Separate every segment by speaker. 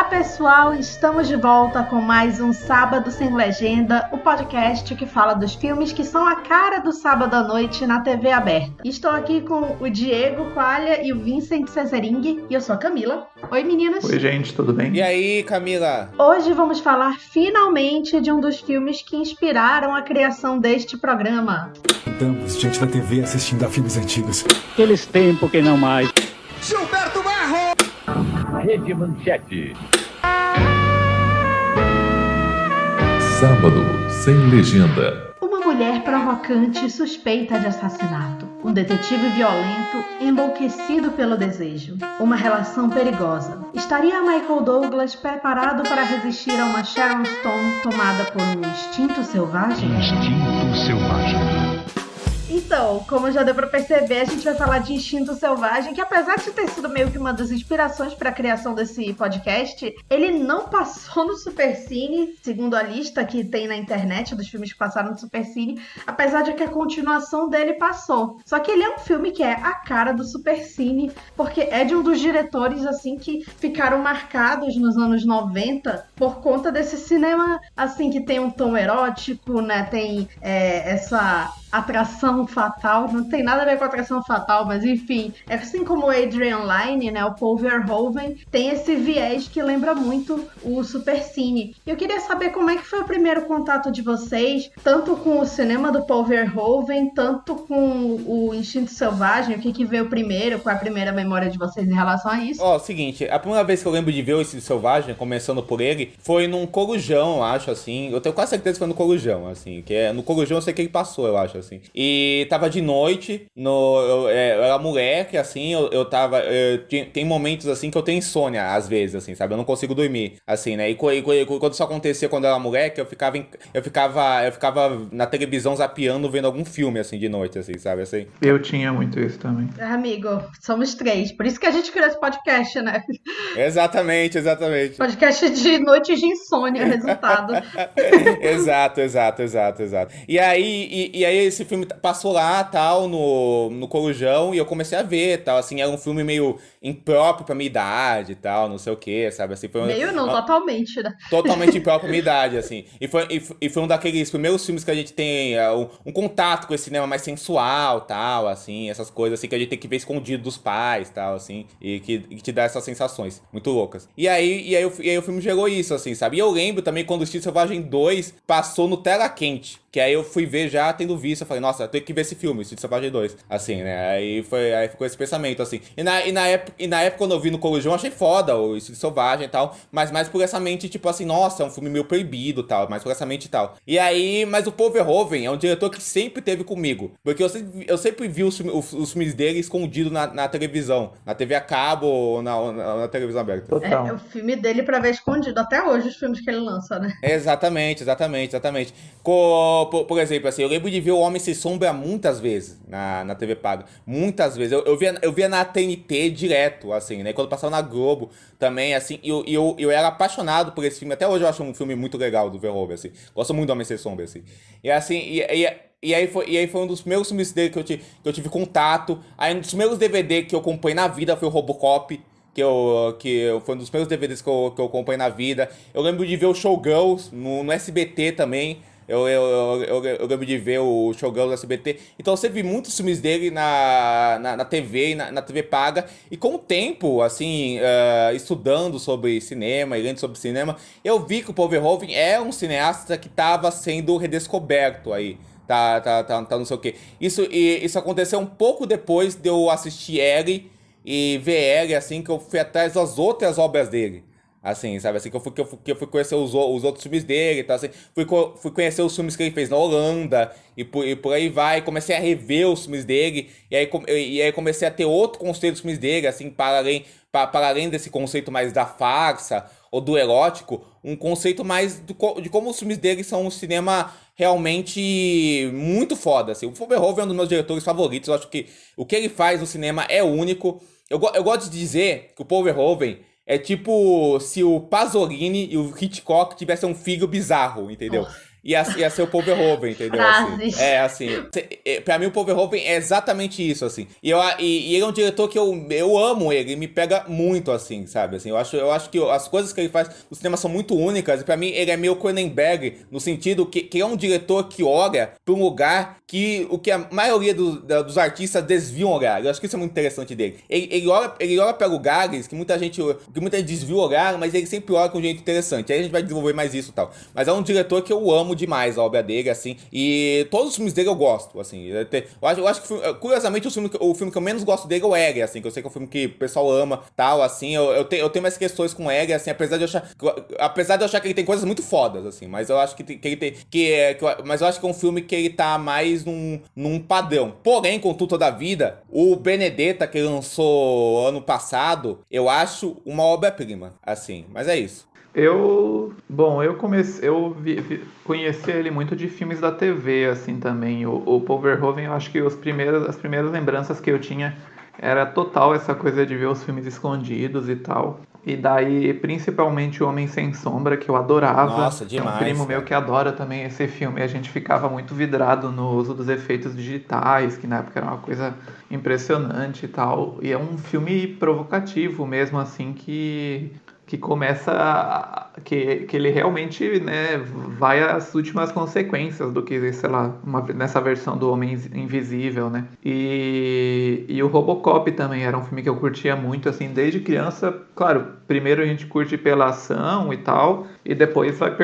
Speaker 1: Olá pessoal, estamos de volta com mais um Sábado Sem Legenda, o podcast que fala dos filmes que são a cara do sábado à noite na TV aberta. Estou aqui com o Diego Qualha e o Vincent Cesering e eu sou a Camila. Oi meninas!
Speaker 2: Oi gente, tudo bem?
Speaker 3: E aí, Camila?
Speaker 1: Hoje vamos falar finalmente de um dos filmes que inspiraram a criação deste programa.
Speaker 4: Estamos gente da TV assistindo a filmes antigos.
Speaker 5: Aqueles tempos que não mais.
Speaker 3: Gilberto Barro!
Speaker 5: Rede Manchete.
Speaker 6: Sábado Sem Legenda.
Speaker 1: Uma mulher provocante suspeita de assassinato. Um detetive violento enlouquecido pelo desejo. Uma relação perigosa. Estaria Michael Douglas preparado para resistir a uma Sharon Stone tomada por um instinto selvagem?
Speaker 5: Instinto selvagem.
Speaker 1: Então, como já deu pra perceber, a gente vai falar de Instinto Selvagem, que apesar de ter sido meio que uma das inspirações para a criação desse podcast, ele não passou no Supercine, segundo a lista que tem na internet dos filmes que passaram no Supercine, apesar de que a continuação dele passou. Só que ele é um filme que é a cara do Supercine, porque é de um dos diretores, assim, que ficaram marcados nos anos 90 por conta desse cinema, assim, que tem um tom erótico, né, tem essa atração fatal, não tem nada a ver com atração fatal, mas enfim, assim como o Adrian Lyne, né, o Paul Verhoeven, tem esse viés que lembra muito o Supercine. Eu queria saber como é que foi o primeiro contato de vocês, tanto com o cinema do Paul Verhoeven, tanto com o Instinto Selvagem, o que veio primeiro, qual é a primeira memória de vocês em relação a isso?
Speaker 3: Seguinte, a primeira vez que eu lembro de ver o Instinto Selvagem, começando por ele, foi num Corujão, eu acho, assim, eu tenho quase certeza que foi no Corujão, assim, que é no Corujão eu sei que ele passou, eu acho, assim. E tava de noite, eu era moleque, assim, tem momentos, assim, que eu tenho insônia, às vezes, assim, sabe? Eu não consigo dormir, assim, né? E quando isso acontecia quando eu era moleque, eu ficava na televisão zapeando, vendo algum filme, assim, de noite, assim, sabe? Assim.
Speaker 2: Eu tinha muito isso também.
Speaker 1: Amigo, somos três, por isso que a gente criou esse podcast, né?
Speaker 3: Exatamente.
Speaker 1: Podcast de noites de insônia, resultado.
Speaker 3: Exato. E aí esse filme passou lá, tal, no Corujão, e eu comecei a ver, tal, assim, era um filme meio impróprio pra minha idade e tal, não sei o que, sabe, assim,
Speaker 1: Totalmente, né?
Speaker 3: Totalmente impróprio pra minha idade, assim, e foi um daqueles primeiros filmes que a gente tem um contato com esse cinema mais sensual, tal, assim, essas coisas, assim, que a gente tem que ver escondido dos pais, tal, assim, e que te dá essas sensações muito loucas. E aí o filme gerou isso, assim, sabe, e eu lembro também quando o Instinto Selvagem 2 passou no Tela Quente, que aí eu fui ver já tendo visto, eu falei, nossa, eu tenho que ver esse filme, Instinto Selvagem 2, assim, né, aí ficou esse pensamento, assim, e na época quando eu vi no Corujão, eu achei foda o Instinto Selvagem e tal, mas mais por essa mente, tipo assim, nossa, é um filme meio proibido e tal, mais por essa mente e tal. E aí, mas o Paul Verhoeven é um diretor que sempre teve comigo, porque eu sempre vi os filmes dele escondido na televisão, na TV a cabo ou na televisão aberta.
Speaker 2: Total.
Speaker 1: É o filme dele pra ver escondido, até hoje os filmes que ele lança, né?
Speaker 3: Exatamente. Por exemplo, assim, eu lembro de ver O Homem Sem Sombra muitas vezes na TV paga. Muitas vezes. Eu via na TNT direto, assim, né? Quando passava na Globo também, assim. Eu era apaixonado por esse filme. Até hoje eu acho um filme muito legal do Verhoeven, assim. Gosto muito do Homem Sem Sombra, assim. E assim, e aí foi um dos primeiros filmes dele que eu tive contato. Aí um dos primeiros DVD que eu comprei na vida foi o Robocop. Que foi um dos primeiros DVDs que eu comprei na vida. Eu lembro de ver o Showgirls no SBT também. Eu lembro de ver o Showgirls no SBT. Então eu sempre vi muitos filmes dele na TV e na TV paga. E com o tempo, assim, estudando sobre cinema e lendo sobre cinema, eu vi que o Paul Verhoeven é um cineasta que estava sendo redescoberto aí. Tá, não sei o quê. Isso aconteceu um pouco depois de eu assistir ele e ver ele, assim, que eu fui atrás das outras obras dele. Assim, sabe? Assim, que eu fui conhecer os outros filmes dele, tá? Assim, fui conhecer os filmes que ele fez na Holanda e por aí vai. Comecei a rever os filmes dele e aí comecei a ter outro conceito dos filmes dele, assim, para além desse conceito mais da farsa ou do erótico, um conceito mais de como os filmes dele são um cinema realmente muito foda, assim. O Paul Verhoeven é um dos meus diretores favoritos. Eu acho que o que ele faz no cinema é único. Eu gosto de dizer que o Paul Verhoeven é tipo se o Pasolini e o Hitchcock tivessem um filho bizarro, entendeu? ia ser o Paul Verhoeven, entendeu?
Speaker 1: Frases.
Speaker 3: Assim, pra mim o Paul Verhoeven é exatamente isso, assim. E ele é um diretor que eu amo ele me pega muito, assim, sabe? Assim, eu acho que as coisas que ele faz no cinema são muito únicas, e pra mim ele é meio Cronenberg, no sentido que é um diretor que olha pra um lugar que a maioria dos artistas desviam o olhar. Eu acho que isso é muito interessante dele. Ele olha pra lugares que muita gente desvia o olhar, mas ele sempre olha com um jeito interessante. Aí a gente vai desenvolver mais isso e tal. Mas é um diretor que eu amo demais, a obra dele, assim, e todos os filmes dele eu gosto, assim. Eu acho que, curiosamente, o filme que eu menos gosto dele é o Egg, assim, que eu sei que é um filme que o pessoal ama, tal, assim. Eu tenho mais questões com o Egg, assim, apesar de eu achar que ele tem coisas muito fodas, assim, mas eu acho que ele tem, mas eu acho que é um filme que ele tá mais num padrão. Porém, contudo, toda a vida, o Benedetta que ele lançou ano passado, eu acho uma obra-prima, assim, mas é isso.
Speaker 2: Eu conheci ele muito de filmes da TV, assim, também. O Paul Verhoeven, eu acho que as primeiras lembranças que eu tinha era total essa coisa de ver os filmes escondidos e tal. E daí, principalmente O Homem Sem Sombra, que eu adorava.
Speaker 3: Nossa, demais.
Speaker 2: Tem um primo meu que adora também esse filme. A gente ficava muito vidrado no uso dos efeitos digitais, que na época era uma coisa impressionante e tal. E é um filme provocativo mesmo, assim, que começa que ele realmente, né, vai às últimas consequências do que, sei lá, nessa versão do Homem Invisível, né? E o Robocop também era um filme que eu curtia muito, assim, desde criança. Claro, primeiro a gente curte pela ação e tal, e depois vai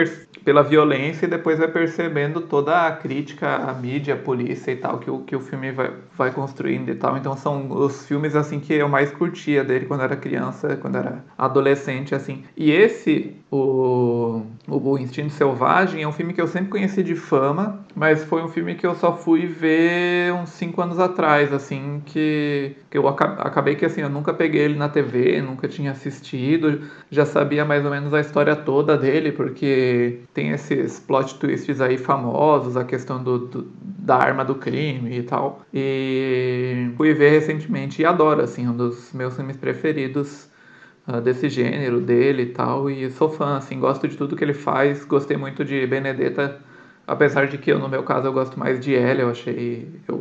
Speaker 2: pela violência, e depois vai percebendo toda a crítica à mídia, à polícia e tal, que o filme vai construindo e tal. Então são os filmes, assim, que eu mais curtia dele quando era criança, quando era adolescente, assim. E esse, o Instinto Selvagem, é um filme que eu sempre conheci de fama, mas foi um filme que eu só fui ver uns 5 anos atrás, assim, que eu acabei que, assim, eu nunca peguei ele na TV, nunca tinha assistido, já sabia mais ou menos a história toda dele, porque tem esses plot twists aí famosos, a questão da arma do crime e tal, e fui ver recentemente e adoro, assim, um dos meus filmes preferidos desse gênero dele e tal, e sou fã, assim, gosto de tudo que ele faz, gostei muito de Benedetta, apesar de que no meu caso eu gosto mais de ela, eu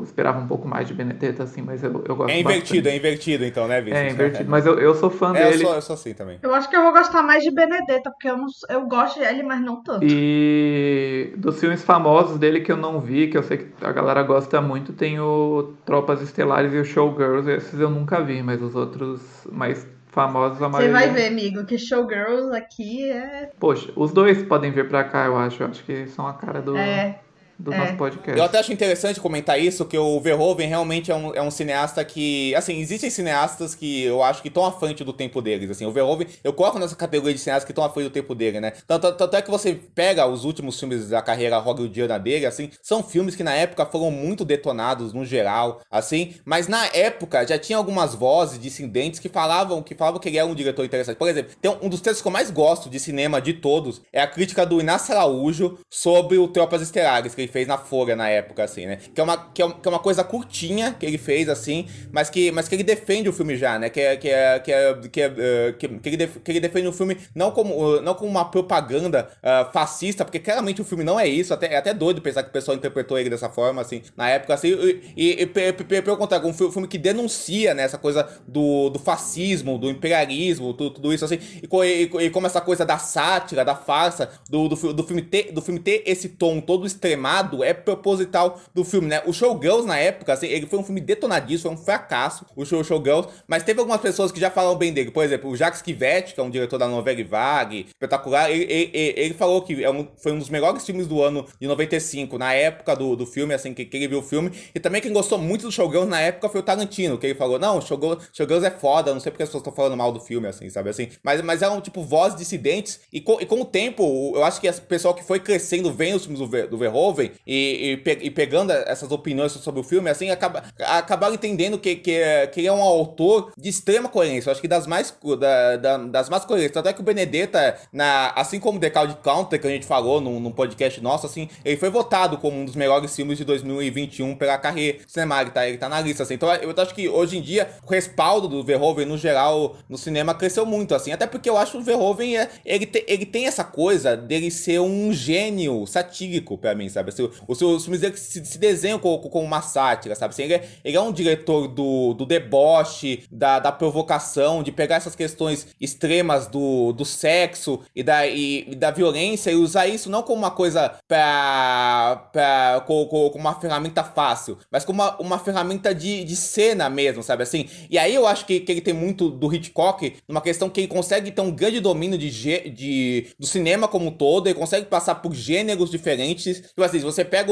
Speaker 2: esperava um pouco mais de Benedetta, assim, mas eu gosto bastante.
Speaker 3: É invertido então, né, Vinícius?
Speaker 2: É invertido, mas eu sou fã dele.
Speaker 3: Eu sou assim também.
Speaker 1: Eu acho que eu vou gostar mais de Benedetta, porque eu gosto dele, mas não tanto.
Speaker 2: E dos filmes famosos dele que eu não vi, que eu sei que a galera gosta muito, tem o Tropas Estelares e o Showgirls, esses eu nunca vi, mas os outros mais famosos, a
Speaker 1: Você
Speaker 2: maioria...
Speaker 1: vai ver, amigo, que Showgirls aqui é...
Speaker 2: Poxa, os dois podem vir pra cá, eu acho que são a cara do nosso podcast.
Speaker 3: Eu até acho interessante comentar isso, que o Verhoeven realmente é um cineasta que... Assim, existem cineastas que eu acho que estão à frente do tempo deles, assim. O Verhoeven, eu coloco nessa categoria de cineastas que estão à frente do tempo dele, né? Tanto é que você pega os últimos filmes da carreira hollywoodiana dele, assim, são filmes que na época foram muito detonados, no geral, assim, mas na época já tinha algumas vozes dissidentes que falavam que ele era um diretor interessante. Por exemplo, tem um dos textos que eu mais gosto de cinema de todos, é a crítica do Inácio Araújo sobre o Tropas Estelares, que ele fez na Folha na época, assim, né? Que é uma coisa curtinha que ele fez, assim, mas que ele defende o filme já, né? Que ele defende o filme não como uma propaganda fascista, porque claramente o filme não é isso, é até doido pensar que o pessoal interpretou ele dessa forma, assim, na época, assim, e pelo contrário, um filme que denuncia, né, essa coisa do fascismo, do imperialismo, tudo isso, assim, e como essa coisa da sátira, da farsa, do filme ter esse tom todo extremado, é proposital do filme, né? O Showgirls, na época, assim, ele foi um filme detonadíssimo, foi um fracasso, o Showgirls, mas teve algumas pessoas que já falaram bem dele. Por exemplo, o Jacques Quivet, que é um diretor da Novela Vague, espetacular, ele falou que foi um dos melhores filmes do ano de 95, na época do filme, assim, que ele viu o filme. E também quem gostou muito do Showgirls na época foi o Tarantino, que ele falou, não, Showgirls é foda, não sei porque as pessoas estão falando mal do filme, assim, sabe, assim. Mas eram, tipo, vozes dissidentes, e com o tempo, eu acho que esse pessoal que foi crescendo vendo os filmes do Verhoeven, sabe? E pegando essas opiniões sobre o filme, assim, acabaram entendendo que ele é um autor de extrema coerência. Eu acho que das mais coerentes. Até que o Benedetta, assim como The Cloud Counter, que a gente falou num podcast nosso, assim, ele foi votado como um dos melhores filmes de 2021 pela Carré Cinemática, tá? Ele tá na lista, assim. Então eu acho que hoje em dia o respaldo do Verhoeven, no geral, no cinema, cresceu muito, assim. Até porque eu acho que o Verhoeven, ele tem essa coisa dele ser um gênio satírico, pra mim, sabe? Assim, os filmes dele se desenham como uma sátira, sabe? Assim, ele é um diretor do deboche, da provocação, de pegar essas questões extremas do sexo e da violência e usar isso não como uma coisa como uma ferramenta fácil, mas como uma ferramenta de cena mesmo, sabe assim? E aí eu acho que ele tem muito do Hitchcock, numa questão que ele consegue ter um grande domínio do cinema como um todo, ele consegue passar por gêneros diferentes. Tipo assim, se você pega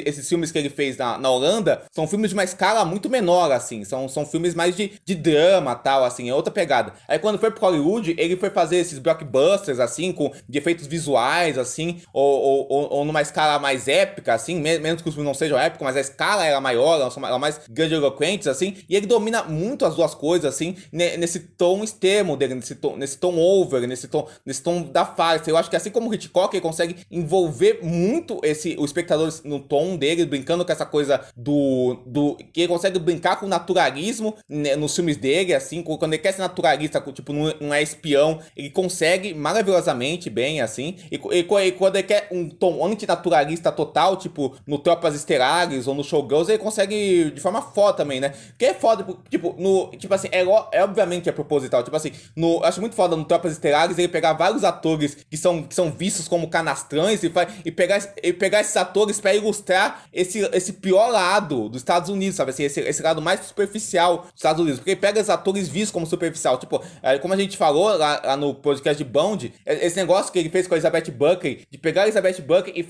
Speaker 3: esses filmes que ele fez na Holanda, são filmes de uma escala muito menor, assim, são filmes mais de drama, tal, assim, é outra pegada. Aí quando foi pro Hollywood, ele foi fazer esses blockbusters, assim, de efeitos visuais, assim, ou numa escala mais épica, assim, menos que os filmes não sejam épicos, mas a escala era maior, elas são mais grandiloquentes, assim, e ele domina muito as duas coisas, assim, nesse tom extremo dele, nesse tom over, nesse tom da farsa. Eu acho que assim como o Hitchcock, ele consegue envolver muito o espectador no tom dele, brincando com essa coisa que ele consegue brincar com o naturalismo, né, nos filmes dele, assim, quando ele quer ser naturalista, tipo, não é espião, ele consegue maravilhosamente bem, assim, e quando ele quer um tom antinaturalista total, tipo, no Tropas Estelares ou no Showgirls, ele consegue de forma foda também, né? Porque é foda, tipo, assim, obviamente é proposital, tipo assim, acho muito foda no Tropas Estelares ele pegar vários atores que são vistos como canastrões e pegar esses atores pra ilustrar esse pior lado dos Estados Unidos, sabe assim, esse lado mais superficial dos Estados Unidos, porque ele pega os atores vistos como superficial, tipo, como a gente falou lá no podcast de Bond, esse negócio que ele fez com a Elizabeth Buckley, de pegar a Elizabeth Buckley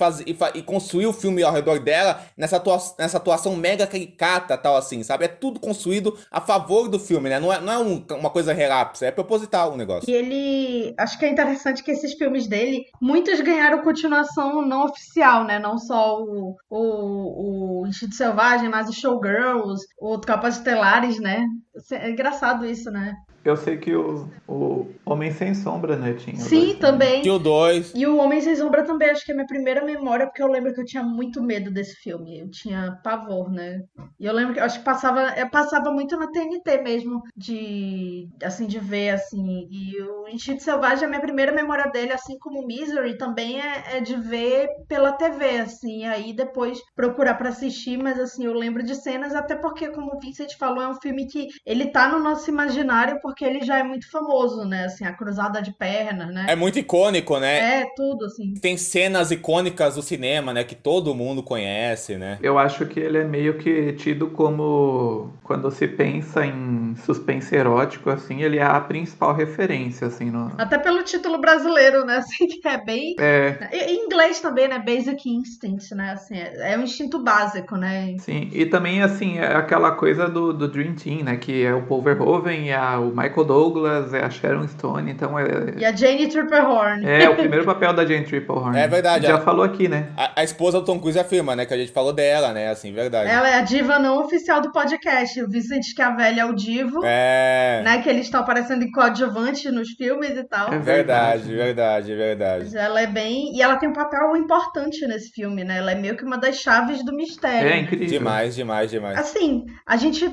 Speaker 3: e construir o filme ao redor dela, nessa atuação mega caricata, tal assim, sabe, é tudo construído a favor do filme, né, não é uma coisa relapsa, é proposital o negócio.
Speaker 1: E acho que é interessante que esses filmes dele, muitos ganharam continuação não oficial, né, não só o Instinto Selvagem, mas o Showgirls, o Tropas Estelares, né, é engraçado isso, né.
Speaker 2: Eu sei que o Homem Sem Sombra, né, tinha.
Speaker 1: Sim, também.
Speaker 3: Tinha o 2.
Speaker 1: E o Homem Sem Sombra também, acho que é a minha primeira memória, porque eu lembro que eu tinha muito medo desse filme. Eu tinha pavor, né? E eu lembro que acho que passava muito na TNT mesmo, de ver, assim. E o Instinto Selvagem, a minha primeira memória dele, assim como o Misery, também é de ver pela TV, assim. Aí depois procurar pra assistir, mas assim, eu lembro de cenas, até porque, como o Vincent falou, é um filme que ele tá no nosso imaginário porque ele já é muito famoso, né? Assim, a cruzada de pernas, né?
Speaker 3: É muito icônico, né?
Speaker 1: É, tudo, assim.
Speaker 3: Tem cenas icônicas do cinema, né? Que todo mundo conhece, né?
Speaker 2: Eu acho que ele é meio que tido como, quando se pensa em suspense erótico, assim, ele é a principal referência, assim.
Speaker 1: Até pelo título brasileiro, né? Assim, que é bem... Em inglês também, né? Basic Instinct, né? Assim, é um instinto básico, né?
Speaker 2: Sim, e também, assim, é aquela coisa do Dream Team, né? Que é o Paul Verhoeven, o Michael Douglas, a Sharon Stone, então
Speaker 1: E a Jane Tripplehorn.
Speaker 2: É o primeiro papel da Jane Tripplehorn.
Speaker 3: É verdade.
Speaker 2: Já falou aqui, né?
Speaker 3: A esposa do Tom Cruise afirma, né? Que a gente falou dela, né? Assim, verdade.
Speaker 1: Ela é a diva não oficial do podcast. O Vincent Schiavelli é o divo. Né? Que eles estão aparecendo em coadjuvante nos filmes e tal.
Speaker 2: É
Speaker 3: verdade.
Speaker 1: Mas ela é bem... E ela tem um papel importante nesse filme, né? Ela é meio que uma das chaves do mistério.
Speaker 2: É incrível.
Speaker 3: Demais.
Speaker 1: Assim, a gente...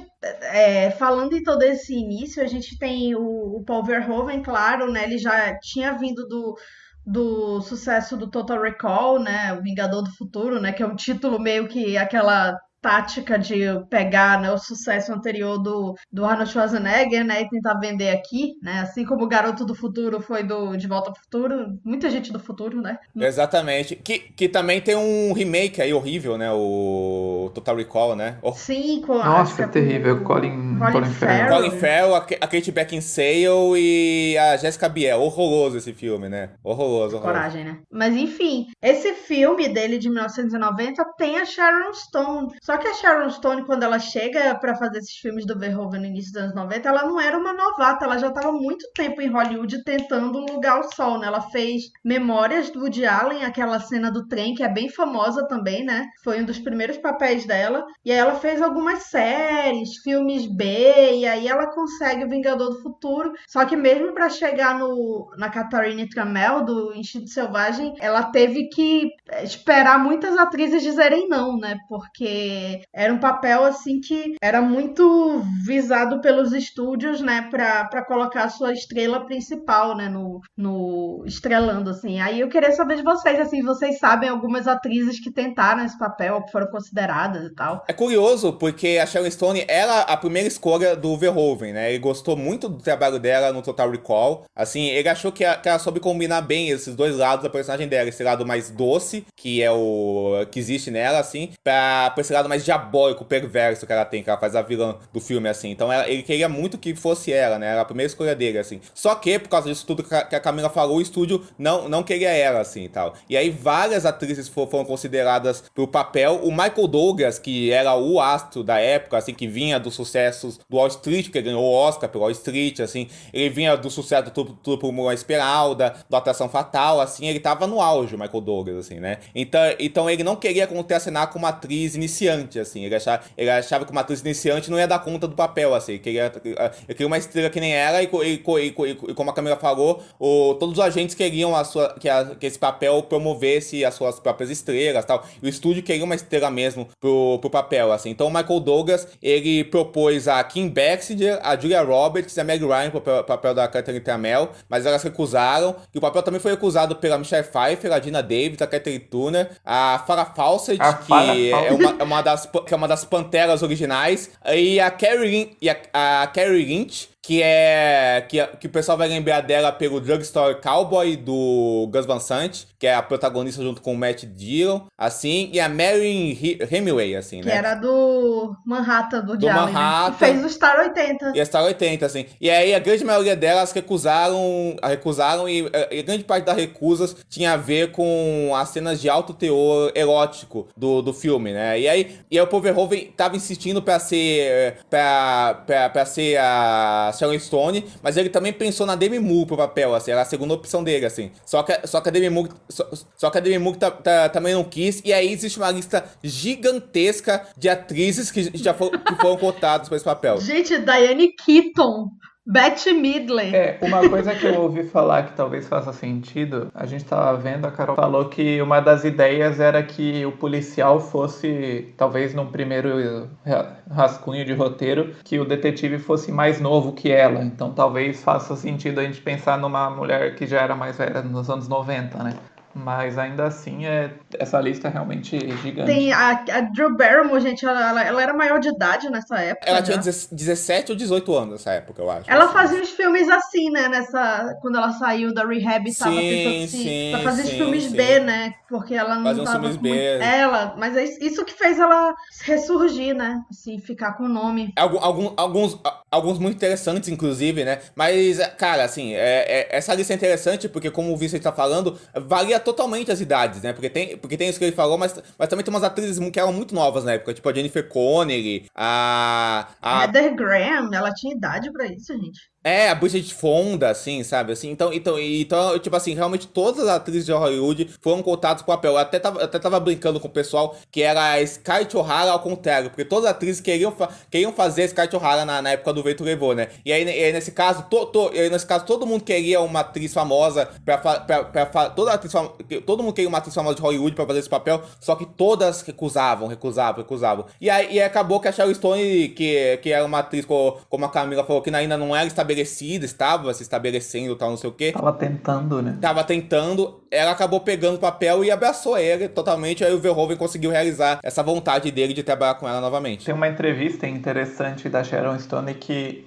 Speaker 1: falando em todo esse início, a gente tem o Paul Verhoeven, claro, né? Ele já tinha vindo do sucesso do Total Recall, né? O Vingador do Futuro, né? Que é um título meio que aquela tática de pegar, né, o sucesso anterior do Arnold Schwarzenegger, né, e tentar vender aqui, né, assim como o Garoto do Futuro foi De Volta ao Futuro, muita gente do futuro, né.
Speaker 3: Exatamente, que também tem um remake aí horrível, né, o Total Recall, né.
Speaker 1: Sim,
Speaker 2: Nossa, é terrível, Colin
Speaker 1: Colin Farrell.
Speaker 3: Colin Farrell, a Kate Beckinsale e a Jessica Biel. Horroroso esse filme, né? Horroroso.
Speaker 1: Coragem, né? Mas enfim, esse filme dele de 1990 tem a Sharon Stone. Só que a Sharon Stone, quando ela chega pra fazer esses filmes do Verhoeven no início dos anos 90, ela não era uma novata, ela já estava muito tempo em Hollywood tentando um lugar ao sol, né? Ela fez Memórias do Woody Allen, aquela cena do trem, que é bem famosa também, né? Foi um dos primeiros papéis dela. E aí ela fez algumas séries, filmes B, e aí ela consegue o Vingador do Futuro. Só que mesmo pra chegar na Catherine Tramell, do Instinto Selvagem, ela teve que esperar muitas atrizes dizerem não, né? Porque era um papel, assim, que era muito visado pelos estúdios, né? Pra colocar a sua estrela principal, né? No estrelando, assim. Aí eu queria saber de vocês, assim, vocês sabem algumas atrizes que tentaram esse papel, que foram consideradas e tal.
Speaker 3: É curioso, porque a Sharon Stone era a primeira escolha do Verhoeven, né? Ele gostou muito do trabalho dela no Total Recall. Assim, ele achou que ela soube combinar bem esses dois lados da personagem dela. Esse lado mais doce, que é o que existe nela, assim, pra esse lado mais diabólico, perverso que ela tem, que ela faz a vilã do filme, assim. Então ele queria muito que fosse ela, né? Era a primeira escolha dele, assim. Só que, por causa disso tudo que a Camila falou, o estúdio não queria ela, assim, e tal. E aí várias atrizes foram consideradas pro papel. O Michael Douglas, que era o astro da época, assim, que vinha dos sucessos do Wall Street, que ganhou o Oscar pelo Wall Street, assim. Ele vinha do sucesso do Tudo por uma Esmeralda, do Atração Fatal, assim. Ele tava no auge, o Michael Douglas, assim, né? Então ele não queria contracenar com uma atriz iniciante, assim. Ele achava que uma atriz iniciante não ia dar conta do papel, assim. Ele queria uma estrela que nem ela e como a Camila falou, todos os agentes queriam que esse papel promovesse as suas próprias estrelas, tal. E o estúdio queria uma estrela mesmo pro papel, assim. Então o Michael Douglas, ele propôs a Kim Basinger, a Julia Roberts e a Meg Ryan pro papel da Catherine Tramell, mas elas recusaram. E o papel também foi recusado pela Michelle Pfeiffer, a Dina Davis, a Catherine Turner, a Farrah Fawcett, que é uma das Panteras originais, e a Carrie Lynch, que o pessoal vai lembrar dela pelo Drugstore Cowboy do Gus Van Sant, que é a protagonista junto com o Matt Dillon, assim, e a Marion Hemingway, assim, né?
Speaker 1: Que era do Manhattan, do Woody Allen,
Speaker 3: Manhattan.
Speaker 1: né? Que fez o Star 80.
Speaker 3: E a Star 80, assim. E aí a grande maioria delas recusaram e a grande parte das recusas tinha a ver com as cenas de alto teor erótico do filme, né? E aí o Paul Verhoeven tava insistindo pra ser a Sharon Stone, mas ele também pensou na Demi Moore pro papel, assim, era a segunda opção dele, assim. Só que a Demi Moore também não quis, e aí existe uma lista gigantesca de atrizes que foram cotadas para esse papel.
Speaker 1: Gente, Diane Keaton, Bette Midler.
Speaker 2: Uma coisa que eu ouvi falar que talvez faça sentido, a gente tava vendo, a Carol falou que uma das ideias era que o policial fosse, talvez num primeiro rascunho de roteiro, que o detetive fosse mais novo que ela. Então talvez faça sentido a gente pensar numa mulher que já era mais velha nos anos 90, né? Mas ainda assim, essa lista é realmente gigante.
Speaker 1: Tem a Drew Barrymore, gente, ela era maior de idade nessa época.
Speaker 3: Ela tinha 17 ou 18 anos nessa época, eu acho.
Speaker 1: Ela fazia os filmes assim, né? Quando ela saiu da Rehab e tava tentando fazer os filmes B, né? Porque ela não
Speaker 3: fazia uns
Speaker 1: tava
Speaker 3: filmes
Speaker 1: com
Speaker 3: B.
Speaker 1: Mas é isso que fez ela ressurgir, né? Assim, ficar com o nome.
Speaker 3: Alguns muito interessantes, inclusive, né? Mas, cara, assim, essa lista é interessante porque, como o Vincent tá falando, varia totalmente as idades, né? Porque tem isso que ele falou, mas também tem umas atrizes que eram muito novas na época, tipo a Jennifer Connelly, a
Speaker 1: Heather Graham, ela tinha idade pra isso, gente.
Speaker 3: A Bridget Fonda, assim, sabe? Assim, então, tipo assim, realmente todas as atrizes de Hollywood foram cotadas pro papel. Eu até tava brincando com o pessoal que era a Scarlett O'Hara ao contrário, porque todas as atrizes queriam fazer a Scarlett O'Hara na época do Vento Levou, né? E aí nesse caso, todo mundo queria uma atriz famosa todo mundo queria uma atriz famosa de Hollywood pra fazer esse papel, só que todas recusavam. E aí acabou que a Sharon Stone, que era uma atriz, como a Camila falou, que ainda não era estava se estabelecendo, tal, não sei o quê.
Speaker 2: Tava tentando, né?
Speaker 3: Ela acabou pegando o papel e abraçou ele totalmente, aí o Verhoeven conseguiu realizar essa vontade dele de trabalhar com ela novamente.
Speaker 2: Tem uma entrevista interessante da Sharon Stone que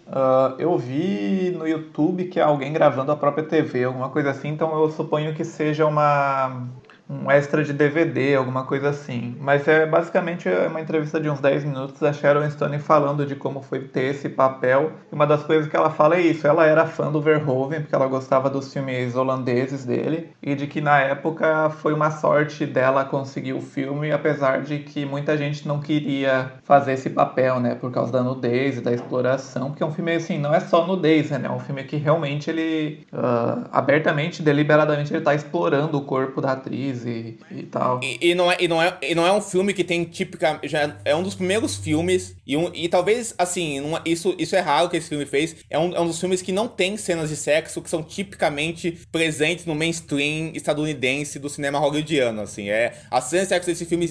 Speaker 2: eu vi no YouTube, que é alguém gravando a própria TV, alguma coisa assim, então eu suponho que seja uma um extra de DVD, alguma coisa assim. Mas é basicamente uma entrevista de uns 10 minutos da Sharon Stone falando de como foi ter esse papel. E uma das coisas que ela fala é isso, ela era fã do Verhoeven, porque ela gostava dos filmes holandeses dele, e de que na época foi uma sorte dela conseguir o filme, apesar de que muita gente não queria fazer esse papel, né, por causa da nudez e da exploração, porque é um filme assim, não é só nudez, né, é um filme que realmente ele, abertamente, deliberadamente, ele tá explorando o corpo da atriz e tal.
Speaker 3: E não é um filme que tem típica. Já é um dos primeiros filmes. E talvez, assim, isso é raro que esse filme fez. É um dos filmes que não tem cenas de sexo que são tipicamente presentes no mainstream estadunidense do cinema hollywoodiano, assim. As cenas de sexo desse filme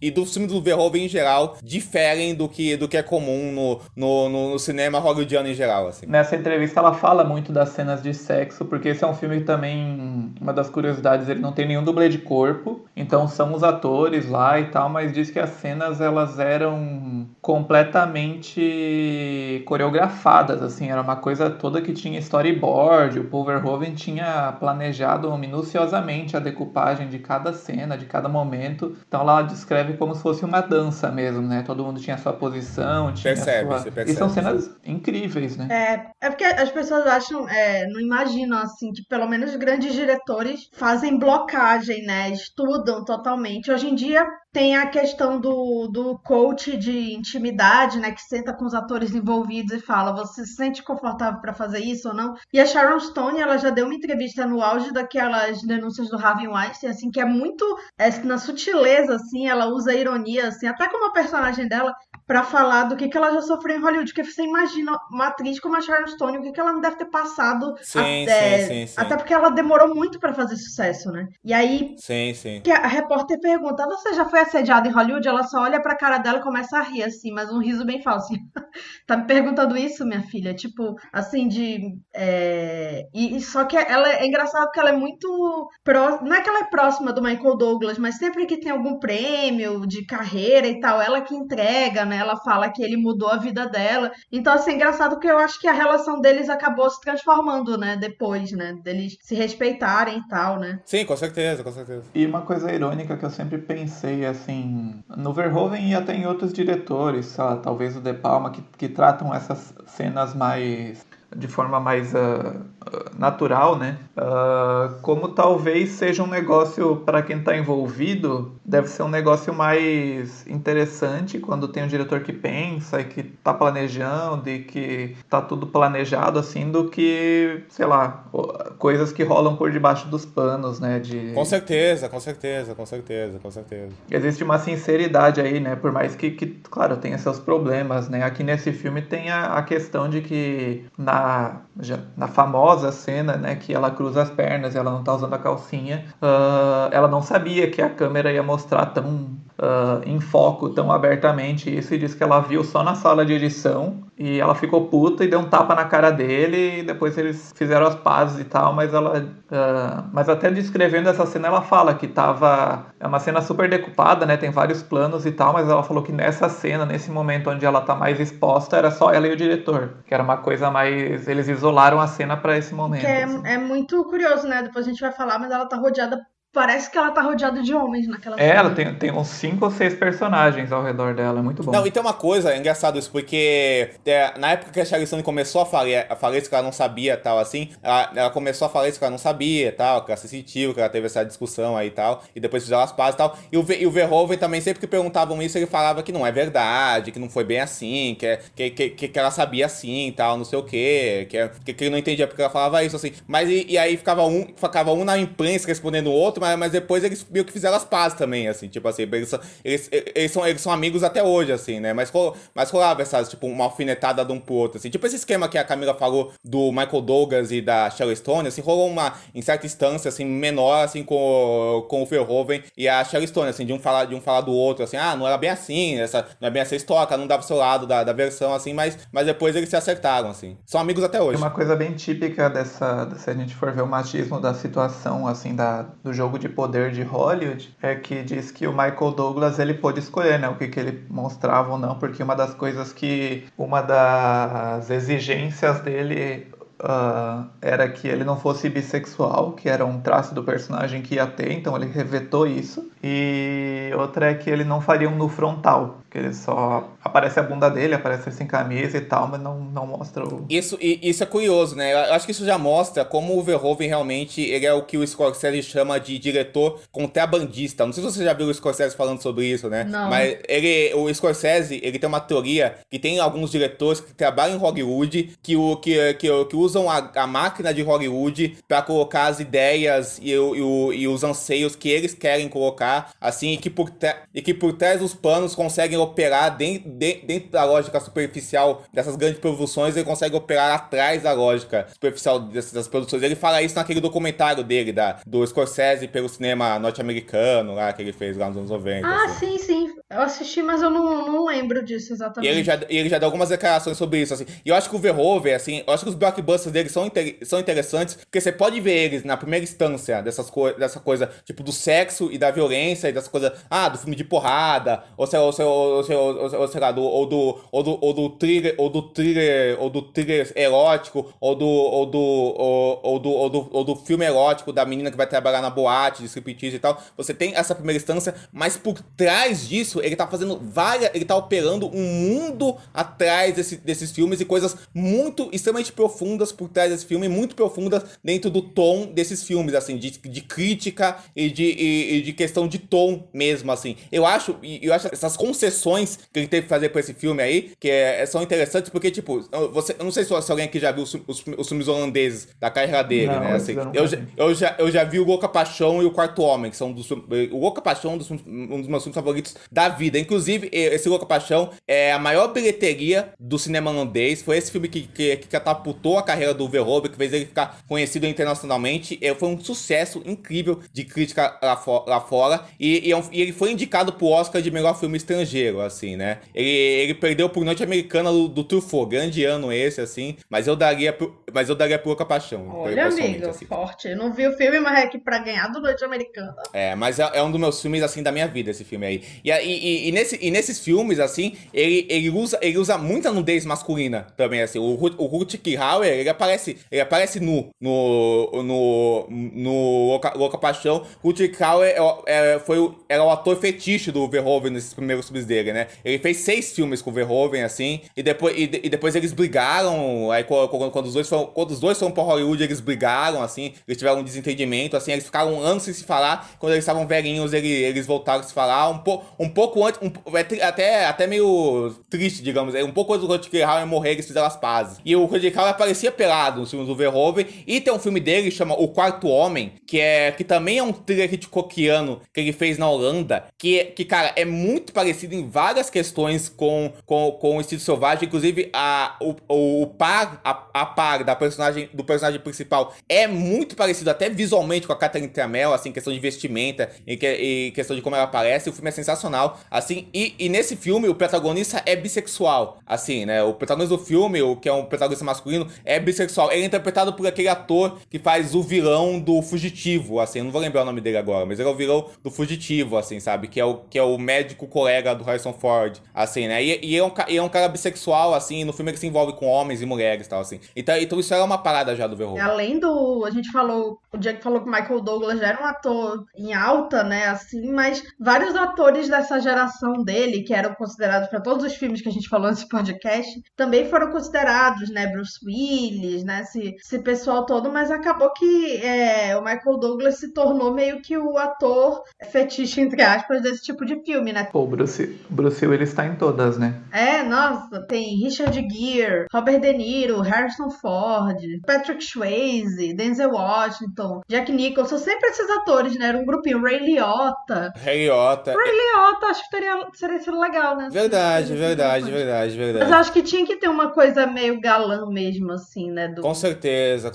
Speaker 3: e dos filmes do Verhoeven em geral diferem do que é comum no cinema hollywoodiano em geral, assim.
Speaker 2: Nessa entrevista ela fala muito das cenas de sexo, porque esse é um filme que também, uma das curiosidades, ele não tem nenhum dublê de corpo, então são os atores lá e tal, mas diz que as cenas elas eram completamente coreografadas, assim, era uma coisa toda que tinha storyboard, o Paul Verhoeven tinha planejado minuciosamente a decupagem de cada cena, de cada momento, então ela descreve como se fosse uma dança mesmo, né, todo mundo tinha a sua posição, tinha
Speaker 3: Você percebe.
Speaker 2: E são cenas incríveis, né.
Speaker 1: É porque as pessoas acham, não imaginam, assim, que pelo menos grandes diretores fazem blocagem, né? Estudam totalmente. Hoje em dia tem a questão do coach de intimidade, né? Que senta com os atores envolvidos e fala, você se sente confortável para fazer isso ou não? E a Sharon Stone, ela já deu uma entrevista no auge daquelas denúncias do Harvey Weinstein, assim, que é muito, na sutileza, assim, ela usa ironia, assim, até como a personagem dela, pra falar do que ela já sofreu em Hollywood. Porque você imagina uma atriz como a Sharon Stone, o que ela não deve ter passado.
Speaker 3: Sim.
Speaker 1: Até porque ela demorou muito pra fazer sucesso, né? E aí,
Speaker 3: Sim.
Speaker 1: que a repórter pergunta, você já foi assediada em Hollywood? Ela só olha pra cara dela e começa a rir, assim, mas um riso bem falso. Tá me perguntando isso, minha filha? Tipo, assim, só que ela é engraçado porque ela é muito não é que ela é próxima do Michael Douglas, mas sempre que tem algum prêmio de carreira e tal, ela que entrega, né? Ela fala que ele mudou a vida dela. Então, assim, é engraçado porque eu acho que a relação deles acabou se transformando, né? Depois, né? Deles se respeitarem e tal, né?
Speaker 3: Sim, com certeza.
Speaker 2: E uma coisa irônica que eu sempre pensei, assim, no Verhoeven e até em outros diretores, sei lá, talvez o De Palma, que tratam essas cenas de forma mais natural, né? Como talvez seja um negócio, para quem está envolvido, deve ser um negócio mais interessante quando tem um diretor que pensa e que está planejando e que está tudo planejado, assim, do que, sei lá, coisas que rolam por debaixo dos panos, né?
Speaker 3: Com certeza.
Speaker 2: Existe uma sinceridade aí, né? Por mais que, claro, tenha seus problemas, né? Aqui nesse filme tem a questão de que na famosa cena, né, que ela cruza as pernas e ela não tá usando a calcinha, ela não sabia que a câmera ia mostrar tão em foco, tão abertamente isso, e disse que ela viu só na sala de edição e ela ficou puta e deu um tapa na cara dele e depois eles fizeram as pazes e tal, mas mas até descrevendo essa cena ela fala que é uma cena super decupada, né, tem vários planos e tal, mas ela falou que nessa cena, nesse momento onde ela tá mais exposta, era só ela e o diretor, que era uma coisa mais, eles isolaram a cena para esse momento.
Speaker 1: Que é muito curioso, né, depois a gente vai falar, mas ela tá rodeada. Parece que ela tá rodeada de homens naquela cena.
Speaker 2: Ela tem uns 5 ou 6 personagens ao redor dela, é muito bom.
Speaker 3: Não, e tem uma coisa, é engraçado isso, porque na época que a Sharon Stone começou a falar isso que ela não sabia tal, assim, ela começou a falar isso que ela não sabia tal, que ela se sentiu, que ela teve essa discussão aí e tal, e depois fizeram as pazes e tal. E o Verhoeven também, sempre que perguntavam isso, ele falava que não é verdade, que não foi bem assim, que ela sabia assim e tal, não sei o quê, que ele não entendia porque ela falava isso, assim. Mas e aí ficava um na imprensa respondendo o outro, mas depois eles meio que fizeram as pazes também, assim, tipo assim, eles são amigos até hoje, assim, né, mas rolava essas, tipo, uma alfinetada de um pro outro, assim, tipo esse esquema que a Camila falou do Michael Douglas e da Sharon Stone, assim, rolou em certa instância, assim, menor, assim, com o Verhoeven e a Sharon Stone, assim, de um falar do outro, assim, não era bem assim, não é bem essa história, não dava o seu lado da versão, assim, mas depois eles se acertaram, assim, são amigos até hoje.
Speaker 2: Uma coisa bem típica se a gente for ver o machismo da situação, assim, do jogo de poder de Hollywood, é que diz que o Michael Douglas, ele pôde escolher, né, o que ele mostrava ou não, porque uma das exigências dele era que ele não fosse bissexual, que era um traço do personagem que ia ter, então ele revetou isso. E outra é que ele não faria um nu frontal, que ele só aparece a bunda dele, aparece sem camisa e tal, mas não mostra o...
Speaker 3: Isso é curioso, né? Eu acho que isso já mostra como o Verhoeven realmente ele é o que o Scorsese chama de diretor contrabandista. Não sei se você já viu o Scorsese falando sobre isso, né?
Speaker 1: Não.
Speaker 3: Mas o Scorsese, ele tem uma teoria que tem alguns diretores que trabalham em Hollywood que usam a máquina de Hollywood para colocar as ideias e os anseios que eles querem colocar, assim, e que por trás dos panos conseguem operar dentro da lógica superficial dessas grandes produções, ele consegue operar atrás da lógica superficial dessas produções. Ele fala isso naquele documentário dele, do Scorsese pelo cinema norte-americano, lá, que ele fez lá nos anos 90.
Speaker 1: Ah,
Speaker 3: assim.
Speaker 1: sim. Eu assisti, mas eu não lembro disso
Speaker 3: E
Speaker 1: exatamente.
Speaker 3: ele já deu algumas declarações sobre isso, assim. E eu acho que o Verhoeven, assim, eu acho que os blockbusters dele são interessantes, porque você pode ver eles na primeira instância dessa coisa, tipo, do sexo e da violência e dessa coisa, do filme de porrada, ou sei lá, do thriller erótico, ou do filme erótico da menina que vai trabalhar na boate, de striptease e tal. Você tem essa primeira instância, mas por trás disso, ele tá fazendo ele tá operando um mundo atrás desses filmes e coisas extremamente profundas por trás desse filme, muito profundas dentro do tom desses filmes, assim, de crítica e de questão de tom mesmo, assim. Eu acho essas concessões que ele teve que fazer pra esse filme aí, que são interessantes, porque, tipo, eu não sei se alguém aqui já viu os filmes holandeses da carreira dele,
Speaker 2: Não,
Speaker 3: né, assim.
Speaker 2: eu
Speaker 3: Eu já vi o Louca Paixão e o Quarto Homem, que são o Louca Paixão um dos meus filmes favoritos da vida. Inclusive, esse Louca Paixão é a maior bilheteria do cinema holandês. Foi esse filme que catapultou a carreira do Verhoeven, que fez ele ficar conhecido internacionalmente. Foi um sucesso incrível de crítica lá fora. E ele foi indicado pro Oscar de melhor filme estrangeiro, assim, né? Ele perdeu por Noite Americana do Truffaut. Grande ano esse, assim. Mas eu daria pro Louca Paixão.
Speaker 1: Olha, amigo,
Speaker 3: assim.
Speaker 1: forte. Eu não vi o filme, mas é que pra ganhar do Noite Americana.
Speaker 3: Mas é um dos meus filmes, assim, da minha vida, esse filme aí. E nesses filmes, assim, ele usa muita nudez masculina também, assim. O Rutger Hauer, ele aparece no Louca Paixão. Rutger Hauer era o ator fetiche do Verhoeven nesses primeiros filmes dele, né? Ele fez 6 filmes com o Verhoeven, assim, e depois eles brigaram. Aí quando os dois foram pra Hollywood, eles brigaram, assim, eles tiveram um desentendimento, assim, eles ficaram anos sem se falar. Quando eles estavam velhinhos, eles voltaram a se falar um pouco antes, até meio triste, digamos. Um pouco antes do Rutger Hauer morrer, eles fizeram as pazes. E o Rutger Hauer aparecia pelado nos filmes do Verhoeven. E tem um filme dele que chama O Quarto Homem, que também é um thriller hitchcockiano que ele fez na Holanda, que cara, é muito parecido em várias questões com o Instinto Selvagem. Inclusive, o par do personagem principal é muito parecido, até visualmente, com a Catherine Tramell, assim, questão de vestimenta e questão de como ela aparece. O filme é sensacional, assim, e nesse filme o protagonista é bissexual, assim, né? O protagonista do filme, que é um protagonista masculino, é bissexual. Ele é interpretado por aquele ator que faz o vilão do Fugitivo, assim, eu não vou lembrar o nome dele agora, mas ele é o vilão do Fugitivo, assim, sabe? Que é o médico colega do Harrison Ford, assim, né? E é um cara bissexual, assim, e no filme ele se envolve com homens e mulheres e tal, assim. Então isso era uma parada já do Verhoeven.
Speaker 1: Além a gente falou, o Jack falou que o Michael Douglas já era um ator em alta, né, assim, mas vários atores dessa geração dele, que eram considerados para todos os filmes que a gente falou nesse podcast, também foram considerados, né, Bruce Willis, né, esse pessoal todo, mas acabou que o Michael Douglas se tornou meio que o ator fetiche, entre aspas, desse tipo de filme, né?
Speaker 2: Pô, o Bruce Willis tá em todas, né?
Speaker 1: Nossa, tem Richard Gere, Robert De Niro, Harrison Ford, Patrick Swayze, Denzel Washington, Jack Nicholson, sempre esses atores, né? Era um grupinho, Ray Liotta.
Speaker 3: Ray Liotta,
Speaker 1: acho que teria sido legal, né?
Speaker 3: Verdade.
Speaker 1: Mas eu acho que tinha que ter uma coisa meio galã mesmo, assim, né?
Speaker 3: Com certeza.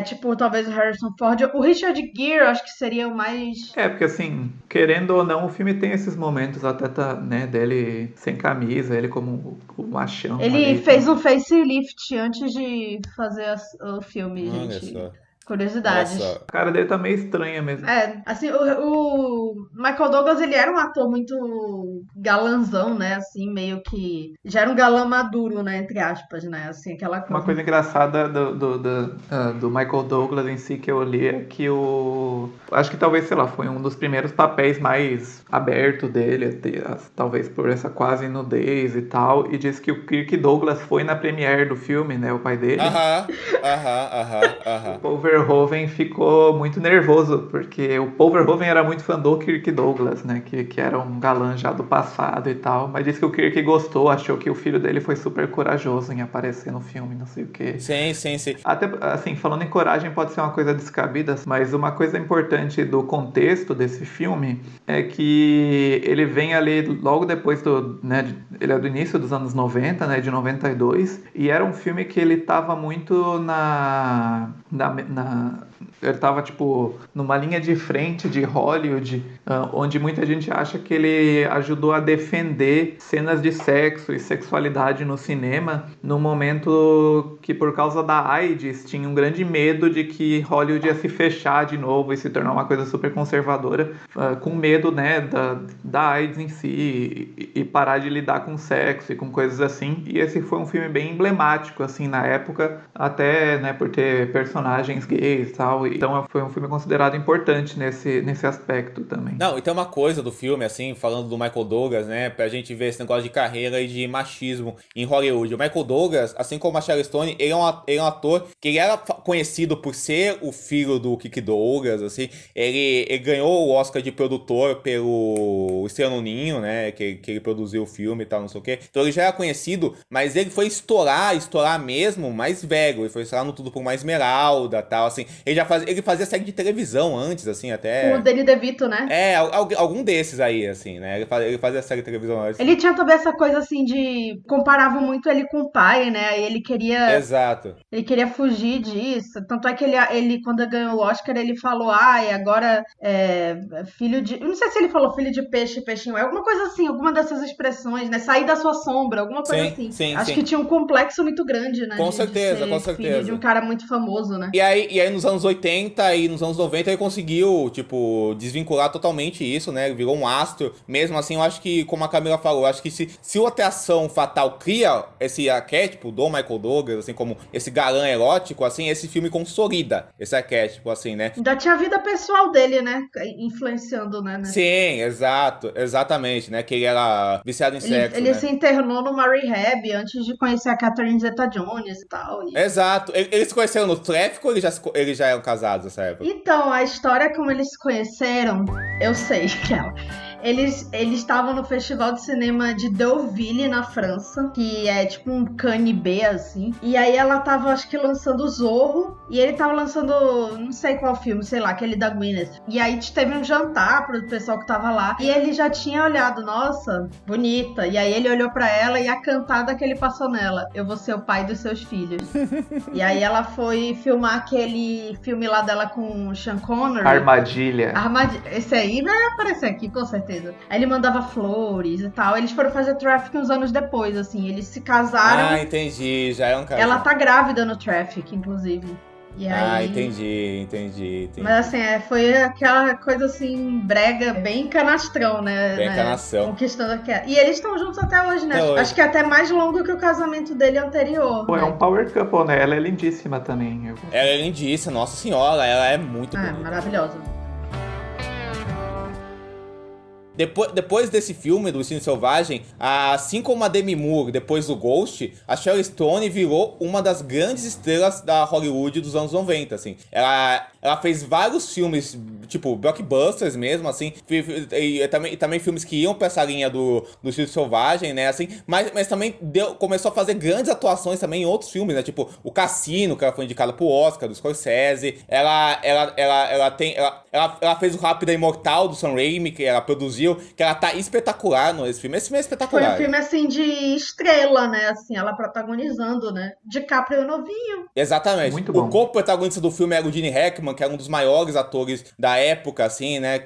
Speaker 1: Tipo, talvez o Harrison Ford. O Richard Gere, acho que seria o mais...
Speaker 2: Porque assim, querendo ou não, o filme tem esses momentos até, né, dele sem camisa, ele como o machão.
Speaker 1: Ele
Speaker 2: ali,
Speaker 1: fez um facelift antes de fazer o filme,
Speaker 3: Olha
Speaker 1: gente.
Speaker 3: só.
Speaker 1: Curiosidades.
Speaker 3: Olha só.
Speaker 2: A cara dele tá meio estranha mesmo.
Speaker 1: Assim, o o Michael Douglas, ele era um ator muito galanzão, né? Assim, meio que... Já era um galã maduro, né? Entre aspas, né? Assim, aquela coisa.
Speaker 2: Uma coisa engraçada do Michael Douglas em si que eu li é que acho que talvez, sei lá, foi um dos primeiros papéis mais abertos dele, talvez por essa quase nudez e tal, e diz que o Kirk Douglas foi na premiere do filme, né? O pai dele. O Paul Verhoeven ficou muito nervoso, porque o Paul Verhoeven era muito fã do Kirk Douglas, né? Que era um galã já do passado e tal, mas disse que o Kirk gostou, achou que o filho dele foi super corajoso em aparecer no filme, não sei o quê.
Speaker 3: Sim.
Speaker 2: Até, assim, falando em coragem pode ser uma coisa descabida, mas uma coisa importante do contexto desse filme é que ele vem ali logo depois ele é do início dos anos 90, né, de 92, e era um filme que ele tava muito ele tava, tipo, numa linha de frente de Hollywood, onde muita gente acha que ele ajudou a defender cenas de sexo e sexualidade no cinema, no momento que, por causa da AIDS, tinha um grande medo de que Hollywood ia se fechar de novo e se tornar uma coisa super conservadora, com medo, né, da AIDS em si, e parar de lidar com sexo e com coisas assim. E esse foi um filme bem emblemático, assim, na época, até, né, por ter personagens gays e tal. Então foi um filme considerado importante nesse aspecto também.
Speaker 3: Não, e tem uma coisa do filme, assim, falando do Michael Douglas, né, pra gente ver esse negócio de carreira e de machismo em Hollywood. O Michael Douglas, assim como a Sharon Stone, ele é um ator que ele era conhecido por ser o filho do Kirk Douglas, assim. Ele ganhou o Oscar de produtor pelo Estrela Ninho, né, que ele produziu o filme e tal, não sei o quê. Então ele já era conhecido, mas ele foi estourar mesmo, mais velho. Ele foi estourar no Tudo por Uma Esmeralda, tal, assim. Ele fazia série de televisão antes, assim, até...
Speaker 1: O Danny DeVito, né?
Speaker 3: Algum desses aí, assim, né? Ele fazia série de televisão antes.
Speaker 1: Ele tinha também essa coisa, assim, de... Comparavam muito ele com o pai, né? E ele queria...
Speaker 3: Exato.
Speaker 1: Ele queria fugir disso. Tanto é que ele quando ganhou o Oscar, ele falou, agora filho de... Eu não sei se ele falou filho de peixe, peixinho. É alguma coisa assim, alguma dessas expressões, né? Sair da sua sombra, alguma coisa assim.
Speaker 3: Sim.
Speaker 1: Acho que tinha um complexo muito grande, né?
Speaker 3: Com certeza.
Speaker 1: Filho de um cara muito famoso, né?
Speaker 3: E aí nos anos 80 e nos anos 90 ele conseguiu, tipo, desvincular totalmente isso, né? Ele virou um astro. Mesmo assim, eu acho que, como a Camila falou, eu acho que se o Atração Fatal cria esse arquétipo do Michael Douglas, assim, como esse galã erótico, assim, esse filme consolida esse arquétipo, assim, né?
Speaker 1: Ainda tinha a vida pessoal dele, né? Influenciando, né?
Speaker 3: Sim, exatamente, né? Que ele era viciado em sexo,
Speaker 1: Ele
Speaker 3: né?
Speaker 1: se internou numa rehab antes de conhecer a Catherine Zeta-Jones e tal.
Speaker 3: Exato. Eles se conheceram no tráfico ou eles já eram casados nessa época?
Speaker 1: Então, a história como eles se conheceram, eu sei que eles estavam no Festival de Cinema de Deauville, na França, que é tipo um Cannes B, assim. E aí ela tava, acho que, lançando Zorro, e ele tava lançando, não sei qual filme, sei lá, aquele da Gwyneth. E aí teve um jantar pro pessoal que tava lá, e ele já tinha olhado, nossa, bonita. E aí ele olhou pra ela e a cantada que ele passou nela, eu vou ser o pai dos seus filhos. E aí ela foi filmar aquele filme lá dela com o Sean Connery.
Speaker 2: Armadilha.
Speaker 1: Esse aí vai aparecer aqui, com certeza. Aí ele mandava flores e tal. Eles foram fazer Traffic uns anos depois, assim. Eles se casaram.
Speaker 3: Ah, entendi. Já é um casal.
Speaker 1: Ela tá grávida no Traffic, inclusive. E aí...
Speaker 3: entendi.
Speaker 1: Mas assim, foi aquela coisa assim, brega, bem canastrão, né?
Speaker 3: Bem canastrão.
Speaker 1: Conquistando aquela. E eles estão juntos até hoje, né?
Speaker 3: Até hoje.
Speaker 1: Acho que é até mais longo que o casamento dele anterior.
Speaker 2: Pô,
Speaker 1: né?
Speaker 2: é um power couple, né? Ela é lindíssima também.
Speaker 3: Ela é lindíssima, nossa senhora. Ela é muito bonita.
Speaker 1: Maravilhosa.
Speaker 3: Depois desse filme, do Instinto Selvagem, assim como a Demi Moore, depois do Ghost, a Sharon Stone virou uma das grandes estrelas da Hollywood dos anos 90, assim. Ela fez vários filmes, tipo, blockbusters mesmo, assim, e também filmes que iam pra essa linha do Instinto Selvagem, né, assim, mas também começou a fazer grandes atuações também em outros filmes, né, tipo, o Cassino, que ela foi indicada pro Oscar, do Scorsese. Ela fez o Rápido e Imortal, do Sam Raimi, que ela produziu, que ela tá espetacular nesse filme. Esse filme é espetacular.
Speaker 1: Foi um filme, assim, de estrela, né? Assim, ela protagonizando, né? DiCaprio novinho.
Speaker 3: Exatamente.
Speaker 2: Muito bom.
Speaker 3: O co-protagonista do filme era o Gene Hackman, que era um dos maiores atores da época, assim, né?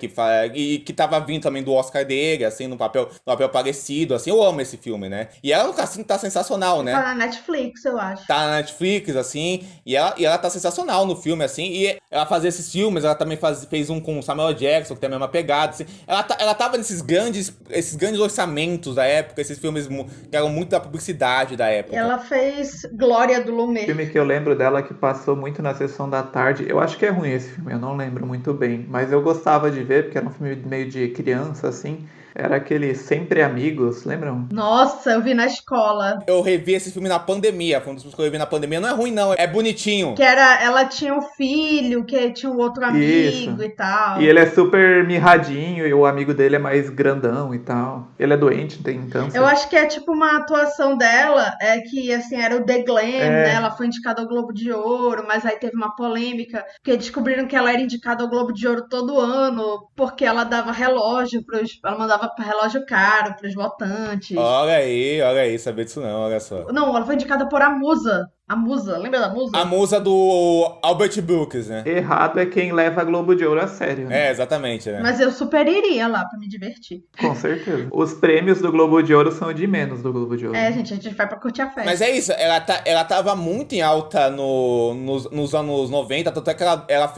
Speaker 3: E que tava vindo também do Oscar dele, assim, no papel parecido, assim. Eu amo esse filme, né? E ela, assim, tá sensacional, né?
Speaker 1: Tá na Netflix, eu acho.
Speaker 3: Tá na Netflix, assim, e ela tá sensacional no filme, assim, e ela fazia esses filmes, ela também fez um com o Samuel Jackson, que tem a mesma pegada, assim. Ela tava nesses grandes orçamentos da época, esses filmes que eram muito da publicidade da época.
Speaker 1: Ela fez Glória do
Speaker 2: O
Speaker 1: Lumet.
Speaker 2: filme que eu lembro dela que passou muito na sessão da tarde, eu acho que é ruim esse filme, eu não lembro muito bem, mas eu gostava de ver, porque era um filme meio de criança, assim, era aquele Sempre Amigos, lembram?
Speaker 1: Nossa, eu vi na escola.
Speaker 3: Eu revi esse filme na pandemia, foi um dos filmes que eu revi na pandemia, não é ruim não, é bonitinho.
Speaker 1: Que ela tinha um filho, que tinha um outro amigo
Speaker 2: Isso.
Speaker 1: e tal.
Speaker 2: E ele é super mirradinho e o amigo dele é mais grandão e tal. Ele é doente, tem câncer.
Speaker 1: Eu acho que é tipo uma atuação dela, que assim, era o The Glam, né? Ela foi indicada ao Globo de Ouro, mas aí teve uma polêmica, porque descobriram que ela era indicada ao Globo de Ouro todo ano, porque ela dava relógio ela mandava relógio caro pros votantes.
Speaker 3: Olha aí, sabia disso não, olha só.
Speaker 1: Não, ela foi indicada por A Musa. A Musa, lembra da Musa?
Speaker 3: A musa do Albert Brooks, né?
Speaker 2: Errado é quem leva a Globo de Ouro a sério, né?
Speaker 3: É, exatamente, né?
Speaker 1: Mas eu super iria lá pra me divertir.
Speaker 2: Com certeza. Os prêmios do Globo de Ouro são de menos do Globo de Ouro.
Speaker 1: Gente, a gente vai pra curtir a festa.
Speaker 3: Mas é isso, ela tava muito em alta nos anos 90, tanto é que ela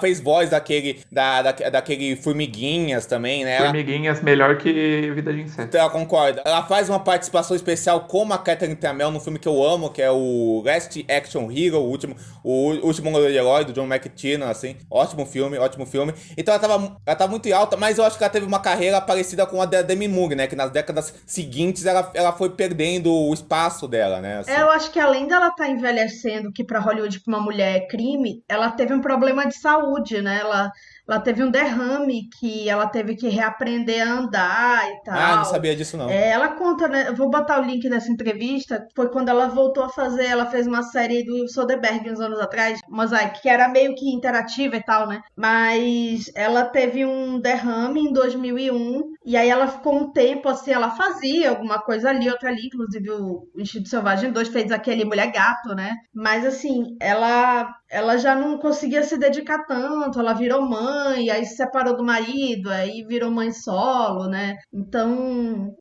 Speaker 3: fez voz daquele Formiguinhas também, né?
Speaker 2: Formiguinhas melhor que Vida de Inseto.
Speaker 3: Ela concorda. Ela faz uma participação especial como a Catherine Tramell no filme que eu amo, que é o Last Action Hero, o último herói do John McTiernan, assim. Ótimo filme. Então ela tava muito em alta, mas eu acho que ela teve uma carreira parecida com a da Demi Moore, né? Que nas décadas seguintes ela foi perdendo o espaço dela, né? Assim.
Speaker 1: Eu acho que além dela estar envelhecendo, que pra Hollywood pra uma mulher é crime, ela teve um problema de saúde, né? Ela teve um derrame que ela teve que reaprender a andar e tal.
Speaker 3: Ah, não sabia disso não.
Speaker 1: Ela conta, né? Eu vou botar o link dessa entrevista. Foi quando ela voltou a fazer. Ela fez uma série do Soderbergh uns anos atrás, Mosaic, que era meio que interativa e tal, né? Mas ela teve um derrame em 2001. E aí ela ficou um tempo assim. Ela fazia alguma coisa ali, outra ali. Inclusive o Instinto Selvagem 2 fez aquele Mulher Gato, né? Mas assim, ela já não conseguia se dedicar tanto. Ela virou mãe. Aí se separou do marido, aí virou mãe solo, né? Então,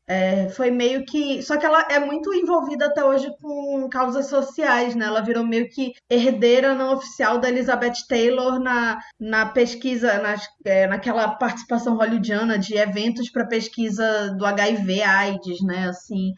Speaker 1: foi meio que... Só que ela é muito envolvida até hoje com causas sociais, né? Ela virou meio que herdeira não oficial da Elizabeth Taylor na pesquisa, naquela participação hollywoodiana de eventos para pesquisa do HIV/AIDS, né? Assim,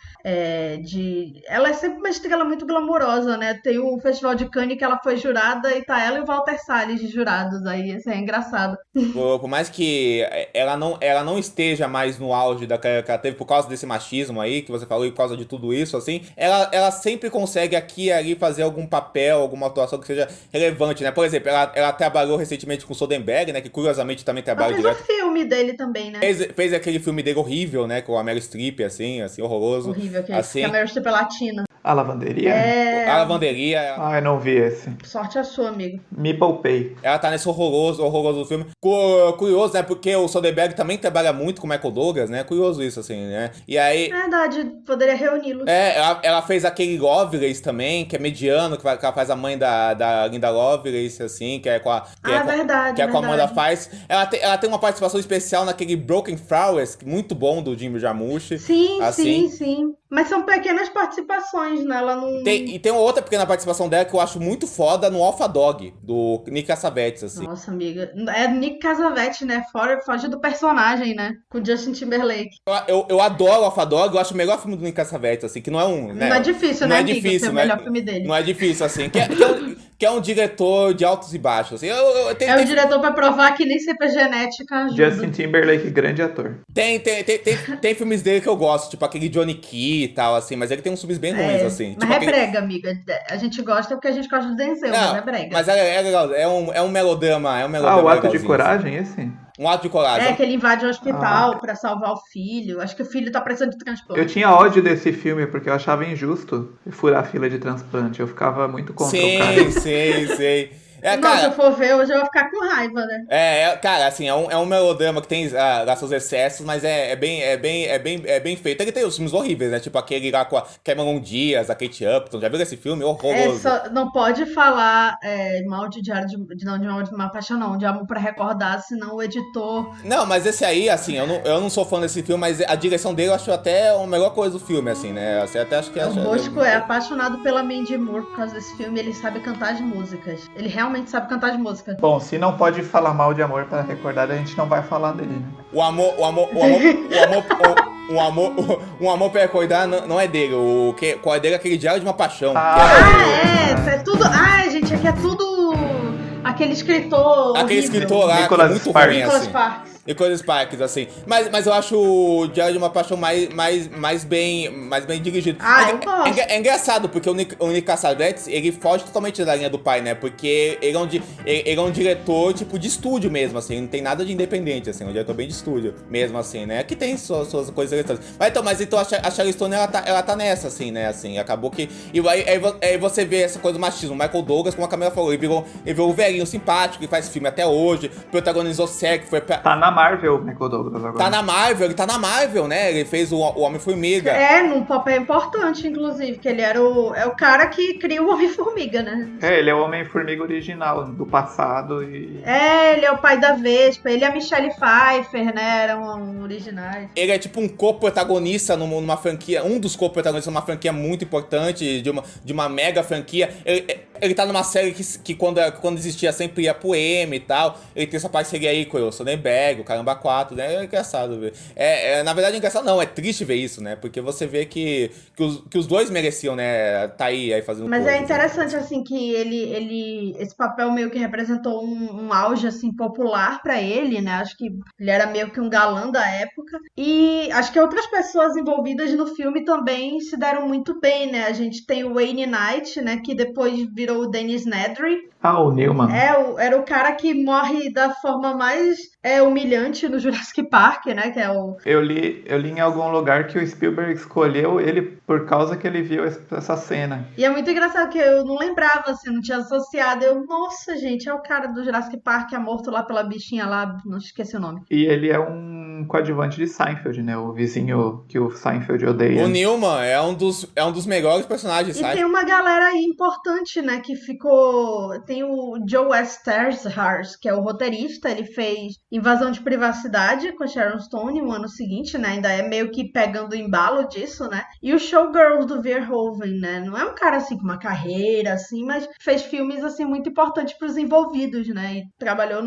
Speaker 1: ela é sempre uma estrela muito glamurosa, né? Tem o Festival de Cannes que ela foi jurada e tá ela e o Walter Salles de jurados aí, isso é engraçado.
Speaker 3: Por mais que ela não esteja mais no auge da carreira que ela teve por causa desse machismo aí, que você falou, e por causa de tudo isso, assim, ela sempre consegue aqui e ali fazer algum papel, alguma atuação que seja relevante, né? Por exemplo, ela trabalhou recentemente com o Soderbergh, né? Que curiosamente também trabalha
Speaker 1: direto. Ela fez o filme dele também, né?
Speaker 3: Fez aquele filme dele horrível, né? Com a Meryl Streep, assim, horroroso.
Speaker 1: Horrível,
Speaker 3: assim,
Speaker 1: que a Meryl Streep é latina.
Speaker 2: A Lavanderia?
Speaker 3: A Lavanderia.
Speaker 2: Ah, eu não vi esse.
Speaker 1: Sorte a sua, amigo.
Speaker 2: Me poupei.
Speaker 3: Ela tá nesse horroroso filme. Curioso, né? Porque o Soderbergh também trabalha muito com o Michael Douglas, né? Curioso isso, assim, né? E aí...
Speaker 1: Verdade, poderia reuni-los.
Speaker 3: Ela fez aquele Lovelace também, que é mediano, que ela faz a mãe da Linda Lovelace, assim, que é com a...
Speaker 1: verdade.
Speaker 3: Que é com a Amanda Faz. Ela tem uma participação especial naquele Broken Flowers, muito bom, do Jim Jarmusch.
Speaker 1: Sim,
Speaker 3: assim.
Speaker 1: sim. Mas são pequenas participações, né? Ela não...
Speaker 3: E tem outra pequena participação dela que eu acho muito foda no Alpha Dog, do Nick Cassavetes, assim.
Speaker 1: Nossa, amiga. É Nick Cassavetes, né? Foge do personagem, né? Com Justin Timberlake.
Speaker 3: Eu adoro o Alpha Dog, eu acho o melhor filme do Nick Cassavetes, assim, que não é um... Né?
Speaker 1: Não é difícil, né, amiga?
Speaker 3: Difícil,
Speaker 1: ser o melhor filme dele.
Speaker 3: Não é difícil, assim. Que é um diretor de altos e baixos, assim.
Speaker 1: O diretor pra provar que nem sempre a genética ajuda.
Speaker 2: Justin Timberlake, grande ator.
Speaker 3: Tem filmes dele que eu gosto, tipo aquele Johnny Key e tal, assim, mas ele tem uns filmes bem ruins, assim.
Speaker 1: Mas tipo brega, amiga. A gente gosta porque a gente gosta do Denzel, mas é brega.
Speaker 3: Mas é legal, é um melodrama,
Speaker 2: o Ato de Coragem, esse?
Speaker 3: Um ato de coragem.
Speaker 1: Que ele invade um hospital pra salvar o filho. Acho que o filho tá precisando de transplante.
Speaker 2: Eu tinha ódio desse filme porque eu achava injusto furar a fila de transplante. Eu ficava muito contra o cara.
Speaker 3: Sei. É,
Speaker 1: Não, se eu
Speaker 3: cara,
Speaker 1: for ver hoje eu vou ficar com raiva, né?
Speaker 3: cara, assim, é um melodrama que tem lá seus excessos, mas é bem feito. Ele tem os filmes horríveis, né? Tipo aquele lá com a Cameron Diaz, a Kate Upton. Já viu esse filme? Horroroso.
Speaker 1: Não pode falar mal de Diário de uma Paixão, não, de Amor pra Recordar, senão o editor.
Speaker 3: Não, mas esse aí, assim, eu não sou fã desse filme, mas a direção dele eu acho até a melhor coisa do filme, assim, né? Você até acho que
Speaker 1: O Bosco é apaixonado pela Mandy Moore por causa desse filme, ele sabe cantar as músicas. Ele realmente sabe cantar as músicas.
Speaker 2: Bom, se não pode falar mal de Amor para Recordar, a gente não vai falar dele, né?
Speaker 3: Um amor pra recordar não é dele. Qual é dele é aquele Diário de uma Paixão.
Speaker 1: É tudo. Ai, gente, aqui é tudo. Aquele escritor.
Speaker 3: Aquele
Speaker 1: horrível.
Speaker 3: escritor lá,
Speaker 2: Nicholas
Speaker 3: que é muito
Speaker 2: Sparks.
Speaker 3: ruim,
Speaker 1: Nicholas
Speaker 3: assim.
Speaker 1: Sparks.
Speaker 3: Nicholas Sparks, assim. Mas eu acho o Diário de uma Paixão mais bem dirigido.
Speaker 1: Eu gosto.
Speaker 3: É engraçado, porque o Nick Cassavetes, ele foge totalmente da linha do pai, né? Porque ele é um diretor, tipo, de estúdio mesmo, assim. Não tem nada de independente, assim. É um diretor bem de estúdio, mesmo, assim, né? Que tem suas coisas interessantes. Mas então a Sharon Stone, ela tá nessa, assim, né? Assim, acabou que... E aí você vê essa coisa do machismo. Michael Douglas, como a Camila falou, ele virou o velhinho simpático, que faz filme até hoje, protagonizou série, que foi pra...
Speaker 2: Tá na Marvel, Michael Douglas, agora.
Speaker 3: Ele tá na Marvel, né? Ele fez o Homem-Formiga.
Speaker 1: Num papel importante, inclusive, que ele era o cara que cria o Homem-Formiga, né?
Speaker 2: Ele é o Homem-Formiga original, do passado e...
Speaker 1: Ele é o pai da Vespa, ele é a Michelle Pfeiffer, né? Eram originais.
Speaker 3: Ele é tipo um co-protagonista numa franquia, um dos co-protagonistas numa franquia muito importante, de uma mega franquia. Ele tá numa série que quando existia sempre ia pro M e tal. Ele tem essa parceria aí com o Sonnenberg, o Caramba 4, né? É engraçado ver. Na verdade, engraçado não, é triste ver isso, né? Porque você vê que os dois mereciam, né? Tá aí fazendo
Speaker 1: Mas
Speaker 3: coisas,
Speaker 1: é interessante, assim, que esse papel meio que representou um auge, assim, popular pra ele, né? Acho que ele era meio que um galã da época. E acho que outras pessoas envolvidas no filme também se deram muito bem, né? A gente tem o Wayne Knight, né? Que depois virou o Dennis Nedry.
Speaker 2: O Newman.
Speaker 1: Era o cara que morre da forma mais humilhante no Jurassic Park, né? Que é o...
Speaker 2: Eu li em algum lugar que o Spielberg escolheu ele por causa que ele viu essa cena.
Speaker 1: E é muito engraçado que eu não lembrava, assim, não tinha associado. Nossa, gente, é o cara do Jurassic Park que é morto lá pela bichinha lá, não esqueci o nome.
Speaker 2: E ele é um coadjuvante de Seinfeld, né? O vizinho que o Seinfeld odeia.
Speaker 3: O Newman é um dos melhores personagens,
Speaker 1: E
Speaker 3: sabe?
Speaker 1: tem uma galera aí importante, né, que ficou... Tem o Joe Esterhard, que é o roteirista, ele fez Invasão de Privacidade com a Sharon Stone no ano seguinte, né, ainda é meio que pegando o embalo disso, né, e o Showgirls do Verhoeven, né, não é um cara, assim, com uma carreira, assim, mas fez filmes, assim, muito importantes pros envolvidos, né, e trabalhou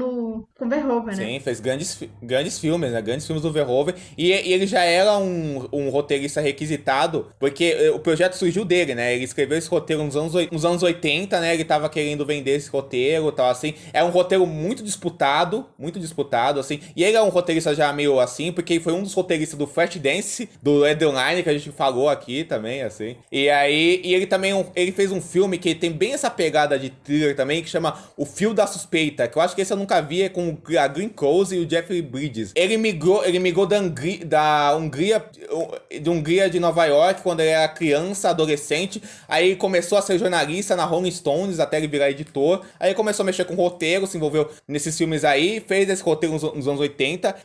Speaker 1: com Verhoeven, né.
Speaker 3: Sim, fez grandes filmes, né? Grandes filmes do Verhoeven. E ele já era um roteirista requisitado, porque o projeto surgiu dele, né? Ele escreveu esse roteiro nos anos 80, né? Ele tava querendo vender esse roteiro e tal, assim. É um roteiro muito disputado, assim. E ele é um roteirista já meio assim, porque ele foi um dos roteiristas do Flashdance, do Deadline, que a gente falou aqui também, assim. E aí, ele também ele fez um filme que tem bem essa pegada de thriller também, que chama O Fio da Suspeita, que eu acho que esse eu nunca vi, é com a Glenn Close e o Jeffrey Bridges. Ele migrou da Hungria de Nova York quando ele era criança, adolescente. Aí começou a ser jornalista na Rolling Stones até ele virar editor. Aí começou a mexer com roteiro, se envolveu nesses filmes aí, fez esse roteiro nos anos 80.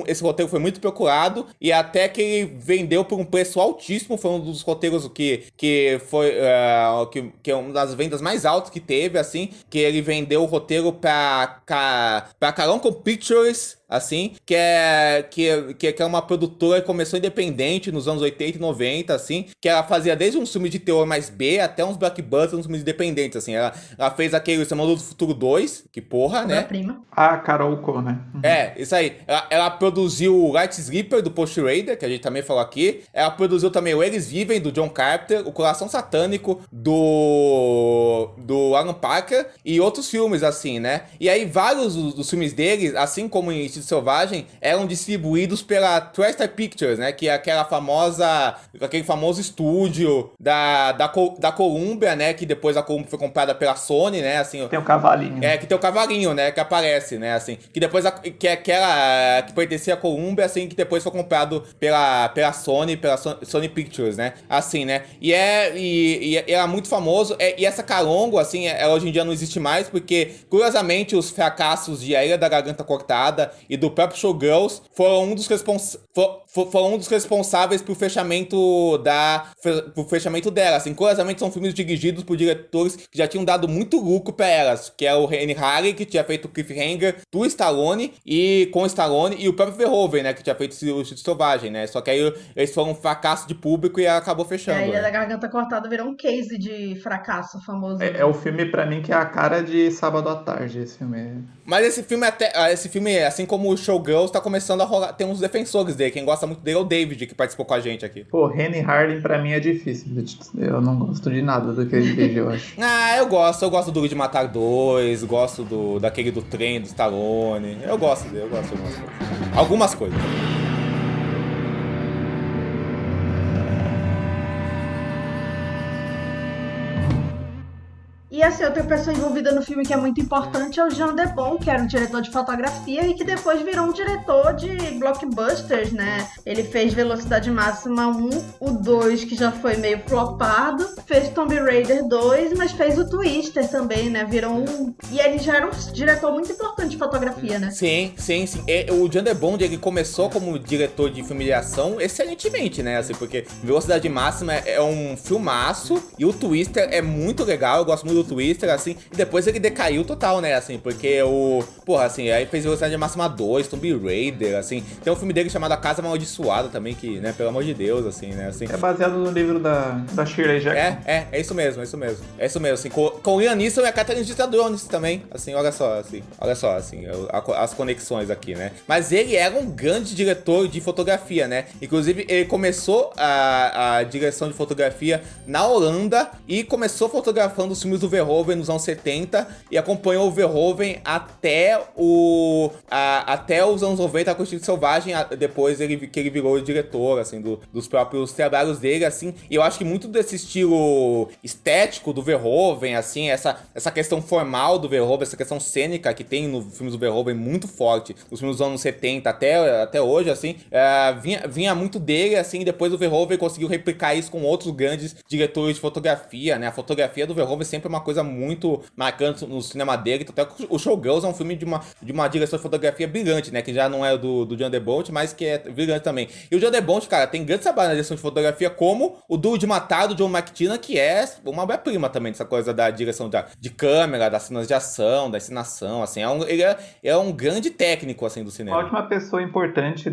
Speaker 3: Esse roteiro foi muito procurado e até que ele vendeu por um preço altíssimo. Foi um dos roteiros que é uma das vendas mais altas que teve, assim, que ele vendeu o roteiro pra Caronco Pictures, assim, que é uma produtora que começou independente nos anos 80 e 90, assim, que ela fazia desde um filme de terror mais B até uns blockbusters, uns filmes independentes, assim. Ela fez aquele Semana do Futuro 2, que porra, né?
Speaker 1: Prima.
Speaker 2: Carol Co, né?
Speaker 3: Isso aí. Ela produziu o Light Sleeper, do Post Raider, que a gente também falou aqui. Ela produziu também o Eles Vivem, do John Carpenter, o Coração Satânico, do Alan Parker, e outros filmes, assim, né? E aí, vários dos filmes deles, assim como em Instinto Selvagem eram distribuídos pela TriStar Pictures, né? Que é aquele famoso estúdio da Columbia, né? Que depois a Columbia foi comprada pela Sony, né? Assim,
Speaker 2: Tem o cavalinho.
Speaker 3: que tem o cavalinho, né? Que aparece, né? Assim, que depois que pertencia à Columbia, assim, que depois foi comprado pela Sony, Sony Pictures, né? Assim, né? E era muito famoso. E essa Carongo, assim, ela hoje em dia não existe mais, porque, curiosamente, os fracassos de A Ilha da Garganta Cortada e do próprio Showgirls foram um dos responsáveis pro fechamento dela. Assim, curiosamente, são filmes dirigidos por diretores que já tinham dado muito lucro pra elas, que é o Renny Harlin, que tinha feito Cliffhanger do Stallone e o próprio Verhoeven, né, que tinha feito o Instinto Selvagem, né? Só que aí eles foram um fracasso de público e acabou fechando.
Speaker 1: A Ilha
Speaker 3: né?
Speaker 1: da Garganta Cortada virou um case de fracasso famoso.
Speaker 2: É o filme, pra mim, que é a cara de Sábado à Tarde, esse filme.
Speaker 3: Mas esse filme, assim como o Showgirls, tá começando a rolar. Tem uns defensores dele. Quem gosta muito dele é o David, que participou com a gente aqui.
Speaker 2: Pô, Renny Harlin pra mim é difícil. Eu não gosto de nada do que ele fez, eu acho.
Speaker 3: Eu gosto do Duro de Matar 2, gosto daquele do trem, do Stallone. Eu gosto dele, eu gosto de algumas coisas. Algumas coisas.
Speaker 1: E assim, outra pessoa envolvida no filme que é muito importante é o Jean Debon, que era um diretor de fotografia e que depois virou um diretor de blockbusters, né? Ele fez Velocidade Máxima 1, o 2, que já foi meio flopado, fez Tomb Raider 2, mas fez o Twister também, né? E ele já era um diretor muito importante de fotografia, né?
Speaker 3: Sim. O Jean Debon, ele começou como diretor de filme de ação excelentemente, né? Assim, porque Velocidade Máxima é um filmaço e o Twister é muito legal, eu gosto muito do Twister, assim, e depois ele decaiu total, né, assim, porque aí fez Velocidade Máxima 2, Tomb Raider, assim, tem um filme dele chamado A Casa Amaldiçoada também, que, né, pelo amor de Deus, assim, né, assim.
Speaker 2: É baseado no livro da Shirley Jackson.
Speaker 3: É isso mesmo, assim, com Liam Neeson e a Catherine Zeta-Jones também, assim, olha só, assim, as conexões aqui, né, mas ele era um grande diretor de fotografia, né, inclusive ele começou a direção de fotografia na Holanda e começou fotografando os filmes do Verhoeven nos anos 70 e acompanhou o Verhoeven até os anos 90 com o Instinto Selvagem, depois que ele virou diretor, assim, dos próprios trabalhos dele, assim, e eu acho que muito desse estilo estético do Verhoeven, assim, essa questão formal do Verhoeven, essa questão cênica que tem nos filmes do Verhoeven muito forte, nos filmes dos anos 70 até hoje, assim, vinha muito dele, assim, e depois o Verhoeven conseguiu replicar isso com outros grandes diretores de fotografia, né, a fotografia do Verhoeven sempre é uma coisa muito marcante no cinema dele, até o Showgirls é um filme de uma direção de fotografia brilhante, né, que já não é do Jean Debont, mas que é brilhante também. E o Jean Debont, cara, tem grandes trabalhos na direção de fotografia, como o Duro de Matar, do John McTiernan, que é uma obra-prima também dessa coisa da direção de câmera, das cenas de ação, da encenação, assim, ele é um grande técnico, assim, do cinema.
Speaker 2: A última pessoa importante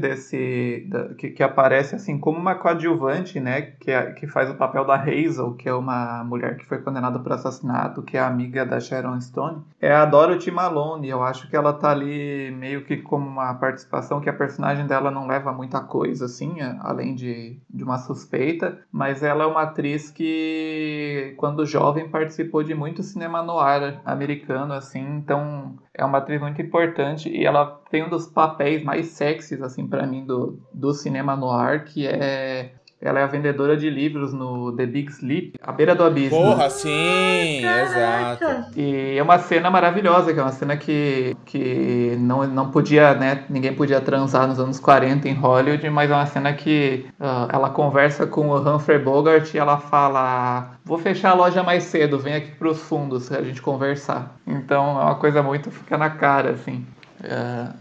Speaker 2: que aparece, assim, como uma coadjuvante, né, que faz o papel da Hazel, que é uma mulher que foi condenada por assassinato, que é amiga da Sharon Stone, é a Dorothy Malone. Eu acho que ela tá ali meio que como uma participação, que a personagem dela não leva muita coisa, assim, além de uma suspeita, mas ela é uma atriz que, quando jovem, participou de muito cinema noir americano, assim, então é uma atriz muito importante e ela tem um dos papéis mais sexys, assim, pra mim, do cinema noir, que é... Ela é a vendedora de livros no The Big Sleep, à beira do abismo.
Speaker 3: Porra, sim, exato.
Speaker 2: E é uma cena maravilhosa, que é uma cena que não podia, né, ninguém podia transar nos anos 40 em Hollywood, mas é uma cena que ela conversa com o Humphrey Bogart e ela fala: vou fechar a loja mais cedo, vem aqui pros fundos pra gente conversar. Então é uma coisa muito, fica na cara, assim.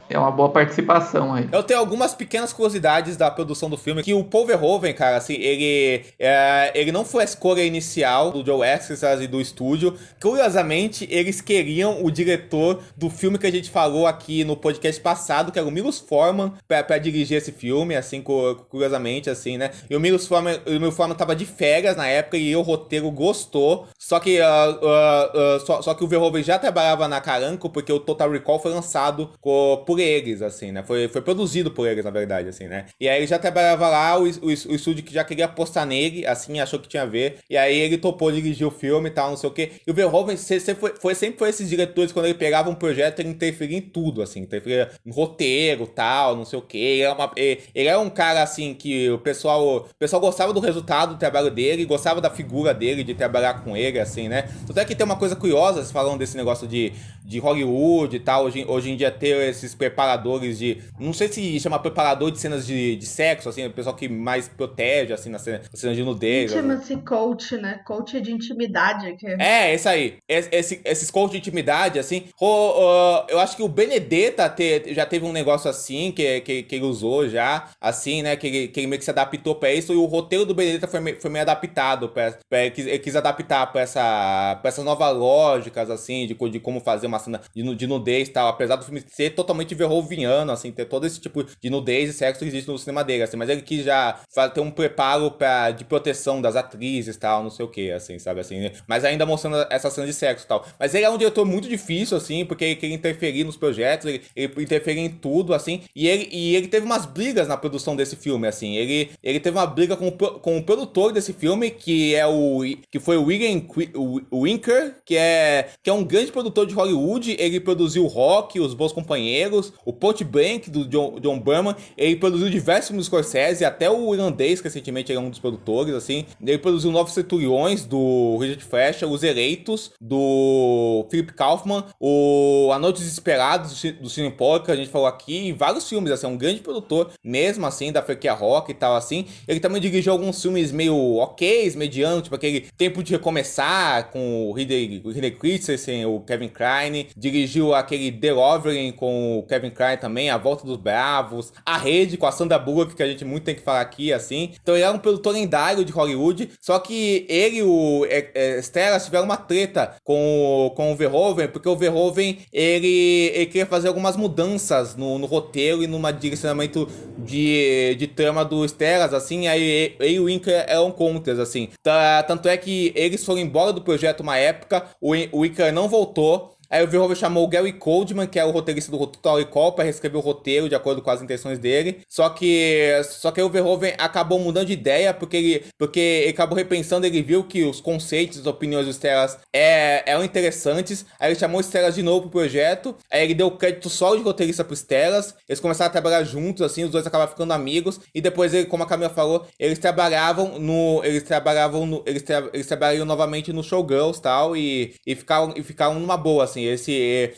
Speaker 2: É uma boa participação aí.
Speaker 3: Eu tenho algumas pequenas curiosidades da produção do filme, que o Paul Verhoeven, cara, assim, ele não foi a escolha inicial do Joe Exercise e do estúdio. Curiosamente, eles queriam o diretor do filme que a gente falou aqui no podcast passado, que era o Milos Forman, pra dirigir esse filme, assim, curiosamente, assim, né? E o Milos Forman tava de férias na época e o roteiro gostou, só que o Verhoeven já trabalhava na Caranco, porque o Total Recall foi lançado por eles, assim, né? Foi produzido por eles, na verdade, assim, né? E aí ele já trabalhava lá, o estúdio que já queria apostar nele, assim, achou que tinha a ver. E aí ele topou dirigir o filme e tal, não sei o quê. E o Verhoeven sempre foi esses diretores, quando ele pegava um projeto, ele interferia em tudo, assim. Interferia em roteiro, tal, não sei o quê. Ele era um cara, assim, que o pessoal gostava do resultado do trabalho dele, gostava da figura dele, de trabalhar com ele, assim, né? Tanto é que tem uma coisa curiosa, falando desse negócio de Hollywood e tal, hoje em dia ter esses preparadores de... Não sei se chama preparador de cenas de sexo, assim, o pessoal que mais protege, assim, nas cenas de nudez.
Speaker 1: Chama-se coach, né? Coach de intimidade.
Speaker 3: Isso aí. Esses coach de intimidade, assim. Eu acho que o Benedetta já teve um negócio assim, que ele usou já, assim, né? Que ele meio que se adaptou pra isso. E o roteiro do Benedetta foi meio adaptado. Ele quis adaptar pra essas novas lógicas, assim, de como fazer uma cena de nudez e tal. Apesar do filme ser totalmente verhoeviano, assim, ter todo esse tipo de nudez e sexo que existe no cinema dele, assim. Mas ele quis já ter um preparo de proteção das atrizes e tal, não sei o que, assim, sabe, assim, né? Mas ainda mostrando essa cena de sexo e tal. Mas ele é um diretor muito difícil, assim, porque ele queria interferir nos projetos, ele interferia em tudo, assim, e ele teve umas brigas na produção desse filme, assim. Ele teve uma briga com o produtor desse filme, que foi o William Winker, que é um grande produtor de Hollywood. Ele produziu o Rock, Os Bons Companheiros, o Point Blank, do John Berman. Ele produziu diversos filmes do Scorsese, até o Irlandês, que recentemente ele é um dos produtores, assim. Ele produziu Novos Centuriões, do Richard Fleischer, Os Eleitos, do Philip Kaufman, A Noite Desesperados, do Cine Pollock, que a gente falou aqui, e vários filmes, assim, é um grande produtor, mesmo assim, da franquia Rock e tal, assim. Ele também dirigiu alguns filmes meio ok, medianos, tipo aquele Tempo de Recomeçar, com o Ridley Christensen, o Kevin Kline. Dirigiu aquele The Lovering com o Kevin Kline também, A Volta dos Bravos, A Rede, com a Sandra Bullock, que a gente muito tem que falar aqui, assim. Então ele era um produtor lendário de Hollywood, só que ele e o Stellas tiveram uma treta com o Verhoeven, porque o Verhoeven, ele queria fazer algumas mudanças no roteiro e numa direcionamento de trama do Stellas, assim, aí ele e o Winker eram contras, assim. Tanto é que eles foram embora do projeto uma época, o Winker não voltou. Aí o Verhoeven chamou o Gary Coldman, que é o roteirista do Total Recall, para reescrever o roteiro de acordo com as intenções dele. Só que o Verhoeven acabou mudando de ideia, porque ele acabou repensando, ele viu que os conceitos, as opiniões dos Stellas eram interessantes. Aí ele chamou os Stellas de novo pro projeto. Aí ele deu crédito só de roteirista pros Stellas. Eles começaram a trabalhar juntos, assim, os dois acabaram ficando amigos. E depois, como a Camila falou, eles trabalhariam novamente no Showgirls e tal, e ficaram numa boa, assim. Esse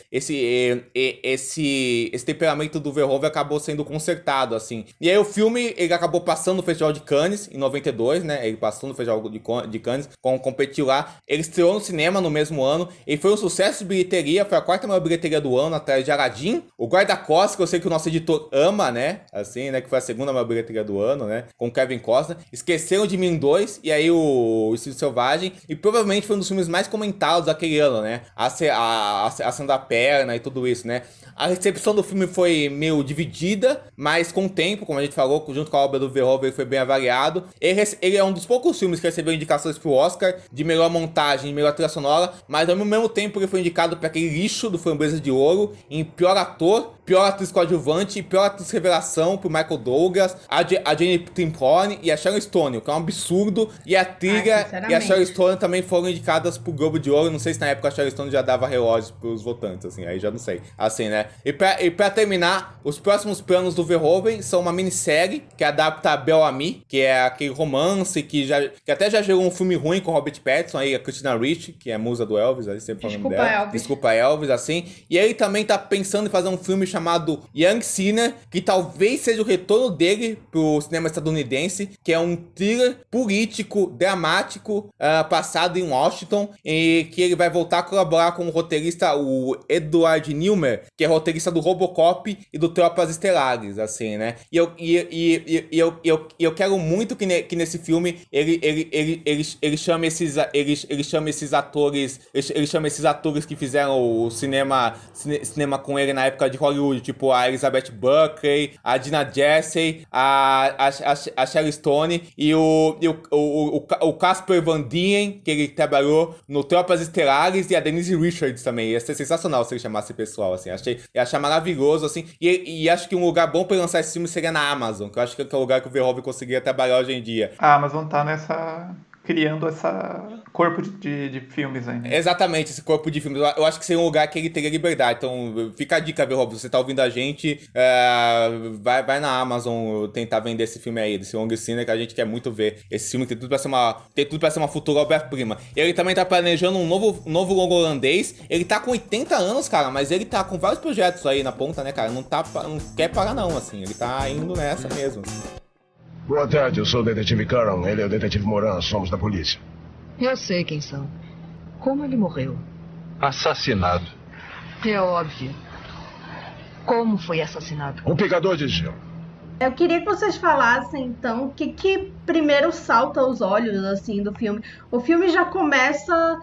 Speaker 3: temperamento do Verhoeven acabou sendo consertado, assim. E aí o filme, ele acabou passando no Festival de Cannes, em 92, né? Ele passou no Festival de Cannes, competiu lá. Ele estreou no cinema no mesmo ano. Ele foi um sucesso de bilheteria, foi a quarta maior bilheteria do ano, atrás de Aladdin. O Guarda-Costas, que eu sei que o nosso editor ama, né? Assim, né? Que foi a segunda maior bilheteria do ano, né? Com Kevin Costner. Esqueceram de Mim 2, e aí o Instinto Selvagem. E provavelmente foi um dos filmes mais comentados daquele ano, né? A ação da perna e tudo isso, né? A recepção do filme foi meio dividida, mas com o tempo, como a gente falou, junto com a obra do Verhoeven, ele foi bem avaliado. Ele é um dos poucos filmes que recebeu indicações pro Oscar, de melhor montagem, de melhor trilha sonora, mas ao mesmo tempo ele foi indicado para aquele lixo do Framboesa de Ouro, em pior ator, pior atriz coadjuvante e pior atriz revelação pro Michael Douglas, a Jane Timpone e a Sharon Stone, o que é um absurdo. E a trilha e a Sharon Stone também foram indicadas pro Globo de Ouro. Não sei se na época a Sharon Stone já dava relógios pros votantes, assim, aí já não sei. Assim, né? E pra terminar, os próximos planos do Verhoeven são uma minissérie que adapta a Bel Ami, que é aquele romance que até já gerou um filme ruim com Robert Pattinson, aí a Christina Ricci, que é a musa do Elvis, aí sempre falando dela.
Speaker 1: Elvis.
Speaker 3: Desculpa, Elvis, assim. E ele também tá pensando em fazer um filme chamado Young Sinner, que talvez seja o retorno dele pro cinema estadunidense, que é um thriller político, dramático, passado em Washington, e que ele vai voltar a colaborar com o roteirista, o Edward Newmer, que é roteirista do Robocop e do Tropas Estelares, assim, né? E eu quero muito que nesse filme ele chame esses atores que fizeram o cinema com ele na época de Hollywood Hollywood, tipo a Elizabeth Buckley, a Dina Jesse, a Sharon Stone e o Casper Van Dien, que ele trabalhou no Tropas Estelares, e a Denise Richards também. Ia ser sensacional se ele chamasse esse pessoal, assim. Ia achar maravilhoso, assim. E acho que um lugar bom pra lançar esse filme seria na Amazon, que eu acho que é o lugar que o Verhoeven conseguiria trabalhar hoje em dia.
Speaker 2: A Amazon tá criando essa corpo de filmes ainda.
Speaker 3: Exatamente, esse corpo de filmes. Eu acho que seria um lugar que ele teria liberdade. Então, fica a dica, Verhoeven, você tá ouvindo a gente, vai na Amazon tentar vender esse filme aí, desse Long Cine, que a gente quer muito ver. Esse filme tem tudo pra ser uma futura obra-prima. Ele também tá planejando um novo longo holandês. Ele tá com 80 anos, cara, mas ele tá com vários projetos aí na ponta, né, cara? Não quer parar não, assim. Ele tá indo nessa mesmo.
Speaker 7: Boa tarde, eu sou o detetive Caron, ele é o detetive Moran, somos da polícia.
Speaker 8: Eu sei quem são. Como ele morreu?
Speaker 5: Assassinado.
Speaker 8: É óbvio. Como foi assassinado?
Speaker 7: Um picador de gelo.
Speaker 1: Eu queria que vocês falassem, então, o que primeiro salta aos olhos, assim, do filme. O filme já começa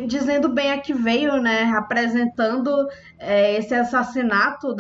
Speaker 1: dizendo bem a que veio, né? Apresentando esse assassinato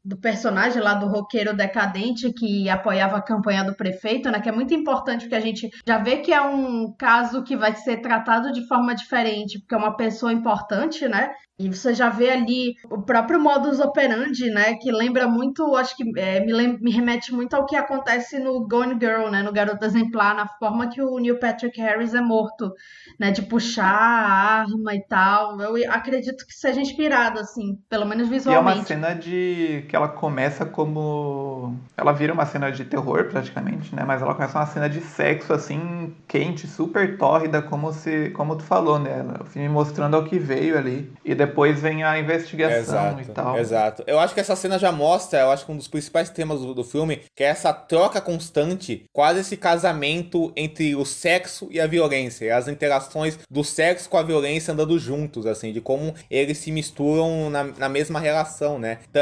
Speaker 1: do personagem lá do roqueiro decadente que apoiava a campanha do prefeito, né? Que é muito importante porque a gente já vê que é um caso que vai ser tratado de forma diferente, porque é uma pessoa importante, né? E você já vê ali o próprio modus operandi, né? Que lembra muito, acho que me remete muito ao que acontece no Gone Girl, né? No Garota Exemplar, na forma que o Neil Patrick Harris é morto, né? De puxar a arma e tal. Eu acredito que seja inspirado, assim, pelo menos visualmente.
Speaker 2: E é uma cena que ela começa como... Ela vira uma cena de terror, praticamente, né? Mas ela começa uma cena de sexo, assim, quente, super tórrida, como tu falou, né? O filme mostrando ao que veio ali. E depois vem a investigação e tal.
Speaker 3: Exato. Eu acho que essa cena já mostra, eu acho que um dos principais temas do filme, que é essa troca constante, quase esse casamento entre o sexo e a violência, as interações do sexo com a violência andando juntos, assim, de como eles se misturam na mesma relação, né? Então,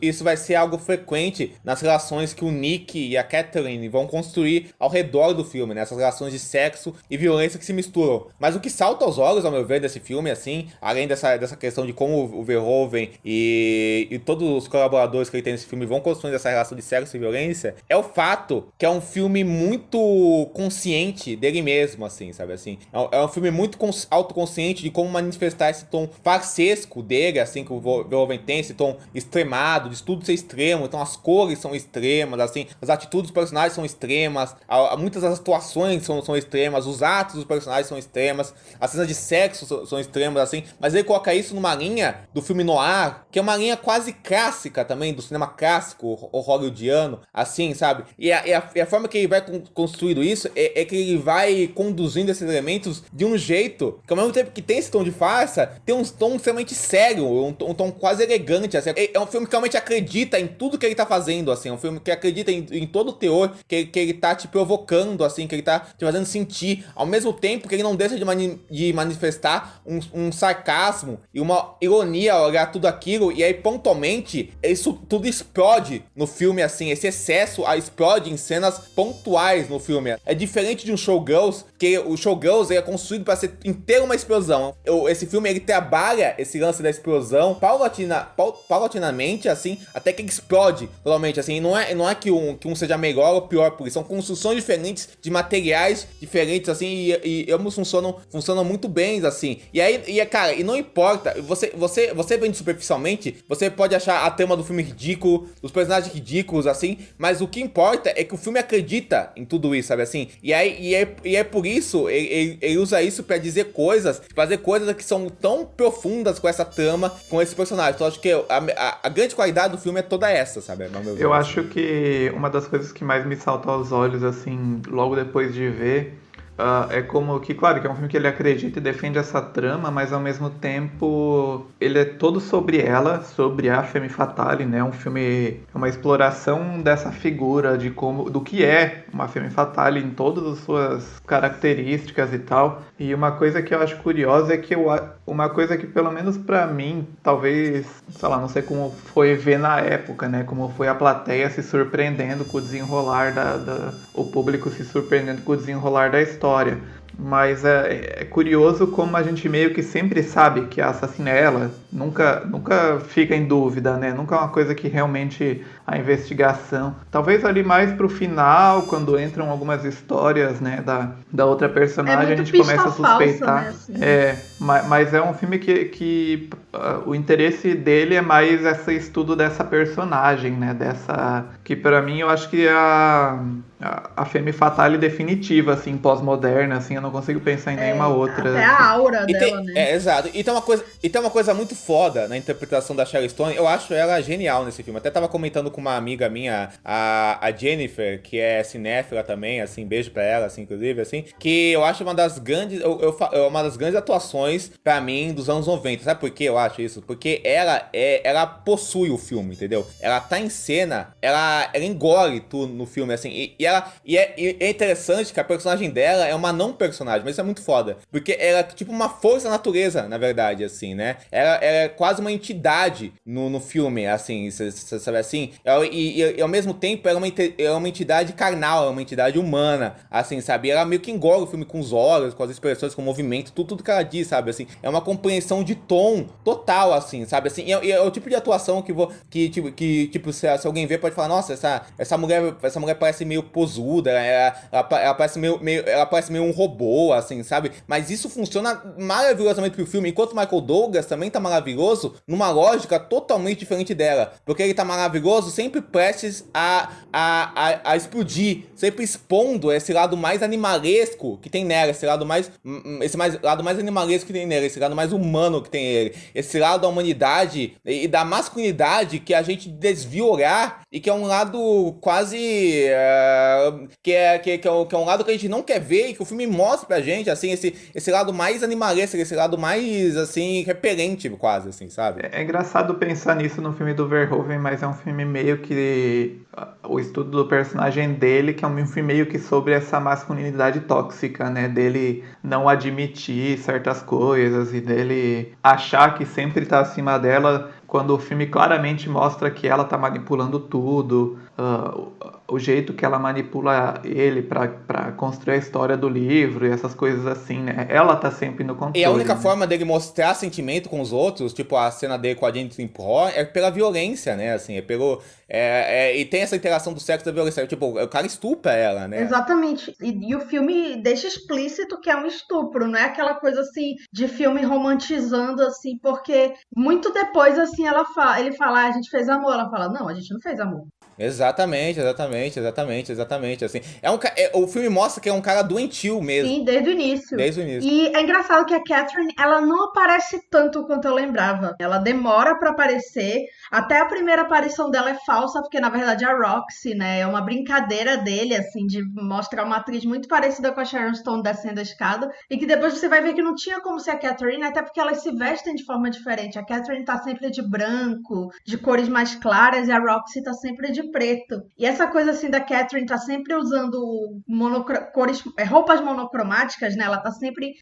Speaker 3: isso vai ser algo frequente nas relações que o Nick e a Catherine vão construir ao redor do filme, né? Essas relações de sexo e violência que se misturam. Mas o que salta aos olhos, ao meu ver, desse filme, assim, além dessa questão de como o Verhoeven e todos os colaboradores que ele tem nesse filme vão construindo essa relação de sexo e violência, é o fato que é um filme muito consciente dele mesmo, assim, sabe, assim. É um filme muito autoconsciente de como manifestar esse tom farsesco dele, assim, que o Verhoeven tem, esse tom extremado, de tudo ser extremo, então as cores são extremas, assim, as atitudes dos personagens são extremas, muitas das atuações são extremas, os atos dos personagens são extremas, as cenas de sexo são extremas, assim, mas ele coloca isso numa linha do filme noir, que é uma linha quase clássica também, do cinema clássico, o hollywoodiano, assim, sabe? E a forma que ele vai construindo isso é que ele vai conduzindo esses elementos de um jeito que, ao mesmo tempo que tem esse tom de farsa, tem um tom extremamente sério, um tom quase elegante, assim. É um filme que realmente acredita em tudo que ele tá fazendo, assim, é um filme que acredita em todo o teor que ele tá te provocando, assim, que ele tá te fazendo sentir, ao mesmo tempo que ele não deixa de manifestar um sarcasmo e uma ironia ao olhar tudo aquilo, e aí pontualmente isso tudo explode no filme, assim, esse excesso explode em cenas pontuais no filme. É diferente de um Showgirls, que o Showgirls é construído para ser inteiro uma explosão. Esse filme ele trabalha esse lance da explosão paulatinamente, assim, até que explode totalmente, assim. Não é que um seja melhor ou pior, porque são construções diferentes de materiais diferentes, assim, e ambos funcionam muito bem, assim. E aí, cara, e não importa, você vendo superficialmente, você pode achar a trama do filme ridículo, os personagens ridículos, assim, mas o que importa é que o filme acredita em tudo isso, sabe, assim? E é por isso, ele usa isso pra dizer coisas, fazer coisas que são tão profundas com essa trama, com esse personagem. Então, acho que a grande qualidade do filme é toda essa, sabe?
Speaker 2: Eu acho que uma das coisas que mais me salta aos olhos, assim, logo depois de ver, é como que, claro, que é um filme que ele acredita e defende essa trama, mas ao mesmo tempo ele é todo sobre ela, sobre a Femme Fatale, né? Um filme, uma exploração dessa figura, do que é uma Femme Fatale em todas as suas características e tal. E uma coisa que eu acho curiosa é que uma coisa que pelo menos pra mim, talvez, sei lá, não sei como foi ver na época, né? Como foi a plateia se surpreendendo com o desenrolar o público se surpreendendo com o desenrolar da história. Mas é curioso como a gente meio que sempre sabe que a assassina é ela. Nunca fica em dúvida, né? Nunca é uma coisa que realmente a investigação. Talvez ali mais pro final, quando entram algumas histórias, né, da outra personagem, a gente começa a suspeitar.
Speaker 1: Falsa, né, assim.
Speaker 2: Mas é um filme que o interesse dele é mais esse estudo dessa personagem, né? Que pra mim eu acho que é a femme fatale definitiva, assim, pós-moderna, assim, eu não consigo pensar em nenhuma outra.
Speaker 1: Até a aura dela, né?
Speaker 3: Exato. E tem uma coisa muito foda na interpretação da Sharon Stone. Eu acho ela genial nesse filme. Até tava comentando com uma amiga minha, a Jennifer, que é cinéfila também, assim, beijo pra ela, assim, inclusive, assim, que eu acho uma das grandes atuações pra mim dos anos 90. Sabe por que eu acho isso? Porque ela possui o filme, entendeu? Ela tá em cena, ela engole tudo no filme, assim, e é interessante que a personagem dela é uma não personagem, mas isso é muito foda. Porque ela é tipo uma força da natureza, na verdade, assim, né? Ela é quase uma entidade no filme, assim, você sabe assim? E ao mesmo tempo ela é uma entidade carnal, é uma entidade humana, assim, sabe? Ela meio que engole o filme com os olhos, com as expressões, com o movimento, tudo que ela diz, sabe? Assim, é uma compreensão de tom total, assim, sabe? Assim, é o tipo de atuação que se alguém ver pode falar, nossa, essa mulher parece meio posuda, ela parece meio um robô, assim, sabe? Mas isso funciona maravilhosamente pro filme, enquanto Michael Douglas também tá maravilhoso numa lógica totalmente diferente dela, porque ele tá maravilhoso sempre prestes a explodir, sempre expondo esse lado mais animalesco que tem nela, esse lado mais animalesco que tem nela, esse lado mais humano que tem ele, esse lado da humanidade e da masculinidade que a gente desvia o olhar e que é um lado quase que é um lado que a gente não quer ver e que o filme mostra pra gente, assim, esse lado mais animalesco, esse lado mais, assim, repelente quase, assim, sabe?
Speaker 2: É engraçado pensar nisso no filme do Verhoeven, mas é um filme meio que o estudo do personagem dele, que é um filme meio que sobre essa masculinidade tóxica, né, dele não admitir certas coisas e dele achar que sempre tá acima dela, quando o filme claramente mostra que ela tá manipulando tudo, o jeito que ela manipula ele pra construir a história do livro e essas coisas assim, né? Ela tá sempre no controle.
Speaker 3: E a única
Speaker 2: né?
Speaker 3: forma dele mostrar sentimento com os outros, tipo a cena dele com a Jennifer Horn, é pela violência, né? Assim, e tem essa interação do sexo e da violência. Tipo, o cara estupra ela, né?
Speaker 1: Exatamente. E o filme deixa explícito que é um estupro, não é aquela coisa assim de filme romantizando, assim, porque muito depois, assim, ele fala, a gente fez amor. Ela fala, não, a gente não fez amor.
Speaker 3: Exatamente. Assim, o filme mostra que é um cara doentio mesmo.
Speaker 1: Sim, desde o início.
Speaker 3: Desde o início.
Speaker 1: E é engraçado que a Catherine, ela não aparece tanto quanto eu lembrava. Ela demora pra aparecer. Até a primeira aparição dela é falsa, porque na verdade a Roxy, né, é uma brincadeira dele, assim, de mostrar uma atriz muito parecida com a Sharon Stone descendo a escada. E que depois você vai ver que não tinha como ser a Catherine, até porque elas se vestem de forma diferente. A Catherine tá sempre de branco, de cores mais claras, e a Roxy tá sempre de preto. E essa coisa assim da Catherine tá sempre usando roupas monocromáticas, né? Ela tá sempre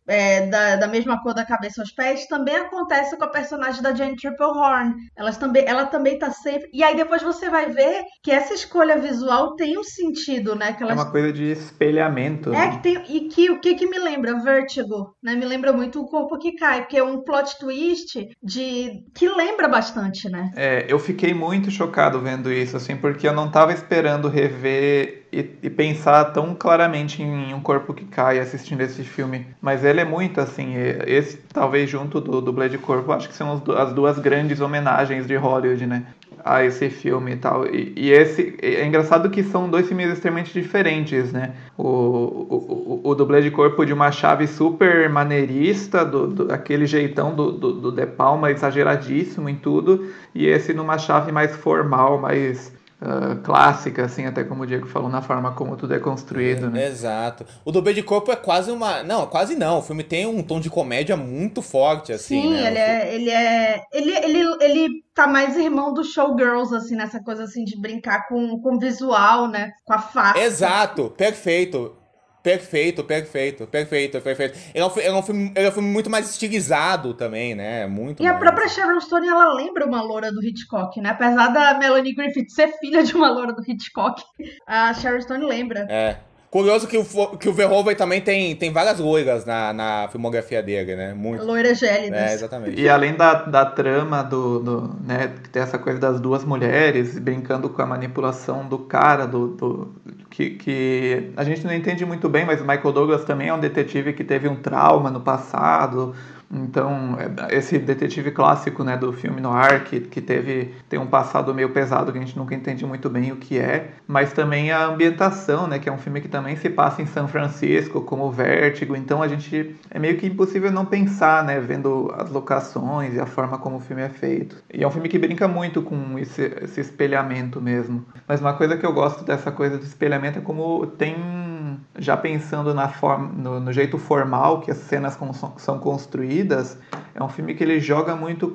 Speaker 1: da mesma cor da cabeça aos pés. Também acontece com a personagem da Jane Tripplehorn. Ela também tá sempre... E aí depois você vai ver que essa escolha visual tem um sentido, né? Que
Speaker 2: É uma coisa de espelhamento.
Speaker 1: É, que tem... E o que me lembra? Vertigo, né? Me lembra muito O Corpo que Cai, porque é um plot twist que lembra bastante, né?
Speaker 2: Eu fiquei muito chocado vendo isso, assim, porque eu não tava esperando rever e pensar tão claramente em Um Corpo que Cai assistindo esse filme. Mas ele é muito, assim, esse talvez junto do Dublê de Corpo, acho que são as duas grandes homenagens de Hollywood, né? A esse filme e tal. E esse é engraçado que são dois filmes extremamente diferentes, né? O Dublê de Corpo de uma chave super maneirista, aquele jeitão do De Palma exageradíssimo em tudo, e esse numa chave mais formal, mais clássica, assim, até como o Diego falou, na forma como tudo é construído, né?
Speaker 3: Exato. O Dublê de Corpo é quase uma... Não, quase não. O filme tem um tom de comédia muito forte, assim,
Speaker 1: sim,
Speaker 3: né?
Speaker 1: Ele tá mais irmão do Showgirls, assim, nessa coisa, assim, de brincar com visual, né? Com a face.
Speaker 3: Exato. Perfeito. Ele é um filme muito mais estilizado também, né? Muito
Speaker 1: E a
Speaker 3: mais.
Speaker 1: própria Sharon Stone, ela lembra uma loura do Hitchcock, né? Apesar da Melanie Griffith ser filha de uma loura do Hitchcock, a Sharon Stone lembra.
Speaker 3: Curioso que o Verhoeven também tem várias loiras na filmografia dele, né? Muito.
Speaker 1: Loiras gélidas.
Speaker 3: Exatamente.
Speaker 2: E além da trama né, que tem essa coisa das duas mulheres brincando com a manipulação do cara, que a gente não entende muito bem, mas o Michael Douglas também é um detetive que teve um trauma no passado. Então, esse detetive clássico, né, do filme noir, que tem um passado meio pesado, que a gente nunca entende muito bem o que é, mas também a ambientação, né, que é um filme que também se passa em São Francisco, como Vértigo, então é meio que impossível não pensar, né, vendo as locações e a forma como o filme é feito. E é um filme que brinca muito com esse espelhamento mesmo. Mas uma coisa que eu gosto dessa coisa do espelhamento é como tem, já pensando no jeito formal que as cenas são construídas, é um filme que ele joga muito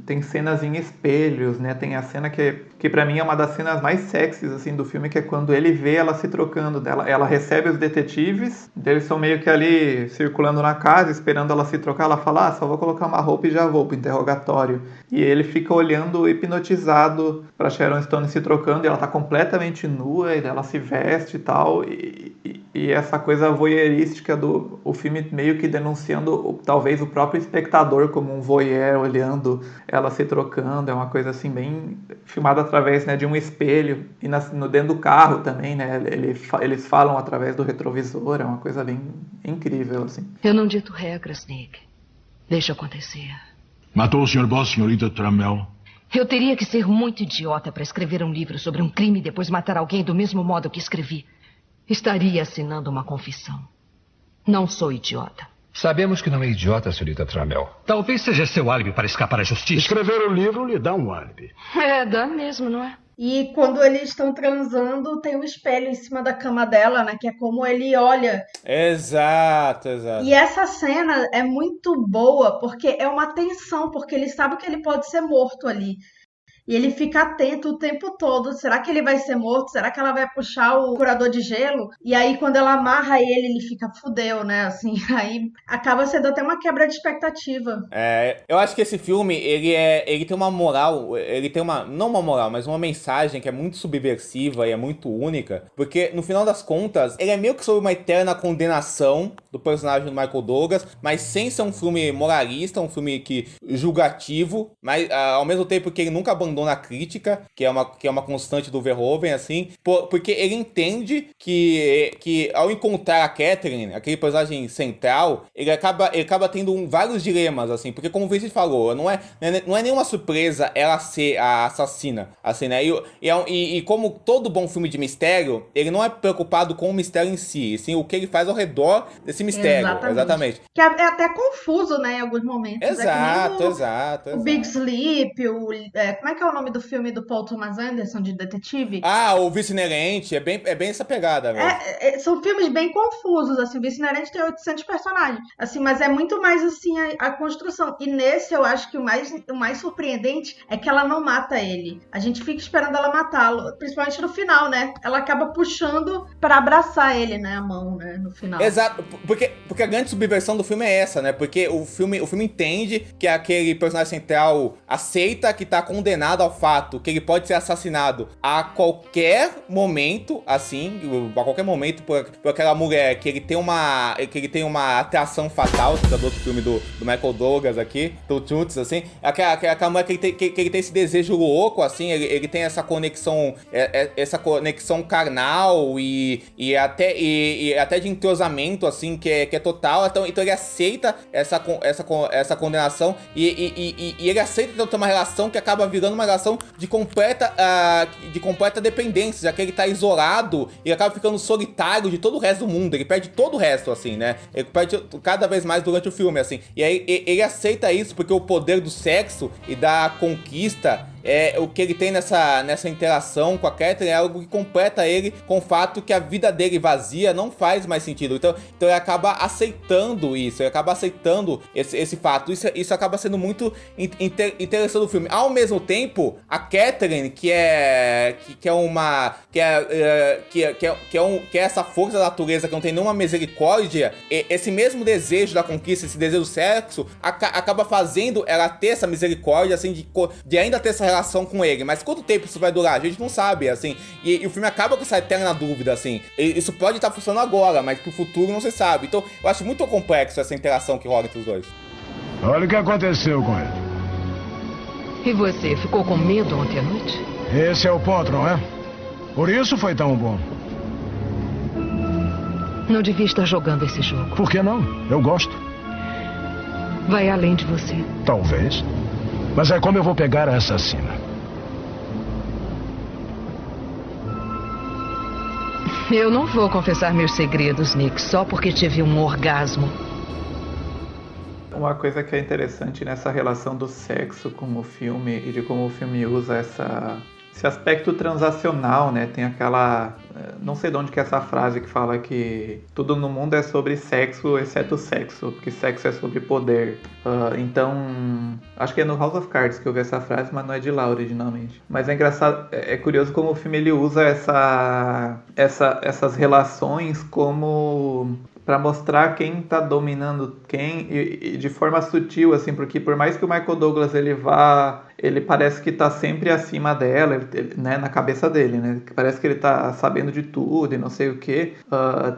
Speaker 2: tem cenas em espelhos, né? Tem a cena que pra mim é uma das cenas mais sexys assim, do filme, que é quando ele vê ela se trocando dela. Ela recebe os detetives, eles são meio que ali circulando na casa, esperando ela se trocar. Ela fala, só vou colocar uma roupa e já vou pro interrogatório. E ele fica olhando hipnotizado pra Sharon Stone se trocando, e ela tá completamente nua, e ela se veste e tal, e essa coisa voyeurística o filme meio que denunciando talvez o próprio espectador como um voyeur olhando ela se trocando. É uma coisa assim bem filmada através, né, de um espelho, e dentro do carro também, né, eles falam através do retrovisor. É uma coisa bem incrível assim.
Speaker 8: Eu não dito regras, Nick. Deixa acontecer.
Speaker 7: Matou o Sr. Boss, senhorita Trammell?
Speaker 8: Eu teria que ser muito idiota para escrever um livro sobre um crime e depois matar alguém do mesmo modo que escrevi. Estaria assinando uma confissão. Não sou idiota.
Speaker 5: Sabemos que não é idiota, senhorita Trammell. Talvez seja seu álibi para escapar à justiça.
Speaker 7: Escrever um livro lhe dá um álibi.
Speaker 8: Dá mesmo, não é?
Speaker 1: E quando eles estão transando, tem um espelho em cima da cama dela, né? Que é como ele olha.
Speaker 3: Exato.
Speaker 1: E essa cena é muito boa, porque é uma tensão, porque ele sabe que ele pode ser morto ali. E ele fica atento o tempo todo. Será que ele vai ser morto? Será que ela vai puxar o curador de gelo? E aí, quando ela amarra ele fica fudeu, né? Assim, aí acaba sendo até uma quebra de expectativa.
Speaker 3: Eu acho que esse filme, ele tem uma moral, ele tem não uma moral, mas uma mensagem que é muito subversiva e é muito única, porque no final das contas, ele é meio que sobre uma eterna condenação do personagem do Michael Douglas, mas sem ser um filme moralista, um filme julgativo, mas ao mesmo tempo que ele nunca abandona a crítica, que é uma constante do Verhoeven, assim, porque ele entende que ao encontrar a Catherine, aquele personagem central, ele acaba tendo vários dilemas, assim, porque como o Vincent falou, não é nenhuma surpresa ela ser a assassina, assim, né, e como todo bom filme de mistério, ele não é preocupado com o mistério em si, assim, o que ele faz ao redor desse mistério. Exatamente.
Speaker 1: Que é até confuso, né, em alguns momentos.
Speaker 3: Exato.
Speaker 1: O Big Sleep, como é que é o nome do filme do Paul Thomas Anderson, de detetive?
Speaker 3: O Vice Inerente, é bem essa pegada mesmo.
Speaker 1: São filmes bem confusos, assim, o Vice Inerente tem 800 personagens, assim, mas é muito mais, assim, a construção. E nesse, eu acho que o mais surpreendente é que ela não mata ele. A gente fica esperando ela matá-lo, principalmente no final, né? Ela acaba puxando pra abraçar ele, né, a mão, né, no final.
Speaker 3: Exato, porque a grande subversão do filme é essa, né? Porque o filme entende que aquele personagem central aceita que tá condenado ao fato que ele pode ser assassinado a qualquer momento, assim, a qualquer momento por aquela mulher que ele tem uma atração fatal, do outro filme do Michael Douglas aqui, do Tuts, assim, aquela mulher que ele tem esse desejo louco, assim, ele tem essa conexão carnal e até de entrosamento, assim, que é total. Então ele aceita essa condenação e ele aceita ter uma relação que acaba virando uma relação de completa dependência, já que ele tá isolado e acaba ficando solitário de todo o resto do mundo. Ele perde todo o resto, assim, né? Ele perde cada vez mais durante o filme, assim. E aí ele aceita isso porque o poder do sexo e da conquista o que ele tem nessa interação com a Catherine é algo que completa ele com o fato que a vida dele vazia não faz mais sentido. Então ele acaba aceitando isso, ele acaba aceitando esse fato. Isso acaba sendo muito interessante no filme. Ao mesmo tempo, a Catherine, que é essa força da natureza que não tem nenhuma misericórdia, esse mesmo desejo da conquista, esse desejo do sexo, acaba fazendo ela ter essa misericórdia, assim, de ainda ter essa relação relação com ele, mas quanto tempo isso vai durar? A gente não sabe, assim, e o filme acaba com essa eterna dúvida, assim, isso pode estar funcionando agora, mas pro futuro não se sabe. Então, eu acho muito complexo essa interação que rola entre os dois.
Speaker 7: Olha o que aconteceu com ele.
Speaker 8: E você, ficou com medo ontem à noite?
Speaker 7: Esse é o ponto, não é? Por isso foi tão bom.
Speaker 8: Não devia estar jogando esse jogo.
Speaker 7: Por que não? Eu gosto.
Speaker 8: Vai além de você.
Speaker 7: Talvez. Mas é como eu vou pegar a assassina.
Speaker 8: Eu não vou confessar meus segredos, Nick, só porque tive um orgasmo.
Speaker 2: Uma coisa que é interessante nessa relação do sexo com o filme e de como o filme usa esse aspecto transacional, né? Tem aquela... Não sei de onde que é essa frase que fala que tudo no mundo é sobre sexo, exceto sexo, porque sexo é sobre poder. Então, acho que é no House of Cards que eu vi essa frase, mas não é de lá originalmente. Mas é engraçado, é curioso como o filme ele usa essas relações como... para mostrar quem tá dominando quem e de forma sutil, assim, porque por mais que o Michael Douglas ele parece que tá sempre acima dela, né, na cabeça dele, né, parece que ele tá sabendo de tudo e não sei o que,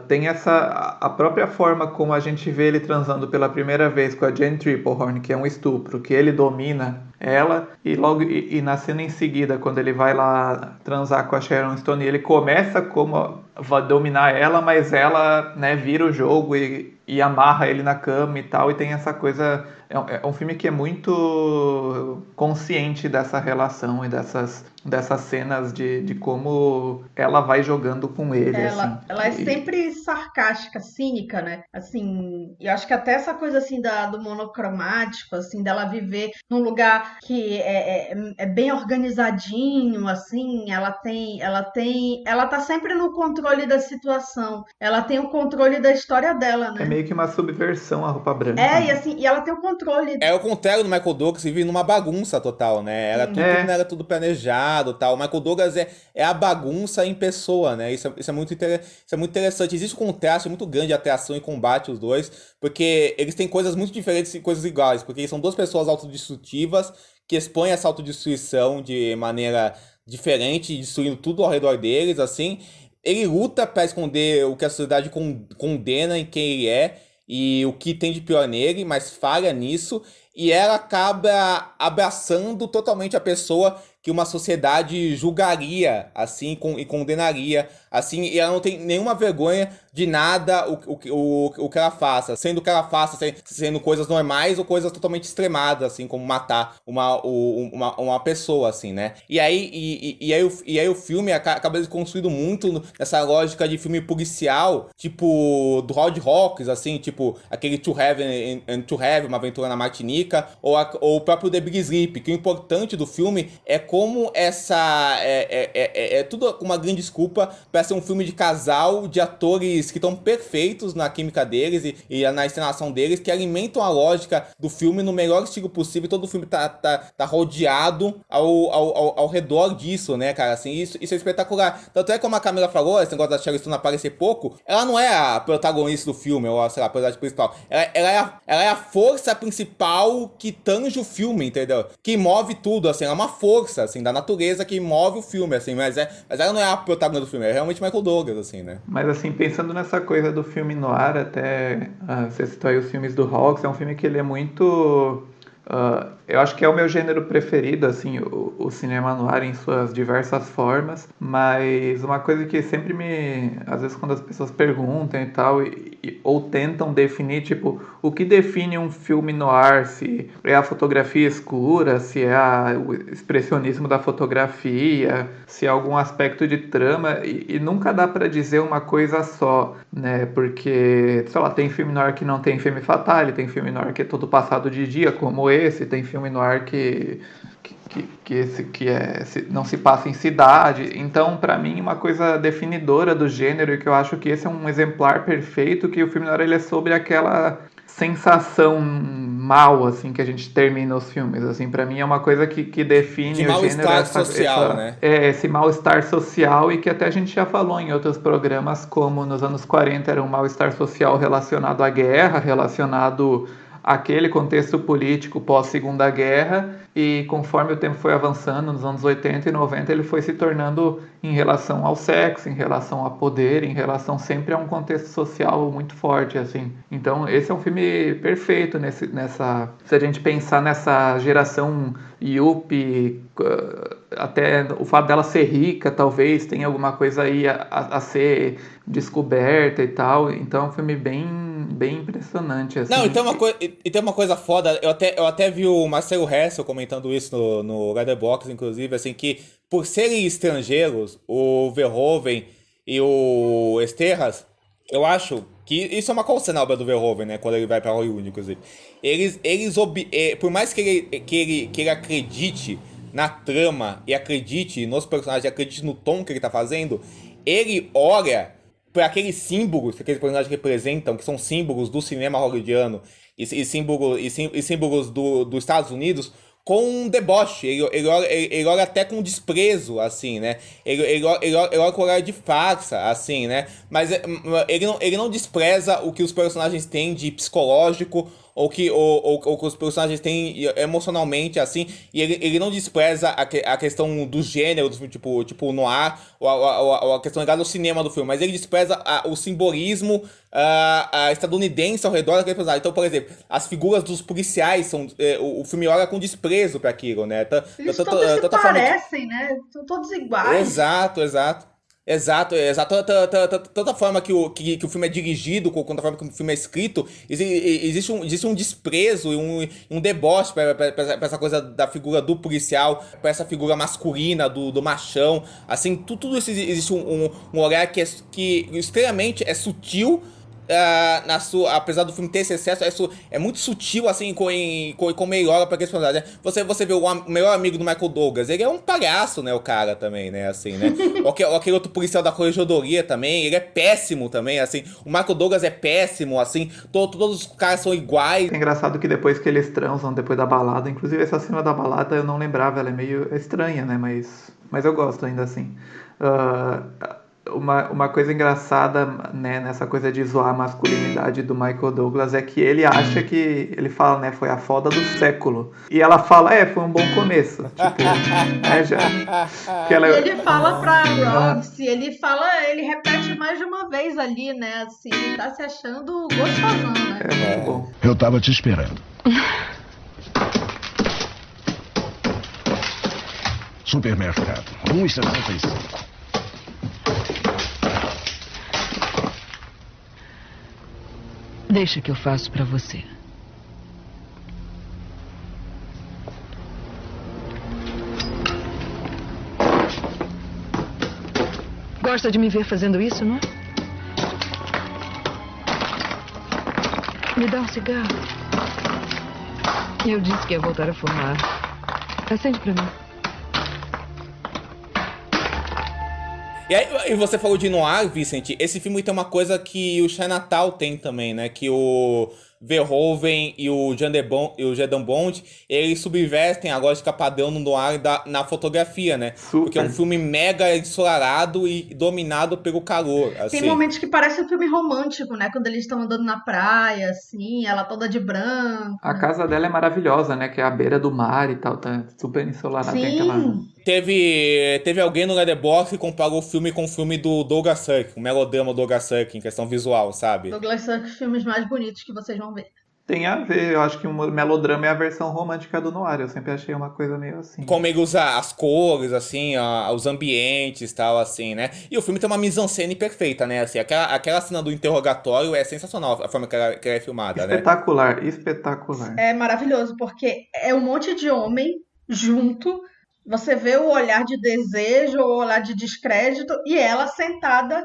Speaker 2: tem a própria forma como a gente vê ele transando pela primeira vez com a Jane Tripplehorn, que é um estupro, que ele domina ela, e logo e na cena em seguida, quando ele vai lá transar com a Sharon Stone, ele começa como vai dominar ela, mas ela, né, vira o jogo e amarra ele na cama e tal, e tem essa coisa... É um filme que é muito consciente dessa relação e dessas cenas de como ela vai jogando com ele.
Speaker 1: Ela é sempre sarcástica, cínica, né? Assim, eu acho que até essa coisa assim do monocromático, assim, dela viver num lugar que é bem organizadinho, assim, ela tá sempre no controle da situação. Ela tem o controle da história dela, né?
Speaker 2: É meio que uma subversão a roupa branca.
Speaker 1: E assim, e ela tem o controle.
Speaker 3: É o contrário do Michael Douglas, que vive numa bagunça total, né? Tudo não era tudo planejado e tal. O Michael Douglas é a bagunça em pessoa, né? Isso é muito interessante. Existe um contraste muito grande de atração e combate, os dois, porque eles têm coisas muito diferentes e coisas iguais, porque eles são duas pessoas autodestrutivas que expõem essa autodestruição de maneira diferente, destruindo tudo ao redor deles, assim. Ele luta pra esconder o que a sociedade condena em quem ele é, e o que tem de pior nele, mas falha nisso, e ela acaba abraçando totalmente a pessoa que uma sociedade julgaria, assim, e condenaria, assim, e ela não tem nenhuma vergonha de nada o que ela faça, sendo que ela faça, sendo coisas normais ou coisas totalmente extremadas, assim, como matar uma pessoa, assim, né? E aí o filme acaba construído muito nessa lógica de filme policial, tipo, do Howard Hawks, assim, tipo, aquele To Have and To Have, Uma Aventura na Martinica, ou o próprio The Big Sleep, que o importante do filme é como é tudo uma grande desculpa para ser um filme de casal, de atores que estão perfeitos na química deles e na encenação deles, que alimentam a lógica do filme no melhor estilo possível. Todo o filme tá rodeado ao redor disso, né, cara? Assim, isso é espetacular. Tanto é como a Camila falou, esse negócio da Sharon Stone aparecer pouco, ela não é a protagonista do filme, ou sei lá, a personagem principal. Ela é a força principal que tange o filme, entendeu? Que move tudo, assim, ela é uma força, assim, da natureza que move o filme, assim, mas ela não é a protagonista do filme, é realmente Michael Douglas, assim, né?
Speaker 2: Mas, assim, pensando nessa coisa do filme noir, até você citou aí os filmes do Hawks, é um filme que ele é muito... eu acho que é o meu gênero preferido, assim, o cinema noir em suas diversas formas, mas uma coisa que sempre às vezes quando as pessoas perguntam e tal, ou tentam definir, tipo, o que define um filme noir, se é a fotografia escura, se é o expressionismo da fotografia, se é algum aspecto de trama, e nunca dá pra dizer uma coisa só, né, porque, sei lá, tem filme noir que não tem filme fatale, tem filme noir que é todo passado de dia, como esse, tem filme noir que não se passa em cidade. Então, para mim, uma coisa definidora do gênero, e que eu acho que esse é um exemplar perfeito, que o filme noir ele é sobre aquela sensação mal, assim, que a gente termina os filmes, assim, para mim é uma coisa que define
Speaker 3: de
Speaker 2: o gênero.
Speaker 3: Mal-estar social, né?
Speaker 2: Esse mal-estar social, e que até a gente já falou em outros programas, como nos anos 40 era um mal-estar social relacionado à guerra, relacionado àquele contexto político pós-Segunda Guerra, e conforme o tempo foi avançando, nos anos 80 e 90, ele foi se tornando em relação ao sexo, em relação ao poder, em relação sempre a um contexto social muito forte, assim. Então, esse é um filme perfeito se a gente pensar nessa geração Yuppie, até o fato dela ser rica, talvez tenha alguma coisa aí a ser descoberta e tal. Então, é um filme bem impressionante, assim.
Speaker 3: Não, e tem uma coisa foda, eu até vi o Marcelo Hessel comentando isso no Letterboxd, inclusive, assim, que por serem estrangeiros, o Verhoeven e o Esterras, eu acho que isso é uma coisa na obra do Verhoeven, né, quando ele vai pra Hollywood, inclusive. Por mais que ele acredite na trama e acredite nos personagens, acredite no tom que ele tá fazendo, ele olha para aqueles símbolos que aqueles personagens representam, que são símbolos do cinema hollywoodiano e símbolos dos Estados Unidos, com um deboche. Ele olha até com desprezo, assim, né? Ele olha com olhar de farsa, assim, né? Mas ele não despreza o que os personagens têm de psicológico ou que os personagens têm emocionalmente, assim, e ele não despreza a questão do gênero, tipo o noir, ou a questão ligada ao cinema do filme, mas ele despreza o simbolismo estadunidense ao redor daquele personagem. Então, por exemplo, as figuras dos policiais o filme olha com desprezo para aquilo, né?
Speaker 1: Eles todos se parecem, né? São todos iguais.
Speaker 3: Exato. Tanta forma que o filme é dirigido, quanto a forma que o filme é escrito, existe um desprezo e um deboche pra essa coisa da figura do policial, pra essa figura masculina, do machão. Assim, tudo isso existe um olhar que extremamente é sutil. Apesar do filme ter esse excesso, é muito sutil, assim, como ele olha pra aqueles personagens, né? Você vê o melhor amigo do Michael Douglas, ele é um palhaço, né, o cara também, né, assim, né? Aquele outro policial da corregedoria também, ele é péssimo também, assim, o Michael Douglas é péssimo, assim, todos os caras são iguais.
Speaker 2: É engraçado que depois que eles transam, depois da balada, inclusive essa cena da balada eu não lembrava, ela é meio estranha, né, mas eu gosto ainda assim. Uma coisa engraçada, né, nessa coisa de zoar a masculinidade do Michael Douglas é que ele acha que, ele fala, né, foi a foda do século. E ela fala, foi um bom começo. Tipo,
Speaker 1: E ele fala pra Roxy, ele repete mais de uma vez ali, né, assim, ele tá se achando gostosão, né?
Speaker 2: É muito bom.
Speaker 7: Eu tava te esperando. Supermercado, 1,75.
Speaker 8: Deixa que eu faço pra você. Gosta de me ver fazendo isso, não é? Me dá um cigarro. Eu disse que ia voltar a fumar. Acende pra mim.
Speaker 3: E você falou de noir, Vicente, esse filme tem uma coisa que o Chinatown tem também, né? Que o Verhoeven e o Jaden Bond, eles subvertem a lógica padrão no noir na fotografia, né?
Speaker 2: Super.
Speaker 3: Porque é um filme mega ensolarado e dominado pelo calor, assim.
Speaker 1: Tem momentos que parece um filme romântico, né? Quando eles estão andando na praia, assim, ela toda de branco.
Speaker 2: A casa dela é maravilhosa, né, que é à beira do mar e tal, tá super ensolarada.
Speaker 1: Sim.
Speaker 2: Tem aquela...
Speaker 3: Teve alguém no Letterboxd que comparou o filme com o filme do Douglas Sirk, o melodrama Douglas Sirk, em questão visual, sabe?
Speaker 1: Douglas Sirk, os filmes mais bonitos que vocês vão ver.
Speaker 2: Tem a ver, eu acho que o melodrama é a versão romântica do noir, eu sempre achei uma coisa meio assim.
Speaker 3: Como ele usa as cores, assim, os ambientes e tal, assim, né? E o filme tem uma mise-en-scène perfeita, né? Assim, aquela cena do interrogatório é sensacional, a forma que ela é filmada,
Speaker 2: espetacular,
Speaker 3: né?
Speaker 2: Espetacular.
Speaker 1: É maravilhoso, porque é um monte de homem junto, você vê o olhar de desejo, o olhar de descrédito, e ela sentada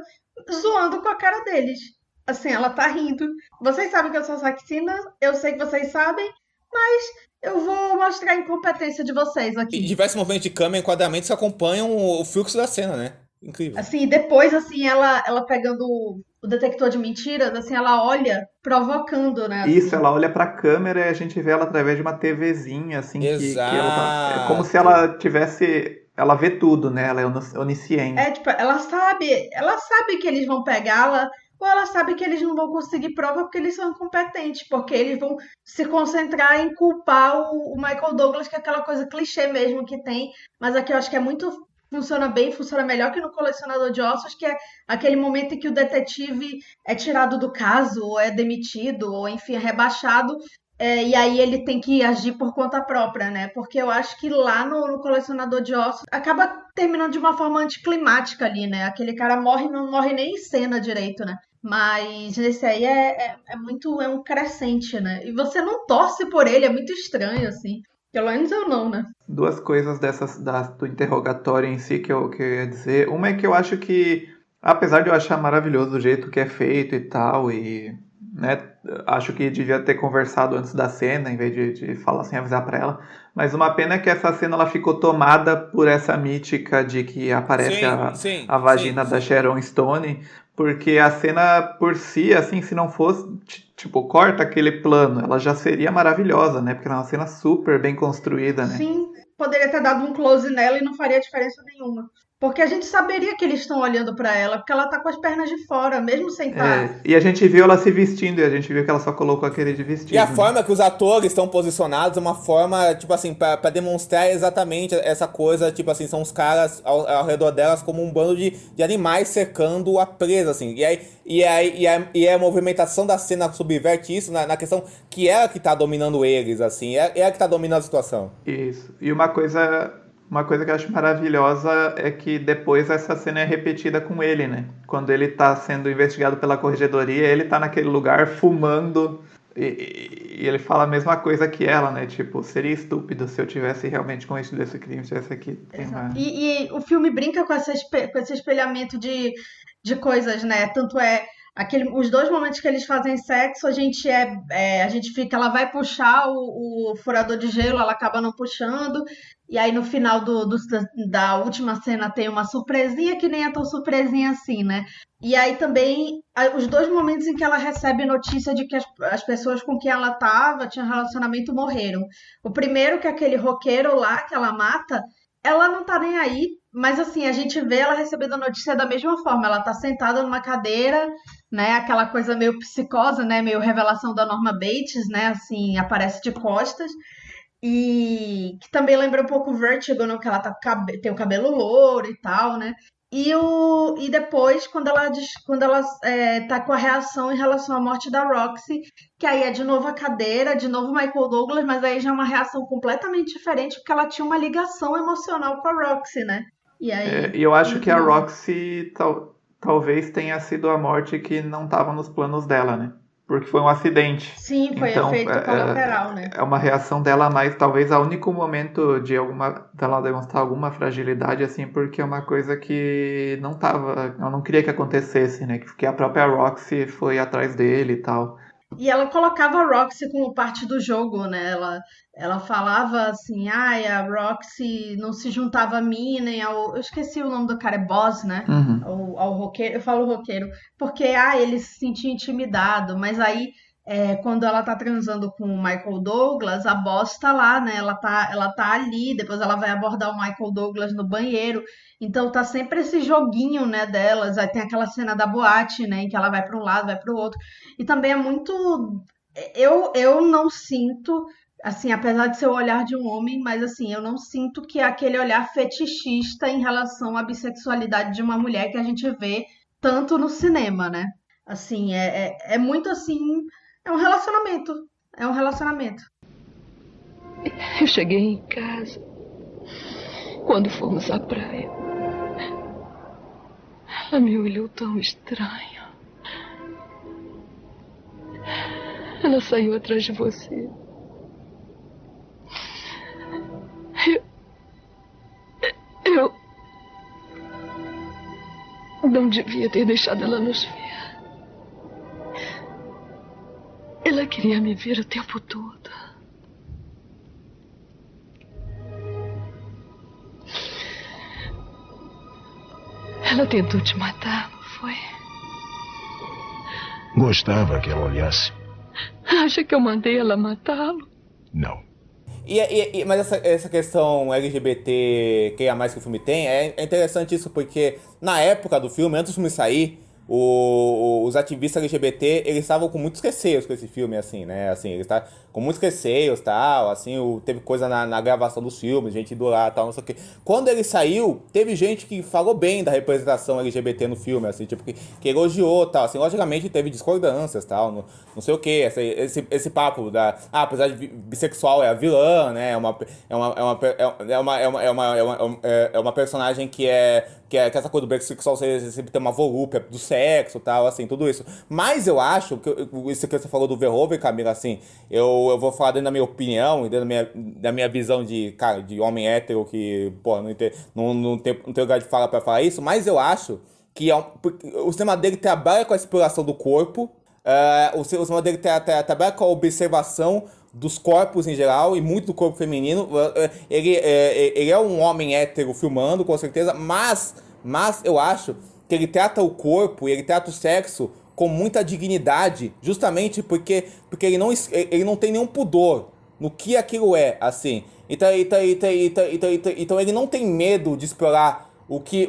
Speaker 1: zoando com a cara deles. Assim, ela tá rindo. Vocês sabem que eu sou assassina, eu sei que vocês sabem, mas eu vou mostrar a incompetência de vocês aqui.
Speaker 3: E diversos movimentos de câmera e enquadramentos que acompanham o fluxo da cena, né? Incrível.
Speaker 1: Assim, depois, assim, ela pegando o detector de mentiras, assim, ela olha provocando, né? Assim.
Speaker 2: Isso, ela olha pra câmera e a gente vê ela através de uma TVzinha, assim,
Speaker 3: Exato.
Speaker 2: que ela tá... É como se ela tivesse... Ela vê tudo, né? Ela é onisciente.
Speaker 1: É, tipo, ela sabe que eles vão pegá-la. ou ela sabe que eles não vão conseguir prova porque eles são incompetentes, porque eles vão se concentrar em culpar o Michael Douglas, que é aquela coisa clichê mesmo que tem, mas aqui eu acho que é muito... Funciona bem, funciona melhor que no Colecionador de Ossos, que é aquele momento em que o detetive é tirado do caso, ou é demitido, ou enfim, é rebaixado, e aí ele tem que agir por conta própria, né? Porque eu acho que lá no Colecionador de Ossos acaba terminando de uma forma anticlimática ali, né? Aquele cara morre, não morre nem em cena direito, né? Mas esse aí é um crescente, né? E você não torce por ele, é muito estranho, assim. Pelo menos eu não, né?
Speaker 2: Duas coisas do interrogatório em si que eu ia dizer. Uma é que eu acho que, apesar de eu achar maravilhoso o jeito que é feito e tal, e né, acho que devia ter conversado antes da cena, em vez de falar sem avisar pra ela. Mas uma pena é que essa cena ela ficou tomada por essa mítica de que aparece a vagina da Sharon Stone, porque a cena por si, assim, se não fosse, tipo, corta aquele plano, ela já seria maravilhosa, né? Porque ela é uma cena super bem construída, né?
Speaker 1: Sim, poderia ter dado um close nela e não faria diferença nenhuma. Porque a gente saberia que eles estão olhando pra ela, porque ela tá com as pernas de fora, mesmo sem estar...
Speaker 2: E a gente viu ela se vestindo, e a gente viu que ela só colocou aquele de vestido.
Speaker 3: E a forma que os atores estão posicionados é uma forma, tipo assim, pra demonstrar exatamente essa coisa, tipo assim, são os caras ao redor delas como um bando de animais cercando a presa, assim. E a movimentação da cena subverte isso na questão que é ela que tá dominando eles, assim, é ela que tá dominando a situação.
Speaker 2: Isso. E uma coisa que eu acho maravilhosa é que depois essa cena é repetida com ele, né? Quando ele tá sendo investigado pela corregedoria, ele tá naquele lugar fumando e ele fala a mesma coisa que ela, né? Tipo, seria estúpido se eu tivesse realmente cometido esse crime, tivesse aqui.
Speaker 1: E o filme brinca com esse espelhamento de coisas, né? Tanto é... os dois momentos que eles fazem sexo, a gente fica, ela vai puxar o furador de gelo, ela acaba não puxando, e aí no final da última cena tem uma surpresinha que nem é tão surpresinha assim, né? E aí também, os dois momentos em que ela recebe notícia de que as pessoas com quem ela tinha relacionamento, morreram. O primeiro, que é aquele roqueiro lá que ela mata, ela não tá nem aí, mas assim, a gente vê ela recebendo a notícia da mesma forma. Ela tá sentada numa cadeira, né? Aquela coisa meio psicose, né? Meio revelação da Norma Bates, né? Assim, aparece de costas. E que também lembra um pouco Vertigo, né? Que ela tem o cabelo louro e tal, né? E depois, quando ela tá com a reação em relação à morte da Roxy, que aí é de novo a cadeira, de novo Michael Douglas, mas aí já é uma reação completamente diferente, porque ela tinha uma ligação emocional com a Roxy, né? E aí...
Speaker 2: E eu acho que a Roxy talvez tenha sido a morte que não estava nos planos dela, né? Porque foi um acidente.
Speaker 1: Sim, foi efeito colateral, né?
Speaker 2: É uma reação dela, mas talvez o único momento dela demonstrar alguma fragilidade, assim, porque é uma coisa que ela não queria que acontecesse, né? Que a própria Roxy foi atrás dele e tal.
Speaker 1: E ela colocava a Roxy como parte do jogo, né? Ela falava assim, a Roxy não se juntava a mim, nem ao... Eu esqueci o nome do cara, é Boss, né?
Speaker 2: Uhum.
Speaker 1: Ao roqueiro, eu falo roqueiro, porque, ele se sentia intimidado, mas aí, quando ela tá transando com o Michael Douglas, a Boss tá lá, né? Ela tá ali, depois ela vai abordar o Michael Douglas no banheiro, então tá sempre esse joguinho, né, delas. Aí tem aquela cena da boate, né, em que ela vai para um lado, vai para o outro, e também é muito... Eu não sinto... Assim, apesar de ser o olhar de um homem, mas assim, eu não sinto que é aquele olhar fetichista em relação à bissexualidade de uma mulher que a gente vê tanto no cinema, né? Assim, é muito assim, é um relacionamento.
Speaker 8: Eu cheguei em casa quando fomos à praia. Ela me olhou tão estranho. Ela saiu atrás de você. Eu não devia ter deixado ela nos ver. Ela queria me ver o tempo todo. Ela tentou te matar, não foi?
Speaker 7: Gostava que ela olhasse.
Speaker 8: Acha que eu mandei ela matá-lo?
Speaker 7: Não.
Speaker 3: Mas essa questão LGBT, que é a mais que o filme tem, é interessante isso, porque na época do filme, antes do filme sair, os ativistas LGBT, eles estavam com muitos receios com esse filme, assim, né? Assim, eles estavam com muitos receios, tal, assim, teve coisa na gravação dos filmes, gente indo lá, tal, não sei o quê. Quando ele saiu, teve gente que falou bem da representação LGBT no filme, assim, tipo, que elogiou, tal, assim, logicamente teve discordâncias, tal, não sei o quê, esse papo apesar de bissexual é a vilã, né? É uma personagem que essa coisa do bissexual sempre tem uma volúpia do sexo, tal, assim, tudo isso. Mas eu acho que isso que você falou do Verhoeven, Camila, assim, eu vou falar dentro da minha opinião e dentro da minha visão de homem hétero que, pô, não tem lugar de fala pra falar isso, mas eu acho que o cinema dele trabalha com a exploração do corpo, o cinema dele trabalha com a observação dos corpos em geral e muito do corpo feminino. Ele é um homem hétero filmando, com certeza, mas eu acho que ele trata o corpo e ele trata o sexo com muita dignidade, justamente porque ele não tem nenhum pudor no que aquilo é, assim. Então ele não tem medo de explorar o que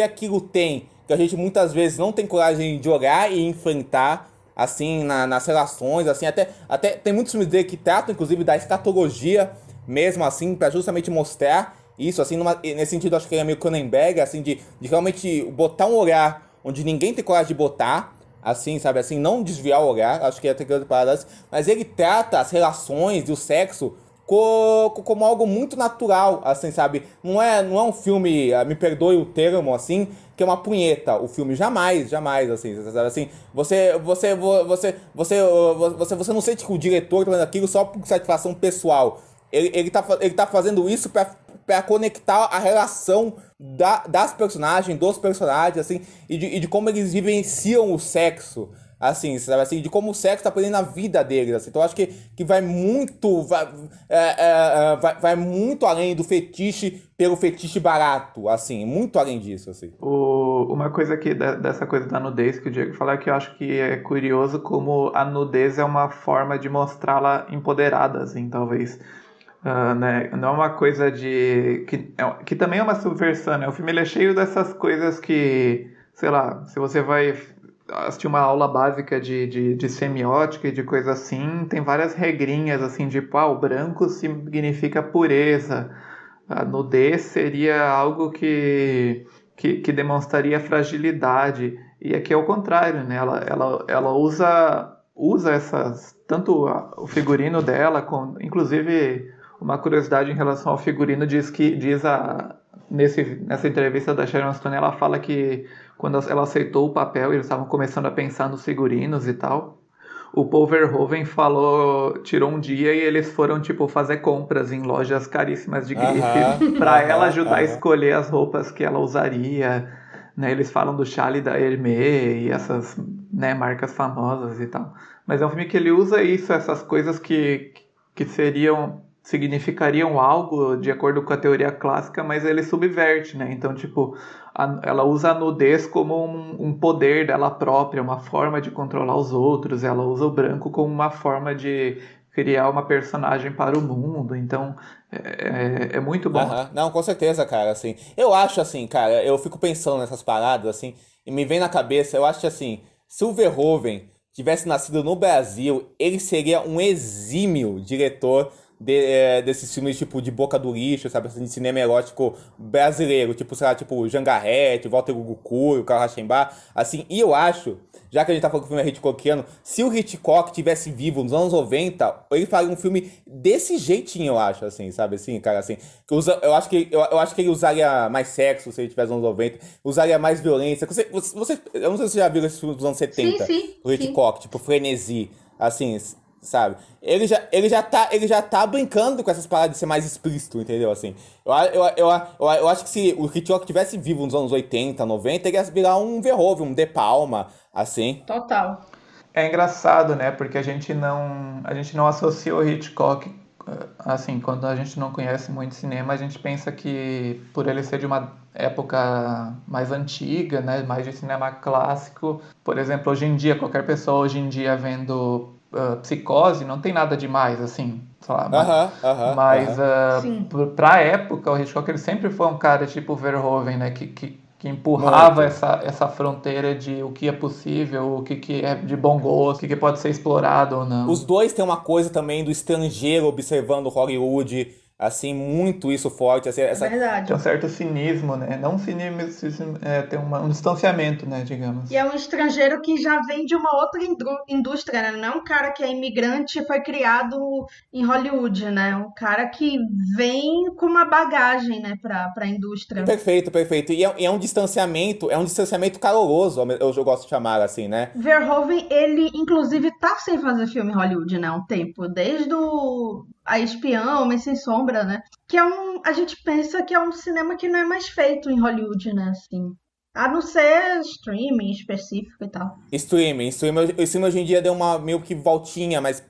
Speaker 3: aquilo tem, que a gente muitas vezes não tem coragem de olhar e enfrentar, assim, nas relações, assim, até tem muitos filmes dele que tratam, inclusive, da escatologia, mesmo assim, pra justamente mostrar isso, assim, nesse sentido, acho que ele é meio Cronenberg, assim, de realmente botar um olhar onde ninguém tem coragem de botar, assim, sabe, assim, não desviar o olhar, acho que é grande parada, mas ele trata as relações e o sexo como algo muito natural, assim, sabe, não é um filme, me perdoe o termo, assim, que é uma punheta, o filme, jamais, assim, sabe, assim, você não sente que o diretor tá fazendo aquilo só por satisfação pessoal, ele tá fazendo isso pra conectar a relação dos personagens, assim, e de como eles vivenciam o sexo, assim, sabe, assim, de como o sexo tá presente na vida deles, assim. Então eu acho que vai muito além do fetiche pelo fetiche barato, assim, muito além disso, assim.
Speaker 2: Uma coisa aqui dessa coisa da nudez que o Diego falou é que eu acho que é curioso como a nudez é uma forma de mostrá-la empoderada, assim, talvez. Né? Não é uma coisa que também é uma subversão, né? O filme ele é cheio dessas coisas que, sei lá, se você vai assistir uma aula básica de semiótica e de coisa assim, tem várias regrinhas, assim, de o branco significa pureza, a nudez seria algo que demonstraria fragilidade, e aqui é o contrário, né? Ela usa essas, tanto o figurino dela, inclusive uma curiosidade em relação ao figurino, nessa entrevista da Sharon Stone, ela fala que quando ela aceitou o papel, eles estavam começando a pensar nos figurinos e tal, o Paul Verhoeven tirou um dia e eles foram, tipo, fazer compras em lojas caríssimas de grife para ela ajudar a escolher as roupas que ela usaria, né? Eles falam do Chale da Hermès e essas, né, marcas famosas e tal. Mas é um filme que ele usa essas coisas que significariam algo de acordo com a teoria clássica, mas ele subverte, né? Então, tipo, ela usa a nudez como um poder dela própria, uma forma de controlar os outros, ela usa o branco como uma forma de criar uma personagem para o mundo, então é muito bom.
Speaker 3: Não, com certeza, cara, assim, eu acho assim, cara, eu fico pensando nessas paradas, assim, e me vem na cabeça, eu acho assim, se o Verhoeven tivesse nascido no Brasil, ele seria um exímio diretor desses filmes, tipo, de boca do lixo, sabe, assim, de cinema erótico brasileiro, tipo, sei lá, tipo, Jangarrete, Walter Gugucuri, o Karl Rauschenbach, assim, e eu acho, já que a gente tá falando que o filme é Hitchcockiano, se o Hitchcock tivesse vivo nos anos 90, ele faria um filme desse jeitinho, eu acho, assim, sabe, assim, cara, assim, eu acho que ele usaria mais sexo se ele tivesse nos anos 90, usaria mais violência, eu não sei se você já viu esses filmes dos anos 70,
Speaker 1: sim,
Speaker 3: do Hitchcock, tipo, Frenesi, assim, sabe? Ele já tá brincando com essas paradas de ser mais explícito, entendeu? Assim, eu acho que se o Hitchcock tivesse vivo nos anos 80, 90, ele ia virar um Verhoeven, um De Palma, assim.
Speaker 1: Total.
Speaker 2: É engraçado, né? Porque a gente não associa o Hitchcock, assim, quando a gente não conhece muito cinema, a gente pensa que por ele ser de uma época mais antiga, né, mais de cinema clássico, por exemplo, hoje em dia, qualquer pessoa hoje em dia vendo Psicose, não tem nada demais, assim, sei lá, mas pra época, o Hitchcock ele sempre foi um cara tipo Verhoeven, né, que que empurrava
Speaker 3: Muito.
Speaker 2: essa fronteira de o que é possível, o que é de bom gosto, o que pode ser explorado ou não.
Speaker 3: Os dois têm uma coisa também do estrangeiro observando Hollywood, assim, muito isso forte. Assim,
Speaker 1: É verdade.
Speaker 2: Tem um certo cinismo, né? Não um cinismo, tem um distanciamento, né, digamos.
Speaker 1: E é um estrangeiro que já vem de uma outra indústria, né? Não é um cara que é imigrante e foi criado em Hollywood, né? Um cara que vem com uma bagagem, né, pra indústria.
Speaker 3: Perfeito, perfeito. E é um distanciamento caloroso, eu gosto de chamar assim, né?
Speaker 1: Verhoeven, ele inclusive tá sem fazer filme em Hollywood, né, há um tempo, desde A Espiã, Homem Sem Sombra, né, que a gente pensa que é um cinema que não é mais feito em Hollywood, né, assim, a não ser streaming específico e tal.
Speaker 3: Streaming hoje em dia deu uma meio que voltinha, mas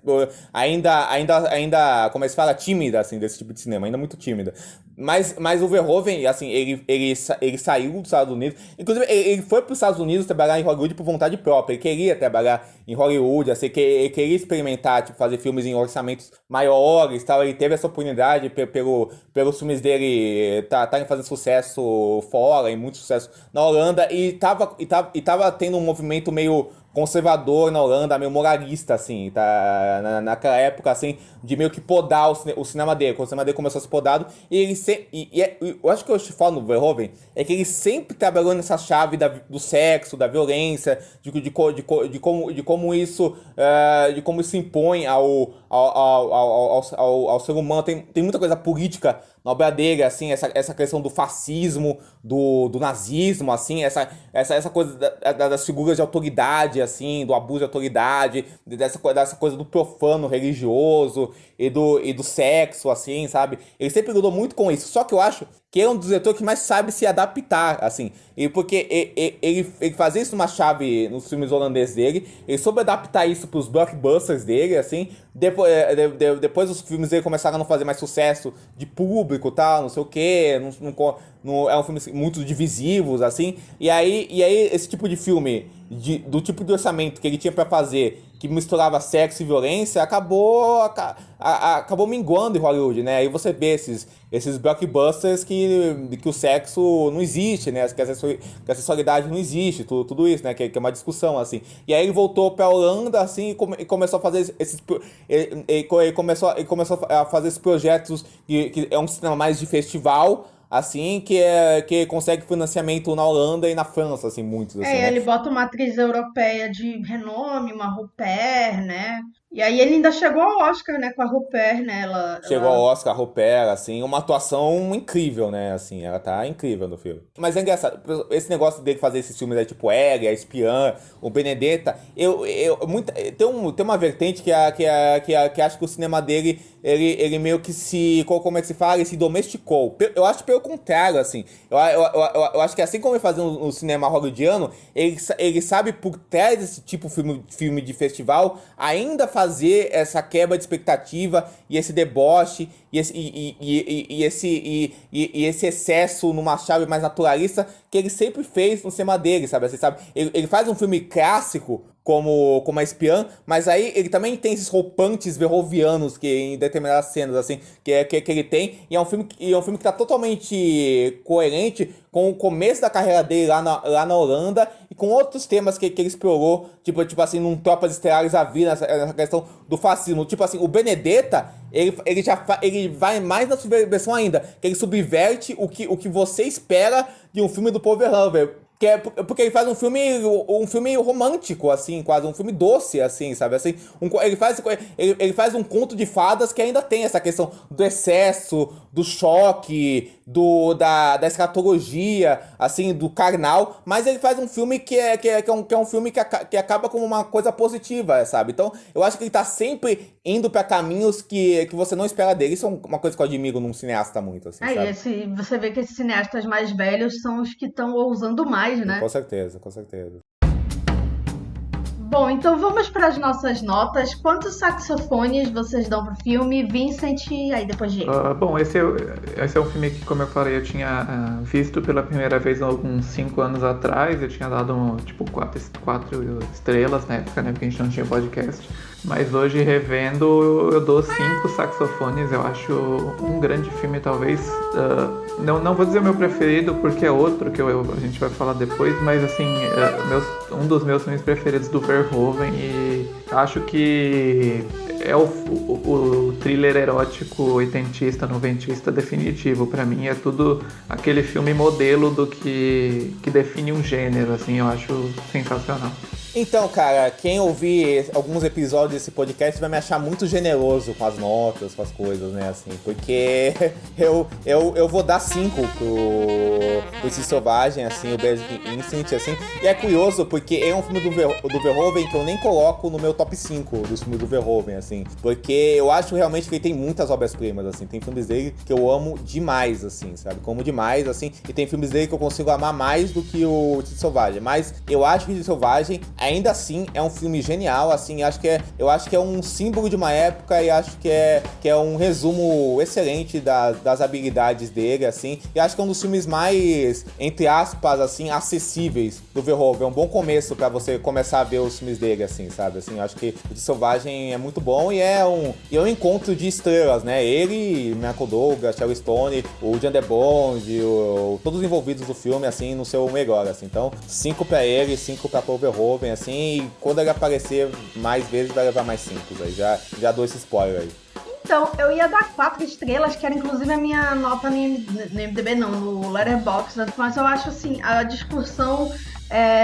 Speaker 3: ainda, como é que se fala, tímida, assim, desse tipo de cinema, ainda muito tímida. Mas o Verhoeven, assim, ele saiu dos Estados Unidos, inclusive ele foi para os Estados Unidos trabalhar em Hollywood por vontade própria, ele queria trabalhar em Hollywood, assim, ele queria experimentar, tipo, fazer filmes em orçamentos maiores, tal, ele teve essa oportunidade pelos filmes dele estarem fazendo sucesso fora, e muito sucesso na Holanda, e tava tendo um movimento meio conservador na Holanda, meio moralista, assim, tá? Naquela época, assim, de meio que podar o cinema dele. Quando o cinema dele começou a ser podado, e ele sempre... eu acho que eu te falo no Verhoeven, é que ele sempre trabalhou nessa chave do sexo, da violência, de como isso impõe ao ser humano. Tem muita coisa política na obra dele, assim, essa questão do fascismo, do nazismo, assim, essa coisa das figuras de autoridade, assim, do abuso de autoridade, dessa coisa do profano religioso e do sexo, assim, sabe? Ele sempre lidou muito com isso, só que eu acho que ele é um dos diretores que mais sabe se adaptar, assim, e porque ele fazia isso numa chave nos filmes holandeses dele, ele soube adaptar isso pros blockbusters dele, assim, depois os filmes dele começaram a não fazer mais sucesso de público, tal, não sei o que, é um filme muito divisivos, assim, e aí esse tipo de filme, do tipo de orçamento que ele tinha pra fazer, que misturava sexo e violência, acabou minguando em Hollywood, né? Aí você vê esses blockbusters que o sexo não existe, né? Que a sexualidade não existe, tudo isso, né? Que é uma discussão, assim. E aí ele voltou pra Holanda, assim, e começou a fazer ele começou a fazer esses projetos que é um cinema mais de festival, assim, que consegue financiamento na Holanda e na França, assim, muitos, assim, né?
Speaker 1: Ele bota uma atriz europeia de renome, uma Rupert, né? E aí ele ainda chegou ao Oscar, né, com a Rupert, né?
Speaker 3: Chegou ao Oscar, a Rupert, assim, uma atuação incrível, né, assim, ela tá incrível no filme. Mas é engraçado, esse negócio dele fazer esses filmes aí, tipo Ellie, A Espiã, o Benedetta, tem uma vertente que acha que o cinema dele, ele meio que como é que se fala? Ele se domesticou. Eu acho pelo contrário, assim, eu acho que assim como ele fazia no cinema hollywoodiano, ele sabe por trás desse tipo de filme de festival, ainda fazer essa quebra de expectativa e esse deboche e esse excesso numa chave mais naturalista que ele sempre fez no cinema dele, sabe? Você sabe? Ele faz um filme clássico como A Espiã, mas aí ele também tem esses roupantes verhoevianos que em determinadas cenas, assim, que ele tem, e é um filme que tá totalmente coerente com o começo da carreira dele lá na Holanda e com outros temas que ele explorou, tipo assim, num Tropas Estelares à Vida, nessa questão do fascismo. Tipo assim, o Benedetta, ele vai mais na subversão ainda, que ele subverte o que você espera de um filme do Paul Verhoeven. Porque ele faz um filme romântico, assim, quase um filme doce, assim, sabe? Assim, ele faz um conto de fadas que ainda tem essa questão do excesso, do choque, da escatologia, assim, do carnal, mas ele faz um filme que é um filme que acaba como uma coisa positiva, sabe? Então, eu acho que ele tá sempre indo pra caminhos que você não espera dele. Isso é uma coisa que eu admiro num cineasta muito, assim, sabe?
Speaker 1: Você vê que esses cineastas mais velhos são os que estão ousando mais, né?
Speaker 3: Com certeza, com certeza.
Speaker 1: Bom, então vamos para as nossas notas. Quantos saxofones vocês dão pro filme? Vincent, aí depois Diego.
Speaker 2: Bom, esse é um filme que, como eu falei, eu tinha visto pela primeira vez há alguns 5 anos atrás. Eu tinha dado, tipo, 4 estrelas na época, né? Porque a gente não tinha podcast. Mas hoje, revendo, eu dou 5 saxofones. Eu acho um grande filme, talvez Não vou dizer o meu preferido, porque é outro que a gente vai falar depois, mas assim, um dos meus filmes preferidos do Verhoeven, e acho que é o thriller erótico oitentista, noventista definitivo. Pra mim é tudo aquele filme modelo do que define um gênero, assim, eu acho sensacional.
Speaker 3: Então, cara, quem ouvir alguns episódios desse podcast vai me achar muito generoso com as notas, com as coisas, né, assim, porque eu vou dar 5 pro Instinto Selvagem, assim, o Basic Instinct, assim, e é curioso porque é um filme do Verhoeven que eu nem coloco no meu top 5 dos filmes do Verhoeven, assim, porque eu acho realmente que ele tem muitas obras-primas, assim, tem filmes dele que eu amo demais, assim, sabe, como demais, assim, e tem filmes dele que eu consigo amar mais do que o Instinto Selvagem, mas eu acho que o Instinto Selvagem ainda assim é um filme genial, assim, eu acho que é um símbolo de uma época e acho que é um resumo excelente das habilidades dele, assim, e acho que é um dos filmes mais, entre aspas, assim, acessíveis do Verhoeven. É um bom começo pra você começar a ver os filmes dele, assim, sabe, assim, acho que o de Selvagem é muito bom e é um encontro de estrelas, né, ele, Michael Douglas, Sharon Stone, o Jan de Bond, todos os envolvidos do filme, assim, no seu melhor, assim, então, 5 pra ele, 5 pra Paul Verhoeven, assim, e quando ele aparecer mais vezes vai levar mais 5, aí. Já dou esse spoiler aí.
Speaker 1: Então, eu ia dar 4 estrelas, que era inclusive a minha nota no IMDb, não, no Letterboxd, mas eu acho assim, a discussão,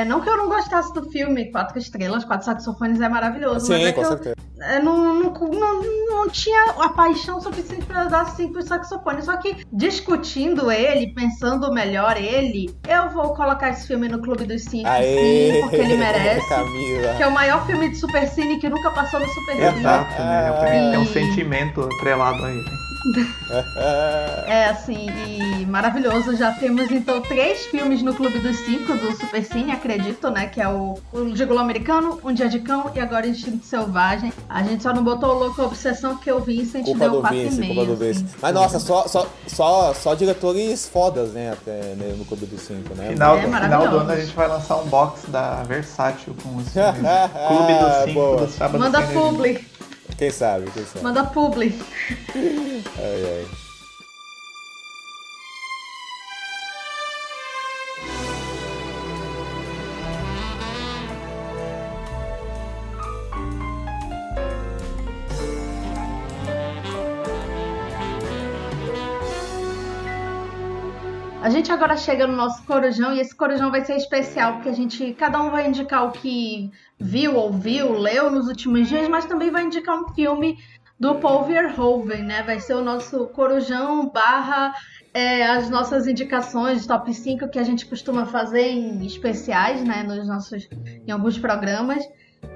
Speaker 1: não que eu não gostasse do filme, 4 estrelas, 4 saxofones é maravilhoso,
Speaker 3: sim,
Speaker 1: mas
Speaker 3: com certeza.
Speaker 1: Não tinha a paixão suficiente para dar 5 saxofones, só que discutindo ele, pensando melhor ele, eu vou colocar esse filme no Clube dos 5, sim, porque ele merece,
Speaker 3: Camila.
Speaker 1: que é o maior filme de Supercine que nunca passou no Supercine.
Speaker 2: Exato, né? Tem um sentimento atrelado a ele.
Speaker 1: É assim, e maravilhoso. Já temos então 3 filmes no Clube dos 5 do Supercine, acredito, né? Que é o Gigolô Americano, Um Dia de Cão e agora Instinto Selvagem. A gente só não botou o Louco Obsessão porque o Vincent
Speaker 3: Culpa
Speaker 1: deu
Speaker 3: do
Speaker 1: 4,5.
Speaker 3: Vince, culpa do Vince.
Speaker 1: Assim.
Speaker 3: Mas nossa, só diretores fodas, né? Até no Clube dos 5, né?
Speaker 2: Final
Speaker 1: maravilhoso.
Speaker 2: do ano a gente vai lançar um box da Versátil com os filmes. Clube dos 5 do sábado.
Speaker 1: Manda publi.
Speaker 3: Quem sabe?
Speaker 1: Manda publi.
Speaker 3: Ai.
Speaker 1: A gente agora chega no nosso Corujão e esse Corujão vai ser especial porque cada um vai indicar o que viu, ouviu, leu nos últimos dias, mas também vai indicar um filme do Paul Verhoeven, né? Vai ser o nosso Corujão / as nossas indicações, top 5 que a gente costuma fazer em especiais, né? Em alguns programas.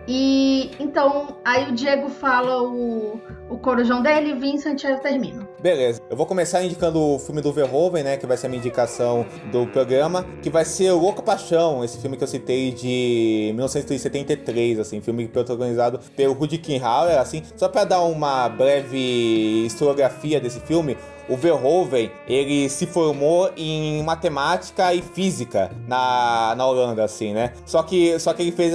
Speaker 1: E então, aí o Diego fala o Corujão dele e o Vincent eu termino.
Speaker 3: Beleza, eu vou começar indicando o filme do Verhoeven, né, que vai ser a minha indicação do programa, que vai ser o Louca Paixão, esse filme que eu citei de 1973, assim, filme protagonizado pelo Rutger Hauer, assim, só pra dar uma breve historiografia desse filme. O Verhoeven, ele se formou em matemática e física na Holanda, assim, né? Só que ele fez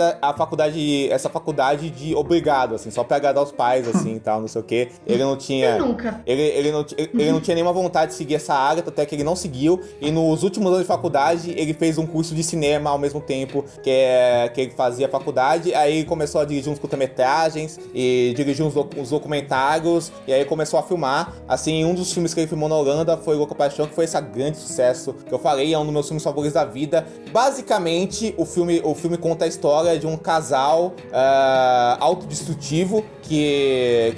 Speaker 3: essa faculdade de obrigado, assim, só pra agradar os pais, assim, e tal, não sei o quê. Ele não tinha...
Speaker 1: Nunca.
Speaker 3: Ele não tinha nenhuma vontade de seguir essa área, até que ele não seguiu. E nos últimos anos de faculdade, ele fez um curso de cinema ao mesmo tempo que ele fazia a faculdade. Aí ele começou a dirigir uns curta-metragens e dirigir uns documentários. E aí começou a filmar. Assim, um dos filmes que ele filmou na Holanda foi Louca Paixão, que foi esse grande sucesso que eu falei, é um dos meus filmes favoritos da vida. Basicamente, o filme conta a história de um casal autodestrutivo que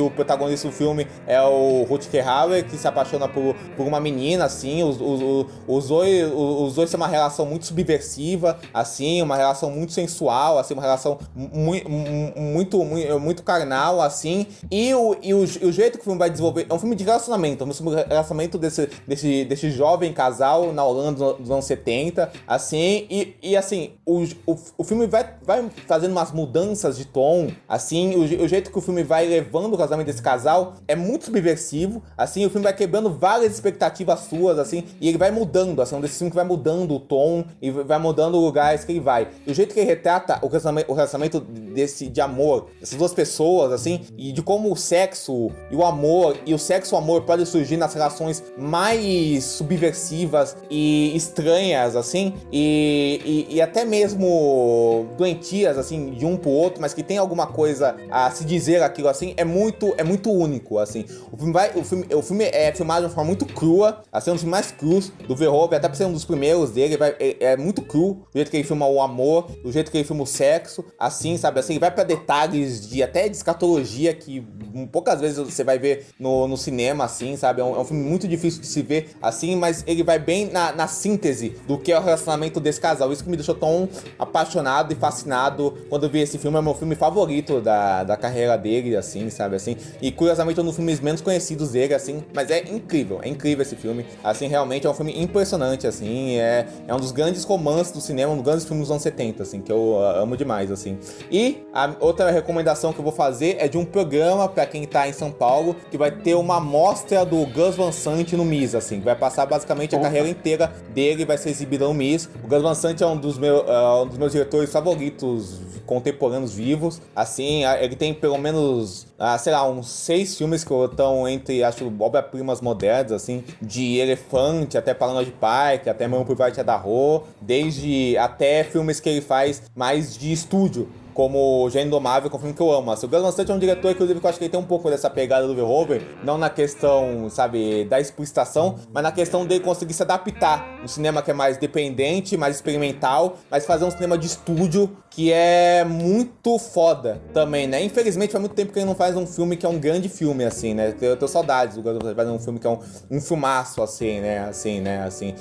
Speaker 3: o protagonista do filme é o Rutger Hauer, que se apaixona por uma menina, assim, os dois têm uma relação muito subversiva, assim, uma relação muito sensual, assim, uma relação muito carnal, assim, e o jeito que o filme vai desenvolver, é um filme de relacionamento, relacionamento desse jovem casal na Holanda dos anos 70, assim, e assim, o filme vai fazendo umas mudanças de tom, assim, o jeito que o filme vai levando o casamento desse casal é muito subversivo, assim, o filme vai quebrando várias expectativas suas, assim, e ele vai mudando, assim, um desses filmes que vai mudando o tom e vai mudando os lugares que ele vai. E o jeito que ele retrata o relacionamento de amor dessas duas pessoas, assim, e de como o sexo e o amor e o sexo e o amor pode surgir nas relações mais subversivas e estranhas, assim, e até mesmo doentias, assim, de um pro outro, mas que tem alguma coisa a se dizer aquilo, assim, é muito único, assim. O filme é filmado de uma forma muito crua, assim, um dos mais crus do Verhoeven, até por ser um dos primeiros dele, é muito cru, do jeito que ele filma o amor, do jeito que ele filma o sexo, assim, sabe, assim, vai pra detalhes até de escatologia que poucas vezes você vai ver no cinema, assim, sabe, é um filme muito difícil de se ver, assim, mas ele vai bem na síntese do que é o relacionamento desse casal. Isso que me deixou tão apaixonado e fascinado quando eu vi esse filme. É o meu filme favorito da carreira dele, assim, sabe, assim, e curiosamente é um dos filmes menos conhecidos dele, assim, mas é incrível esse filme, assim, realmente é um filme impressionante, assim, é um dos grandes romances do cinema, um dos grandes filmes dos anos 70, assim, que eu amo demais, assim. E a outra recomendação que eu vou fazer é de um programa pra quem tá em São Paulo, que vai ter uma mostra do Gus Van Sant no MIS, assim, que vai passar basicamente a carreira inteira dele, vai ser exibida no MIS. O Gus Van Sant é um dos meus diretores favoritos contemporâneos vivos, assim, ele tem pelo menos, sei lá, uns 6 filmes que estão entre, acho, obras-primas modernas, assim, de Elefante até Paranoia de Pike, até Meu Private Idaho, desde até filmes que ele faz mais de estúdio, como Gênio Indomável, que é um filme que eu amo. Assim, o Gus Van Sant é um diretor, inclusive, que eu acho que ele tem um pouco dessa pegada do Verhoeven, não na questão, sabe, da explicitação, mas na questão dele conseguir se adaptar. Um cinema que é mais dependente, mais experimental, mas fazer um cinema de estúdio que é muito foda também, né? Infelizmente, faz muito tempo que ele não faz um filme que é um grande filme, assim, né? Eu tenho saudades do Gus Van Sant fazer um filme que é um filmaço, assim, né? Assim.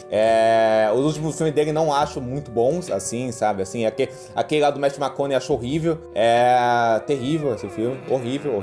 Speaker 3: Os últimos filmes dele não acho muito bons, assim, sabe? Assim, aquele lá do Matthew McConaughey achou horrível. É terrível esse filme. Horrível.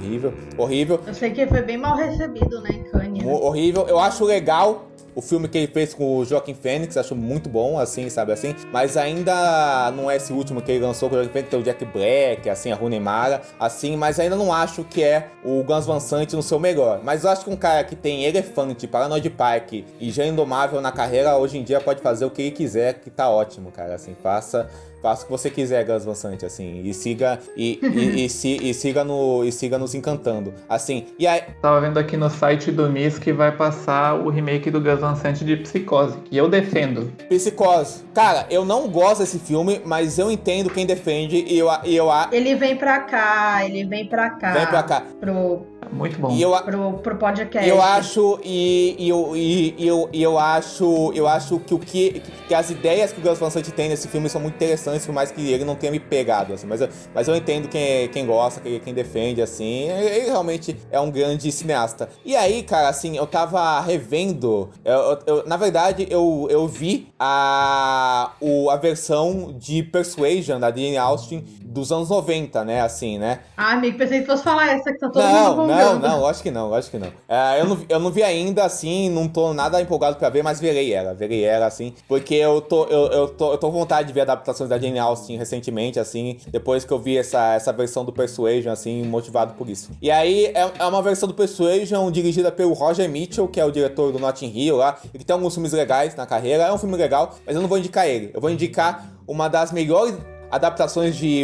Speaker 1: Eu sei que foi bem mal recebido, né, em Cannes.
Speaker 3: Horrível. Eu acho legal o filme que ele fez com o Joaquin Phoenix, acho muito bom, assim, sabe, assim, mas ainda não é esse último que ele lançou com o Joaquin Phoenix, tem o Jack Black, assim, a Rooney Mara, assim, mas ainda não acho que é o Gus Van Sant no seu melhor. Mas eu acho que um cara que tem Elefante, Paranoia de Pike e Gênio Indomável na carreira, hoje em dia pode fazer o que ele quiser, que tá ótimo, cara, assim, faça o que você quiser, Gus Van Sant, assim, e siga nos encantando, assim, e aí...
Speaker 2: Tava vendo aqui no site do MIS que vai passar o remake do Gus Van Sant de Psicose, que eu defendo.
Speaker 3: Psicose. Cara, eu não gosto desse filme, mas eu entendo quem defende e eu...
Speaker 1: Ele vem pra cá.
Speaker 3: Vem pra cá.
Speaker 2: Muito bom.
Speaker 1: Pro podcast.
Speaker 3: Eu acho eu acho que as ideias que o Gus Van Sant tem nesse filme são muito interessantes, por mais que ele não tenha me pegado, assim, mas eu entendo quem gosta, quem defende, assim, ele realmente é um grande cineasta. E aí, cara, assim, eu tava revendo, na verdade, eu vi a versão de Persuasion, da Jane Austen, dos anos 90, né, assim, né?
Speaker 1: Amigo, pensei que fosse falar essa que tá todo mundo rondando.
Speaker 3: Não, acho que não. Eu não vi ainda, assim, não tô nada empolgado pra ver, mas verei ela, assim, porque eu tô com vontade de ver adaptações da Jane Austen recentemente, assim, depois que eu vi essa versão do Persuasion, assim, motivado por isso. E aí, é uma versão do Persuasion dirigida pelo Roger Mitchell, que é o diretor do Notting Hill lá, e que tem alguns filmes legais na carreira, é um filme legal, mas eu não vou indicar ele, eu vou indicar uma das melhores adaptações de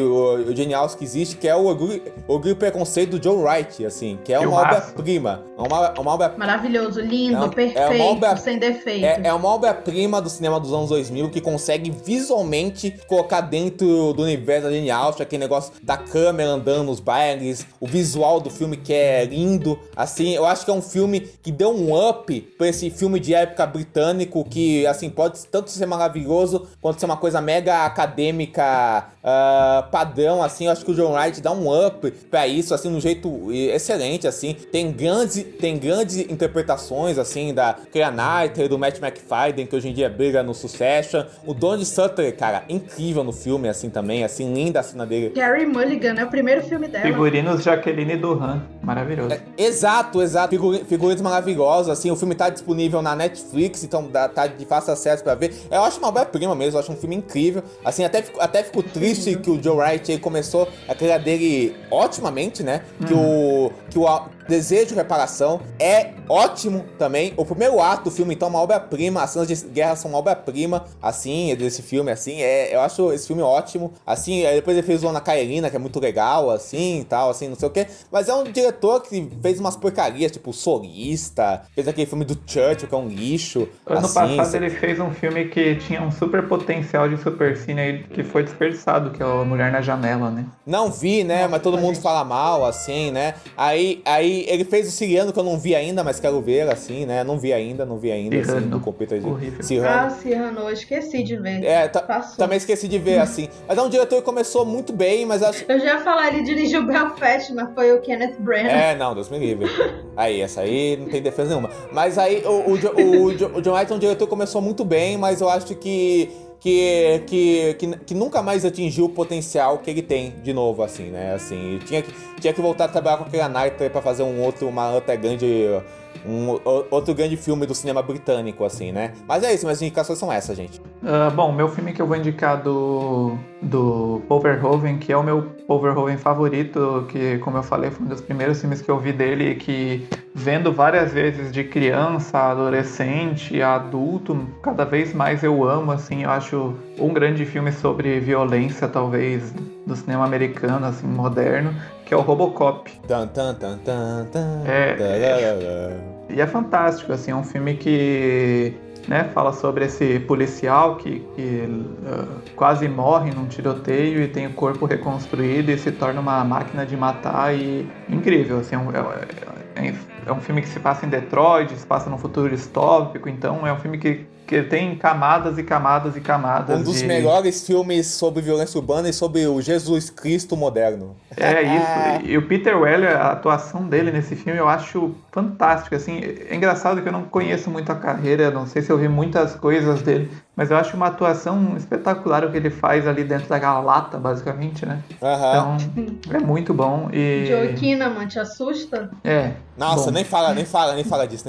Speaker 3: Jane Austen que existe, que é o Orgulho e Preconceito do Joe Wright, assim, que é uma obra-prima. Uma obra...
Speaker 1: Maravilhoso, lindo, perfeito, sem defeito.
Speaker 3: É uma obra-prima do cinema dos anos 2000 que consegue visualmente colocar dentro do universo da Jane Austen, aquele negócio da câmera andando nos bailes, o visual do filme que é lindo, assim, eu acho que é um filme que deu um up pra esse filme de época britânico que, assim, pode tanto ser maravilhoso quanto ser uma coisa mega acadêmica padrão, assim. Eu acho que o John Wright dá um up pra isso, assim, de um jeito excelente, assim. Tem grandes interpretações, assim, da Keira Knightley, do Matt McFadden, que hoje em dia briga no Succession. O Donald Sutter, cara, incrível no filme, assim, também, assim, linda a cena dele.
Speaker 1: Carey Mulligan, é o primeiro filme dela.
Speaker 2: Figurinos Jaqueline Duran, maravilhoso.
Speaker 3: Exato. Figurinos maravilhosos, assim. O filme tá disponível na Netflix, então tá de fácil acesso pra ver. Eu acho uma obra-prima mesmo, eu acho um filme incrível. Assim, até fico triste que o Joe Wright começou a carreira dele otimamente, né? Desejo Reparação é ótimo também. O primeiro ato do filme, então, é uma obra-prima. As cenas de guerra são uma obra-prima, assim, desse filme, assim. Eu acho esse filme ótimo. Assim, depois ele fez o Ana Karenina, que é muito legal, assim, tal, assim, não sei o quê. Mas é um diretor que fez umas porcarias, tipo Solista, fez aquele filme do Churchill, que é um lixo.
Speaker 2: Ano
Speaker 3: assim,
Speaker 2: passado ele fez um filme que tinha um super potencial de supercine aí, que foi desperdiçado, que é o Mulher na Janela, né?
Speaker 3: Não vi, né? Mas todo mundo fala mal, assim, né? Aí ele fez o Siriano, que eu não vi ainda, mas quero ver, assim, né? Não vi ainda, assim,
Speaker 2: Cyrano.
Speaker 3: do computer de
Speaker 2: Horrível.
Speaker 3: Cyrano.
Speaker 1: Cyrano, eu esqueci de ver. Passou.
Speaker 3: Também esqueci de ver, assim. Mas é um diretor que começou muito bem, mas acho...
Speaker 1: Eu já ia falar, ele dirigiu Belfast, mas foi o Kenneth Branagh.
Speaker 3: Não, Deus me livre. Aí, essa aí não tem defesa nenhuma. Mas aí, o John Wright é um diretor que começou muito bem, mas eu acho que nunca mais atingiu o potencial que ele tem de novo, assim, né? Assim, tinha que voltar a trabalhar com aquele Knightley pra fazer outro grande filme do cinema britânico, assim, né? Mas é isso, minhas indicações são essas, gente.
Speaker 2: Bom, meu filme que eu vou indicar do Paul Verhoeven, que é o meu Paul Verhoeven favorito, que, como eu falei, foi um dos primeiros filmes que eu vi dele, que vendo várias vezes de criança, adolescente, adulto, cada vez mais eu amo, assim, eu acho um grande filme sobre violência, talvez, do cinema americano, assim, moderno, que é o Robocop. E é fantástico, assim, é um filme que, né, fala sobre esse policial que quase morre num tiroteio e tem o corpo reconstruído e se torna uma máquina de matar, e incrível, assim, é um filme que se passa em Detroit, se passa num futuro distópico, então é um filme que tem camadas e camadas e camadas.
Speaker 3: Um dos melhores filmes sobre violência urbana e sobre o Jesus Cristo moderno.
Speaker 2: É isso. E o Peter Weller, a atuação dele nesse filme eu acho fantástica. Assim, é engraçado que eu não conheço muito a carreira, não sei se eu vi muitas coisas dele, mas eu acho uma atuação espetacular o que ele faz ali dentro daquela lata, basicamente, né? Então, é muito bom. E...
Speaker 1: Joe Kinnaman, te assusta?
Speaker 3: Nossa,
Speaker 2: bom.
Speaker 3: nem fala disso.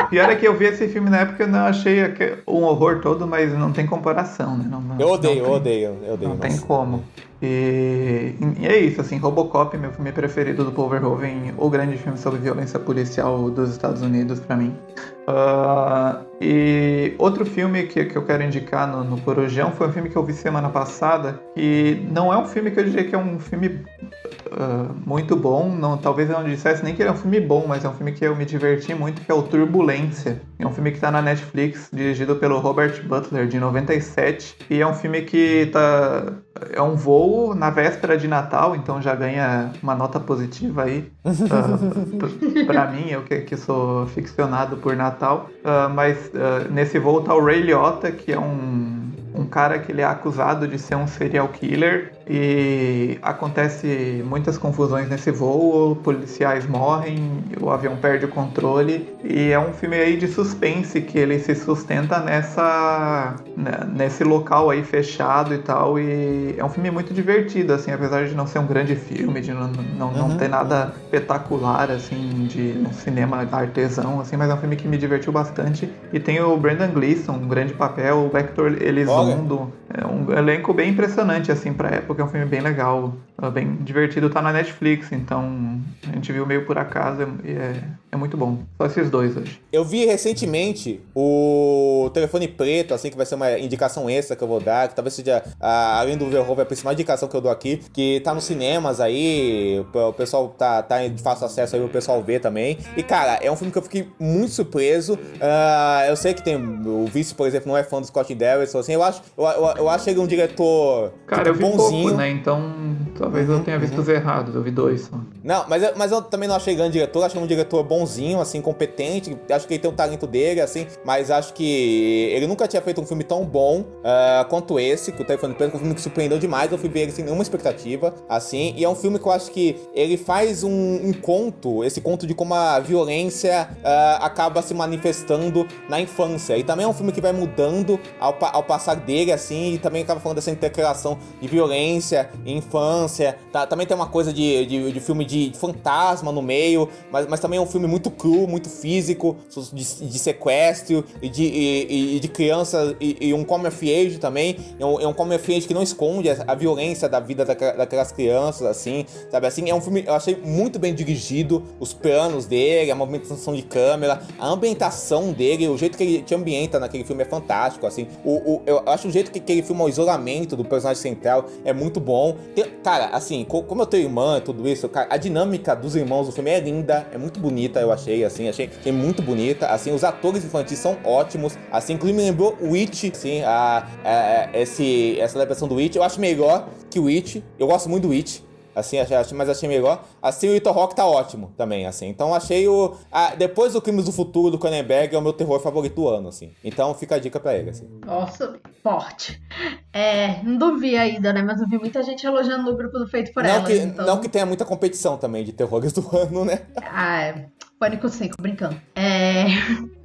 Speaker 2: Pior é que eu vi esse filme na época, eu não achei um horror todo, mas não tem comparação, né?
Speaker 3: Eu odeio.
Speaker 2: Não tem como. E é isso, assim, Robocop, meu filme preferido do Paul Verhoeven, o grande filme sobre violência policial dos Estados Unidos pra mim. E outro filme que eu quero indicar no Corujão foi um filme que eu vi semana passada, que não é um filme que eu diria que é um filme muito bom, não, talvez eu não dissesse nem que ele é um filme bom, mas é um filme que eu me diverti muito, que é o Turbulência. É um filme que tá na Netflix, dirigido pelo Robert Butler, de 97, e é um filme que é um voo na véspera de Natal, então já ganha uma nota positiva aí pra mim, eu que sou ficcionado por Natal. Mas nesse voo tá o Ray Liotta, que é um cara que ele é acusado de ser um serial killer, e acontece muitas confusões nesse voo, policiais morrem, o avião perde o controle, e é um filme aí de suspense que ele se sustenta nesse local aí fechado e tal, e é um filme muito divertido, assim, apesar de não ser um grande filme, de não ter nada espetacular, assim, de um cinema artesão, assim, mas é um filme que me divertiu bastante, e tem o Brendan Gleeson, um grande papel, o Hector Elizondo, é um elenco bem impressionante, assim, pra época, é um filme bem legal, bem divertido, tá na Netflix, então a gente viu meio por acaso e é muito bom. Só esses dois hoje.
Speaker 3: Eu vi recentemente o Telefone Preto, assim, que vai ser uma indicação extra que eu vou dar, que talvez seja, além do Verhoeven, a principal indicação que eu dou aqui, que tá nos cinemas aí, o pessoal tá de fácil acesso aí, o pessoal vê também. E, cara, é um filme que eu fiquei muito surpreso. Eu sei que tem o Vice, por exemplo, não é fã do Scott Derrickson, assim, eu acho ele um diretor,
Speaker 2: cara, eu vi
Speaker 3: bonzinho.
Speaker 2: pouco, né, então talvez eu tenha visto os errados, eu vi 2 só.
Speaker 3: Não, mas eu também não achei grande diretor, achei um diretor bonzinho, assim, competente, acho que ele tem o talento dele, assim, mas acho que ele nunca tinha feito um filme tão bom quanto esse, que o Telefone Preto, um filme que surpreendeu demais, eu fui ver ele sem nenhuma expectativa, assim, e é um filme que eu acho que ele faz um conto, esse conto de como a violência acaba se manifestando na infância, e também é um filme que vai mudando ao passar dele, assim, e também acaba falando dessa integração de violência e infância, também tem uma coisa de filme de fantasma no meio, mas também é um filme muito cru, muito físico, de sequestro e de criança, e um coming of age também. É um coming of age que não esconde a violência da vida daquelas crianças, assim, sabe? Assim, é um filme, eu achei muito bem dirigido, os planos dele, a movimentação de câmera, a ambientação dele, o jeito que ele te ambienta naquele filme é fantástico, assim. Eu acho o jeito que ele filma o isolamento do personagem central é muito bom. Cara, assim, como eu tenho irmã e tudo isso, cara, a dinâmica dos irmãos do filme é linda, é muito bonita, eu achei, assim, achei muito bonita, assim, os atores infantis são ótimos, assim, inclusive me lembrou Witch, assim, essa adaptação do Witch, eu acho melhor que o Witch, eu gosto muito do Witch, assim, mas achei melhor. Assim, o Ethan Hawke tá ótimo também, assim. Então, achei depois do Crimes do Futuro, do Cronenberg, é o meu terror favorito do ano, assim. Então, fica a dica pra ele, assim.
Speaker 1: Nossa, forte. Não vi ainda, né? Mas eu vi muita gente elogiando no grupo do Feito por Elas. Então...
Speaker 3: Não que tenha muita competição também de terrores do ano, né?
Speaker 1: Pânico 5, brincando.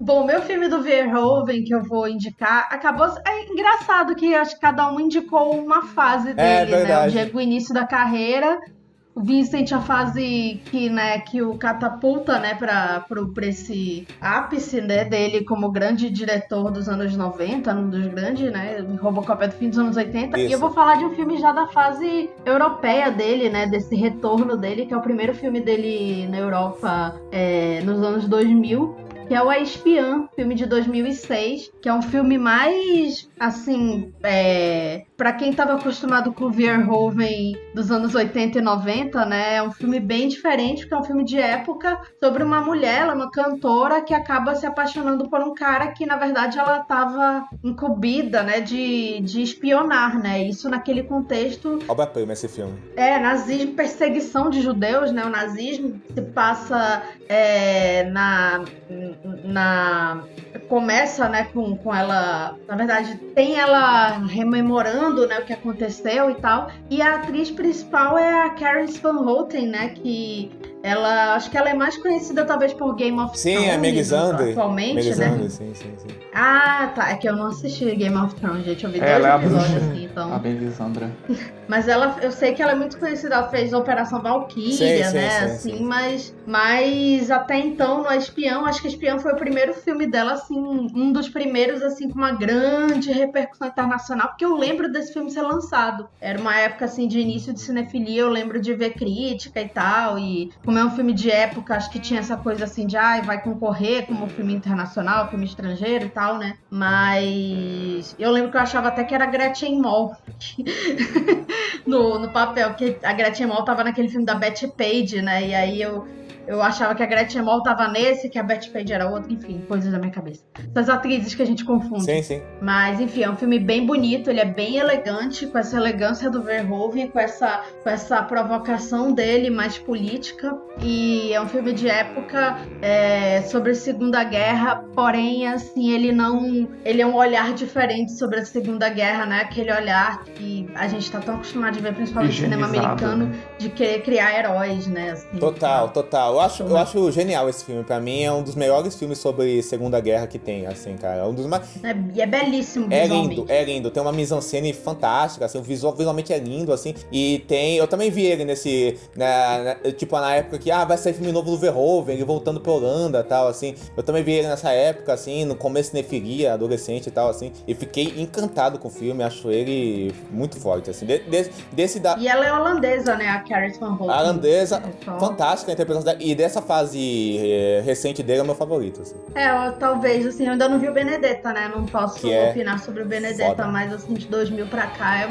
Speaker 1: Bom, meu filme do Verhoeven que eu vou indicar acabou... É engraçado que acho que cada um indicou uma fase dele, né? O Diego, o início da carreira... O Vincent, a fase que o catapulta, né, pra esse ápice, né, dele como grande diretor dos anos 90, um dos grandes, né, Robocop é do fim dos anos 80. Isso. E eu vou falar de um filme já da fase europeia dele, né, desse retorno dele, que é o primeiro filme dele na Europa nos anos 2000. Que é o A Espiã, filme de 2006, que é um filme mais, assim, pra quem tava acostumado com o Verhoeven dos anos 80 e 90, né, é um filme bem diferente, porque é um filme de época sobre uma mulher, ela é uma cantora que acaba se apaixonando por um cara que, na verdade, ela tava incumbida, né, de espionar, né, isso naquele contexto...
Speaker 3: Obra-prima esse filme.
Speaker 1: Nazismo, perseguição de judeus, né, o nazismo se passa começa, né, com ela, na verdade, tem ela rememorando, né, o que aconteceu e tal, e a atriz principal é a Caris Van Houten, né, que acho que ela é mais conhecida talvez por Game of Thrones.
Speaker 3: Sim, a Melisandre.
Speaker 1: Atualmente,
Speaker 3: Melisandre,
Speaker 1: né?
Speaker 3: Sim.
Speaker 1: Ah, tá, é que eu não assisti Game of Thrones, gente, eu vi dois
Speaker 2: Ela
Speaker 1: episódios
Speaker 2: é
Speaker 1: assim, então...
Speaker 2: A Melisandre.
Speaker 1: Mas eu sei que ela é muito conhecida, ela fez a Operação Valkyria, né, sim. Mas até então, no Espião, acho que Espião foi o primeiro filme dela, assim, um dos primeiros, assim, com uma grande repercussão internacional, porque eu lembro desse filme ser lançado. Era uma época, assim, de início de cinefilia, eu lembro de ver crítica e tal, e como é um filme de época, acho que tinha essa coisa, assim, de, vai concorrer como filme internacional, filme estrangeiro e tal, né, mas eu lembro que eu achava até que era Gretchen Mol no papel, porque a Gretchen Mol tava naquele filme da Betty Page, né, e aí eu achava que a Gretchen Mol tava nesse, que a Betty Page era outra, enfim, coisas da minha cabeça. Essas atrizes que a gente confunde.
Speaker 3: Sim.
Speaker 1: Mas, enfim, é um filme bem bonito, ele é bem elegante, com essa elegância do Verhoeven, com essa provocação dele mais política. E é um filme de época sobre a Segunda Guerra, porém, assim, ele é um olhar diferente sobre a Segunda Guerra, né? Aquele olhar que a gente tá tão acostumado de ver, principalmente no cinema americano, né? De querer criar heróis, né? Assim,
Speaker 3: Total. Eu acho genial esse filme. Pra mim, é um dos melhores filmes sobre Segunda Guerra que tem, assim, cara. Um dos mais...
Speaker 1: É belíssimo visualmente.
Speaker 3: É lindo. Tem uma mise-en-scène fantástica, assim, visualmente é lindo, assim. E tem... Eu também vi ele nesse... tipo, na época que, vai sair filme novo do Verhoeven, ele voltando pra Holanda e tal, assim. Eu também vi ele nessa época, assim, no começo de cinefilia, adolescente e tal, assim. E fiquei encantado com o filme, acho ele muito forte, assim.
Speaker 1: E ela é holandesa, né, a Caris Van Houten.
Speaker 3: A holandesa, fantástica a interpretação dela. E dessa fase recente dele é o meu favorito, assim.
Speaker 1: Talvez, assim, eu ainda não vi o Benedetta, né, não posso opinar sobre o Benedetta,
Speaker 3: foda.
Speaker 1: Mas, assim, de 2000 pra cá é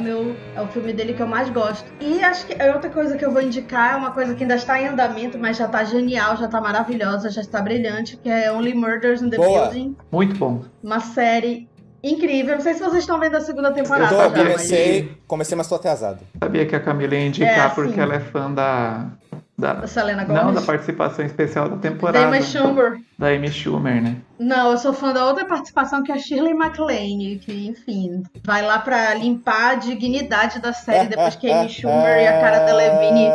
Speaker 1: o filme dele que eu mais gosto. E acho que outra coisa que eu vou indicar é uma coisa que ainda está em andamento, mas já tá genial, já tá maravilhosa, já está brilhante, que é Only Murders in the Building.
Speaker 2: Muito bom.
Speaker 1: Uma série incrível. Não sei se vocês estão vendo a segunda temporada.
Speaker 3: Comecei, mas tô atrasado.
Speaker 2: Sabia que a Camila ia indicar porque ela é fã da
Speaker 1: Selena Gomez?
Speaker 2: Não, da participação especial da temporada.
Speaker 1: Damon Schumber.
Speaker 2: da Amy Schumer, né?
Speaker 1: Não, eu sou fã da outra participação que é a Shirley MacLaine, que, enfim, vai lá pra limpar a dignidade da série depois que a Amy Schumer e a Cara Delevingne...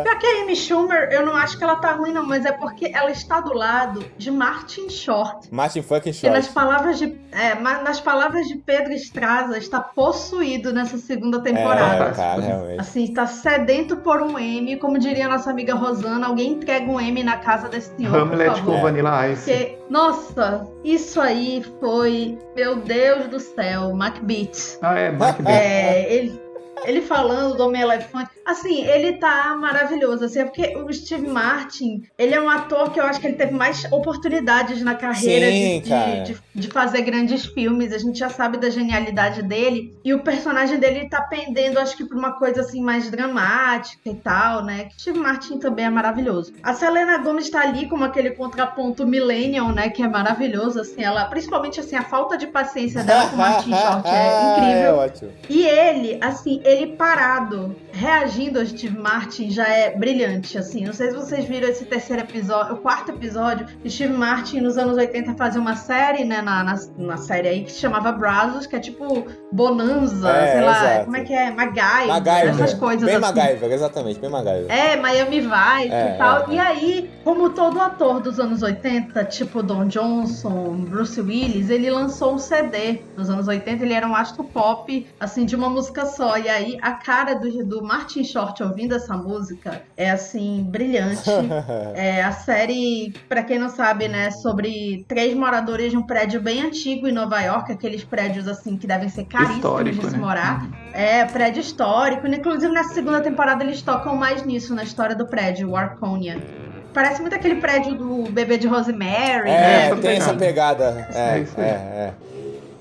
Speaker 1: Pior que a Amy Schumer, eu não acho que ela tá ruim não, mas é porque ela está do lado de Martin Short.
Speaker 3: Martin fucking
Speaker 1: Que
Speaker 3: Short.
Speaker 1: nas palavras de Pedro Estraza, está possuído nessa segunda temporada.
Speaker 3: Cara, realmente.
Speaker 1: Assim, está sedento por um M, como diria a nossa amiga Rosana, alguém entrega um M na casa desse senhor,
Speaker 2: Hamlet
Speaker 1: por favor.
Speaker 2: com Vanilla Ice.
Speaker 1: Porque, nossa, isso aí foi, meu Deus do céu, Macbeth.
Speaker 2: Ah, é, Macbeth.
Speaker 1: Ele falando do Homem-Elefante. Assim, ele tá maravilhoso. Assim, é porque o Steve Martin, ele é um ator que eu acho que ele teve mais oportunidades na carreira de fazer grandes filmes. A gente já sabe da genialidade dele. E o personagem dele tá pendendo, acho que, pra uma coisa assim mais dramática e tal, né? Que Steve Martin também é maravilhoso. A Selena Gomez tá ali como aquele contraponto millennial, né? Que é maravilhoso, assim. Ela, principalmente, assim, a falta de paciência dela com o Martin Short é incrível.
Speaker 3: É ótimo.
Speaker 1: E ele, assim, ele parado, reagindo ao Steve Martin já é brilhante, assim. Não sei se vocês viram esse terceiro episódio, o quarto episódio, Steve Martin nos anos 80 fazia uma série, né, na série aí, que se chamava Brazos, que é tipo Bonanza, sei lá,
Speaker 3: exato.
Speaker 1: como é que é? MacGyver, essas coisas
Speaker 3: bem
Speaker 1: assim.
Speaker 3: MacGyver, exatamente, bem MacGyver.
Speaker 1: Miami Vice e tal. E aí, como todo ator dos anos 80, tipo Don Johnson, Bruce Willis, ele lançou um CD nos anos 80, ele era um astro pop, assim, de uma música só. E aí, a cara do Martin Short ouvindo essa música é, assim, brilhante. A série, pra quem não sabe, né, sobre 3 moradores de um prédio bem antigo em Nova York, aqueles prédios, assim, que devem ser caríssimos
Speaker 2: Histórico,
Speaker 1: de se
Speaker 2: né?
Speaker 1: morar. Prédio histórico. Inclusive, nessa segunda temporada, eles tocam mais nisso, na história do prédio, o Arconia. Parece muito aquele prédio do Bebê de Rosemary, né?
Speaker 3: Tem essa pegada.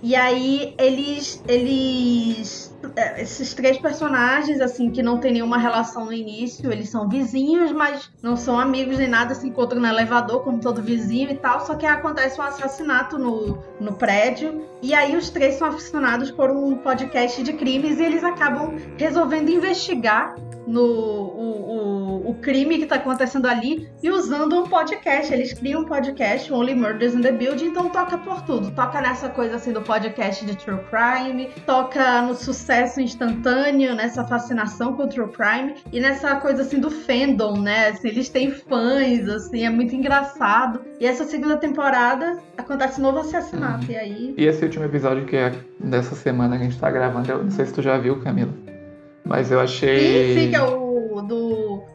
Speaker 1: E aí, esses 3 personagens, assim, que não tem nenhuma relação no início, eles são vizinhos, mas não são amigos nem nada, se encontram no elevador, como todo vizinho e tal, só que acontece um assassinato no prédio, e aí os 3 são aficionados por um podcast de crimes, e eles acabam resolvendo investigar o crime que tá acontecendo ali e usando um podcast. Eles criam um podcast, Only Murders in the Building, então toca por tudo. Toca nessa coisa assim do podcast de True Crime, toca no sucesso instantâneo, nessa fascinação com o True Crime e nessa coisa assim do fandom, né? Assim, eles têm fãs, assim, é muito engraçado. E essa segunda temporada acontece um novo assassinato. E
Speaker 2: esse último episódio que é dessa semana que a gente tá gravando, eu não sei se tu já viu, Camila, mas eu achei...
Speaker 1: Sim, que é o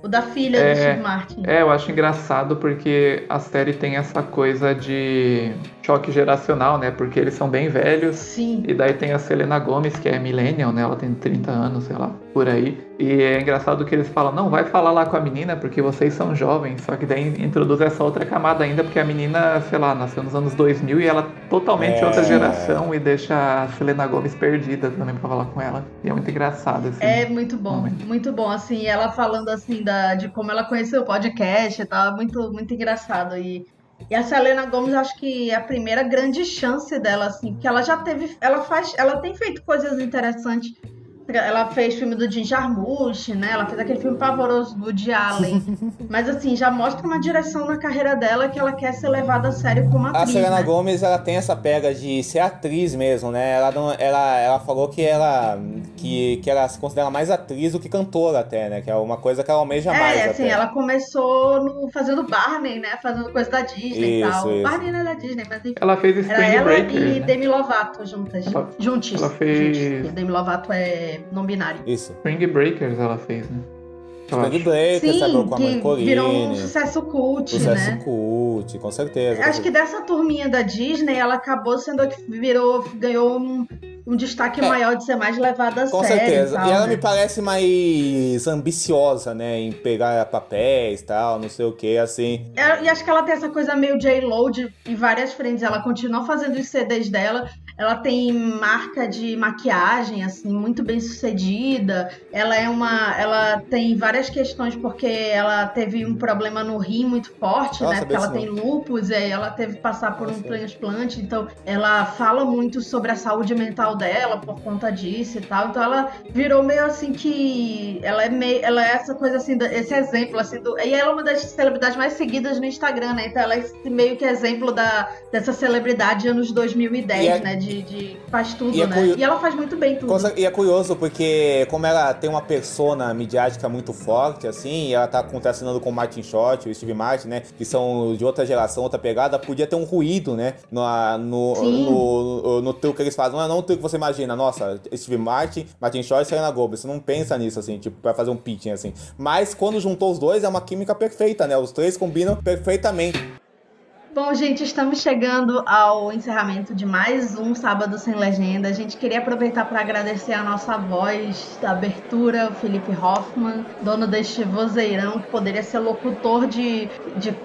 Speaker 1: da filha do Steve Martin.
Speaker 2: Eu acho engraçado porque a série tem essa coisa de choque geracional, né? Porque eles são bem velhos.
Speaker 1: Sim.
Speaker 2: E daí tem a Selena Gomez, que é millennial, né? Ela tem 30 anos, sei lá, por aí. E é engraçado que eles falam, não, vai falar lá com a menina porque vocês são jovens. Só que daí introduz essa outra camada ainda, porque a menina, sei lá, nasceu nos anos 2000 e ela é totalmente outra geração e deixa a Selena Gomez perdida também pra falar com ela. E é muito engraçado, assim.
Speaker 1: É muito bom, muito bom, assim, ela falando, assim, de como ela conheceu o podcast e tal, muito, muito engraçado. E a Selena Gomez, acho que é a primeira grande chance dela, assim, porque ela já teve, ela tem feito coisas interessantes. Ela fez filme do Jim Jarmusch, né? Ela fez aquele filme pavoroso do Woody Allen. Mas, assim, já mostra uma direção na carreira dela que ela quer ser levada a sério como atriz.
Speaker 3: A Selena
Speaker 1: né?
Speaker 3: Gomez, ela tem essa pega de ser atriz mesmo, né? Ela falou que ela se considera mais atriz do que cantora até, né? Que é uma coisa que ela almeja mais.
Speaker 1: Assim,
Speaker 3: até.
Speaker 1: ela começou fazendo Barney, né? Fazendo coisa da Disney e tal.
Speaker 3: Isso.
Speaker 1: Barney não é da Disney, mas enfim.
Speaker 2: Ela fez Spring Breakers,
Speaker 1: e
Speaker 2: né?
Speaker 1: Demi Lovato juntas. Juntos.
Speaker 2: Ela fez...
Speaker 1: Demi Lovato é não binário.
Speaker 3: Isso.
Speaker 2: Spring Breakers ela fez, né?
Speaker 3: Spring Breakers, sabe, com a
Speaker 1: que
Speaker 3: Corine.
Speaker 1: virou um sucesso cult, né?
Speaker 3: Cult, com certeza.
Speaker 1: Acho que dessa turminha da Disney, ela acabou sendo a que ganhou um destaque maior de ser mais levada a sério.
Speaker 3: Com certeza.
Speaker 1: Tal,
Speaker 3: e ela
Speaker 1: né?
Speaker 3: me parece mais ambiciosa, né? Em pegar papéis e tal, não sei o que, assim.
Speaker 1: E acho que ela tem essa coisa meio J-Lo em várias frentes. Ela continua fazendo os CDs dela. ela tem marca de maquiagem, assim, muito bem sucedida. Ela tem várias questões porque ela teve um problema no rim muito forte, né? Porque ela tem lúpus e aí ela teve que passar por um transplante. Então, ela fala muito sobre a saúde mental dela por conta disso e tal. Então, ela virou meio assim que... Ela é essa coisa assim, esse exemplo, assim, e ela é uma das celebridades mais seguidas no Instagram, né? Então, ela é esse meio que exemplo dessa celebridade anos 2010, né? De faz tudo, né? E ela faz muito bem tudo.
Speaker 3: E é curioso porque como ela tem uma persona midiática muito forte, assim, e ela tá contracenando com o Martin Short, o Steve Martin, né? Que são de outra geração, outra pegada, podia ter um ruído, né? No truque que eles fazem. Não é um truque que você imagina, nossa, Steve Martin Short e Selena Gomez. Você não pensa nisso, assim, tipo, pra fazer um pitching, assim. Mas quando juntou os dois, é uma química perfeita, né? Os três combinam perfeitamente.
Speaker 1: Bom, gente, estamos chegando ao encerramento de mais um Sábado Sem Legenda. A gente queria aproveitar para agradecer a nossa voz da abertura, o Felipe Hoffman, dono deste vozeirão, que poderia ser locutor de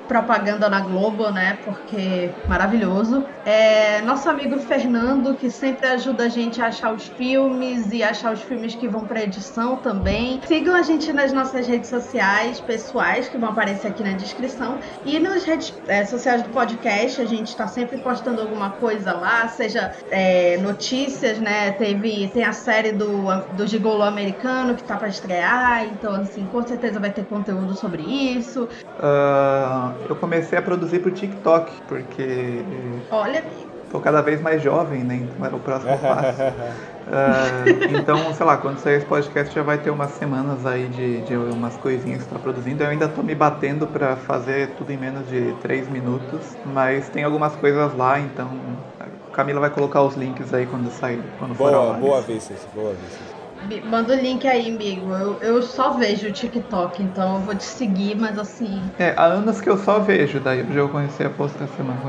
Speaker 1: propaganda na Globo, né? Porque maravilhoso. Nosso amigo Fernando, que sempre ajuda a gente a achar os filmes e achar os filmes que vão para edição também. Sigam a gente nas nossas redes sociais pessoais, que vão aparecer aqui na descrição, e nas redes sociais do podcast, a gente está sempre postando alguma coisa lá, seja notícias, né? Tem a série do Gigolo americano que tá para estrear, então assim, com certeza vai ter conteúdo sobre isso.
Speaker 2: Eu comecei a produzir pro TikTok, porque...
Speaker 1: Olha...
Speaker 2: Tô cada vez mais jovem, né? Então era o próximo passo. Então, sei lá, quando sair esse podcast já vai ter umas semanas aí de umas coisinhas que tá produzindo. Eu ainda tô me batendo pra fazer tudo em menos de 3 minutos, mas tem algumas coisas lá, então a Camila vai colocar os links aí quando sair, quando for ao ar.
Speaker 3: Boa, Vices.
Speaker 1: Manda o link aí, amigo. Eu só vejo o TikTok, então eu vou te seguir, mas assim...
Speaker 2: Há anos que eu só vejo, daí eu já comecei a postar essa semana,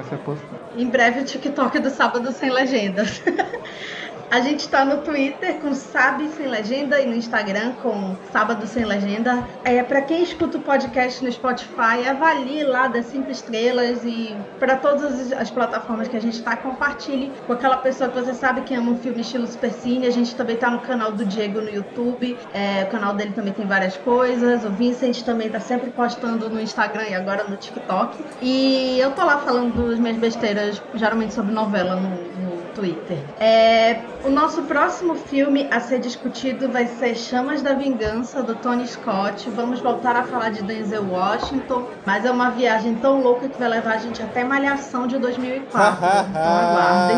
Speaker 1: Em breve o TikTok do Sábado Sem Legendas. A gente tá no Twitter com Sabe Sem Legenda e no Instagram com Sábado Sem Legenda. Pra quem escuta o podcast no Spotify, avalie lá, das 5 estrelas, e para todas as plataformas que a gente tá, compartilhe com aquela pessoa que você sabe que ama um filme estilo Supercine. A gente também tá no canal do Diego no YouTube, o canal dele também tem várias coisas. O Vincent também tá sempre postando no Instagram e agora no TikTok. E eu tô lá falando das minhas besteiras, geralmente sobre novela no Twitter. O nosso próximo filme a ser discutido vai ser Chamas da Vingança, do Tony Scott. Vamos voltar a falar de Denzel Washington, mas é uma viagem tão louca que vai levar a gente até Malhação de 2004. Então aguardem.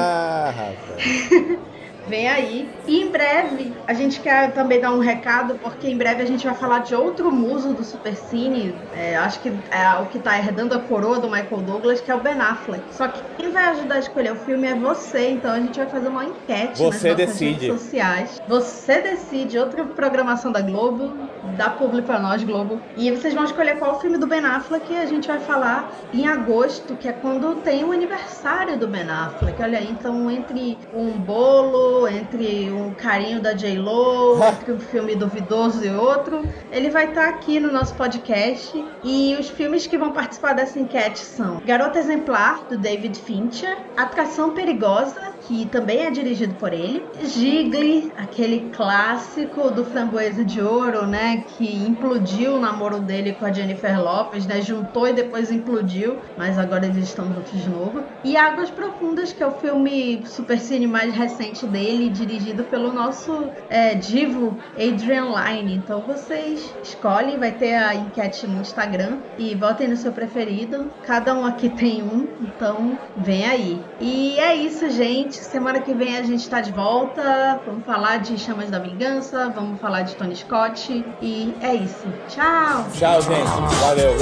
Speaker 1: Vem aí. E em breve, a gente quer também dar um recado, porque em breve a gente vai falar de outro muso do Supercine. Acho que é o que está herdando a coroa do Michael Douglas, que é o Ben Affleck. Só que quem vai ajudar a escolher o filme é você, então a gente vai fazer uma enquete nas nossas redes sociais. Você decide, outra programação da Globo, dá publi pra nós, Globo. E vocês vão escolher qual filme do Ben Affleck, e a gente vai falar em agosto, que é quando tem o aniversário do Ben Affleck. Olha aí, então entre um bolo, entre um carinho da J.Lo, entre um filme duvidoso e outro, ele vai estar aqui no nosso podcast. E os filmes que vão participar dessa enquete são Garota Exemplar, do David Fincher, Atração Perigosa, que também é dirigido por ele, Gigli, aquele clássico do Framboesa de Ouro, né, que implodiu o namoro dele com a Jennifer Lopez, né, juntou e depois implodiu, mas agora eles estão juntos de novo, e Águas Profundas, que é o filme Supercine mais recente dele, dirigido pelo nosso divo Adrian Lyne. Então vocês escolhem, vai ter a enquete no Instagram e votem no seu preferido, cada um aqui tem um, então vem aí. E é isso, gente. Semana que vem a gente tá de volta. Vamos falar de Chamas da Vingança, vamos falar de Tony Scott. E é isso. Tchau!
Speaker 3: Tchau, gente. Valeu.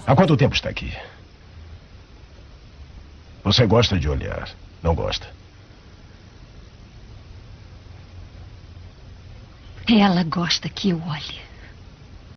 Speaker 7: Há quanto tempo está aqui? Você gosta de olhar, não gosta?
Speaker 8: Ela gosta que eu olhe.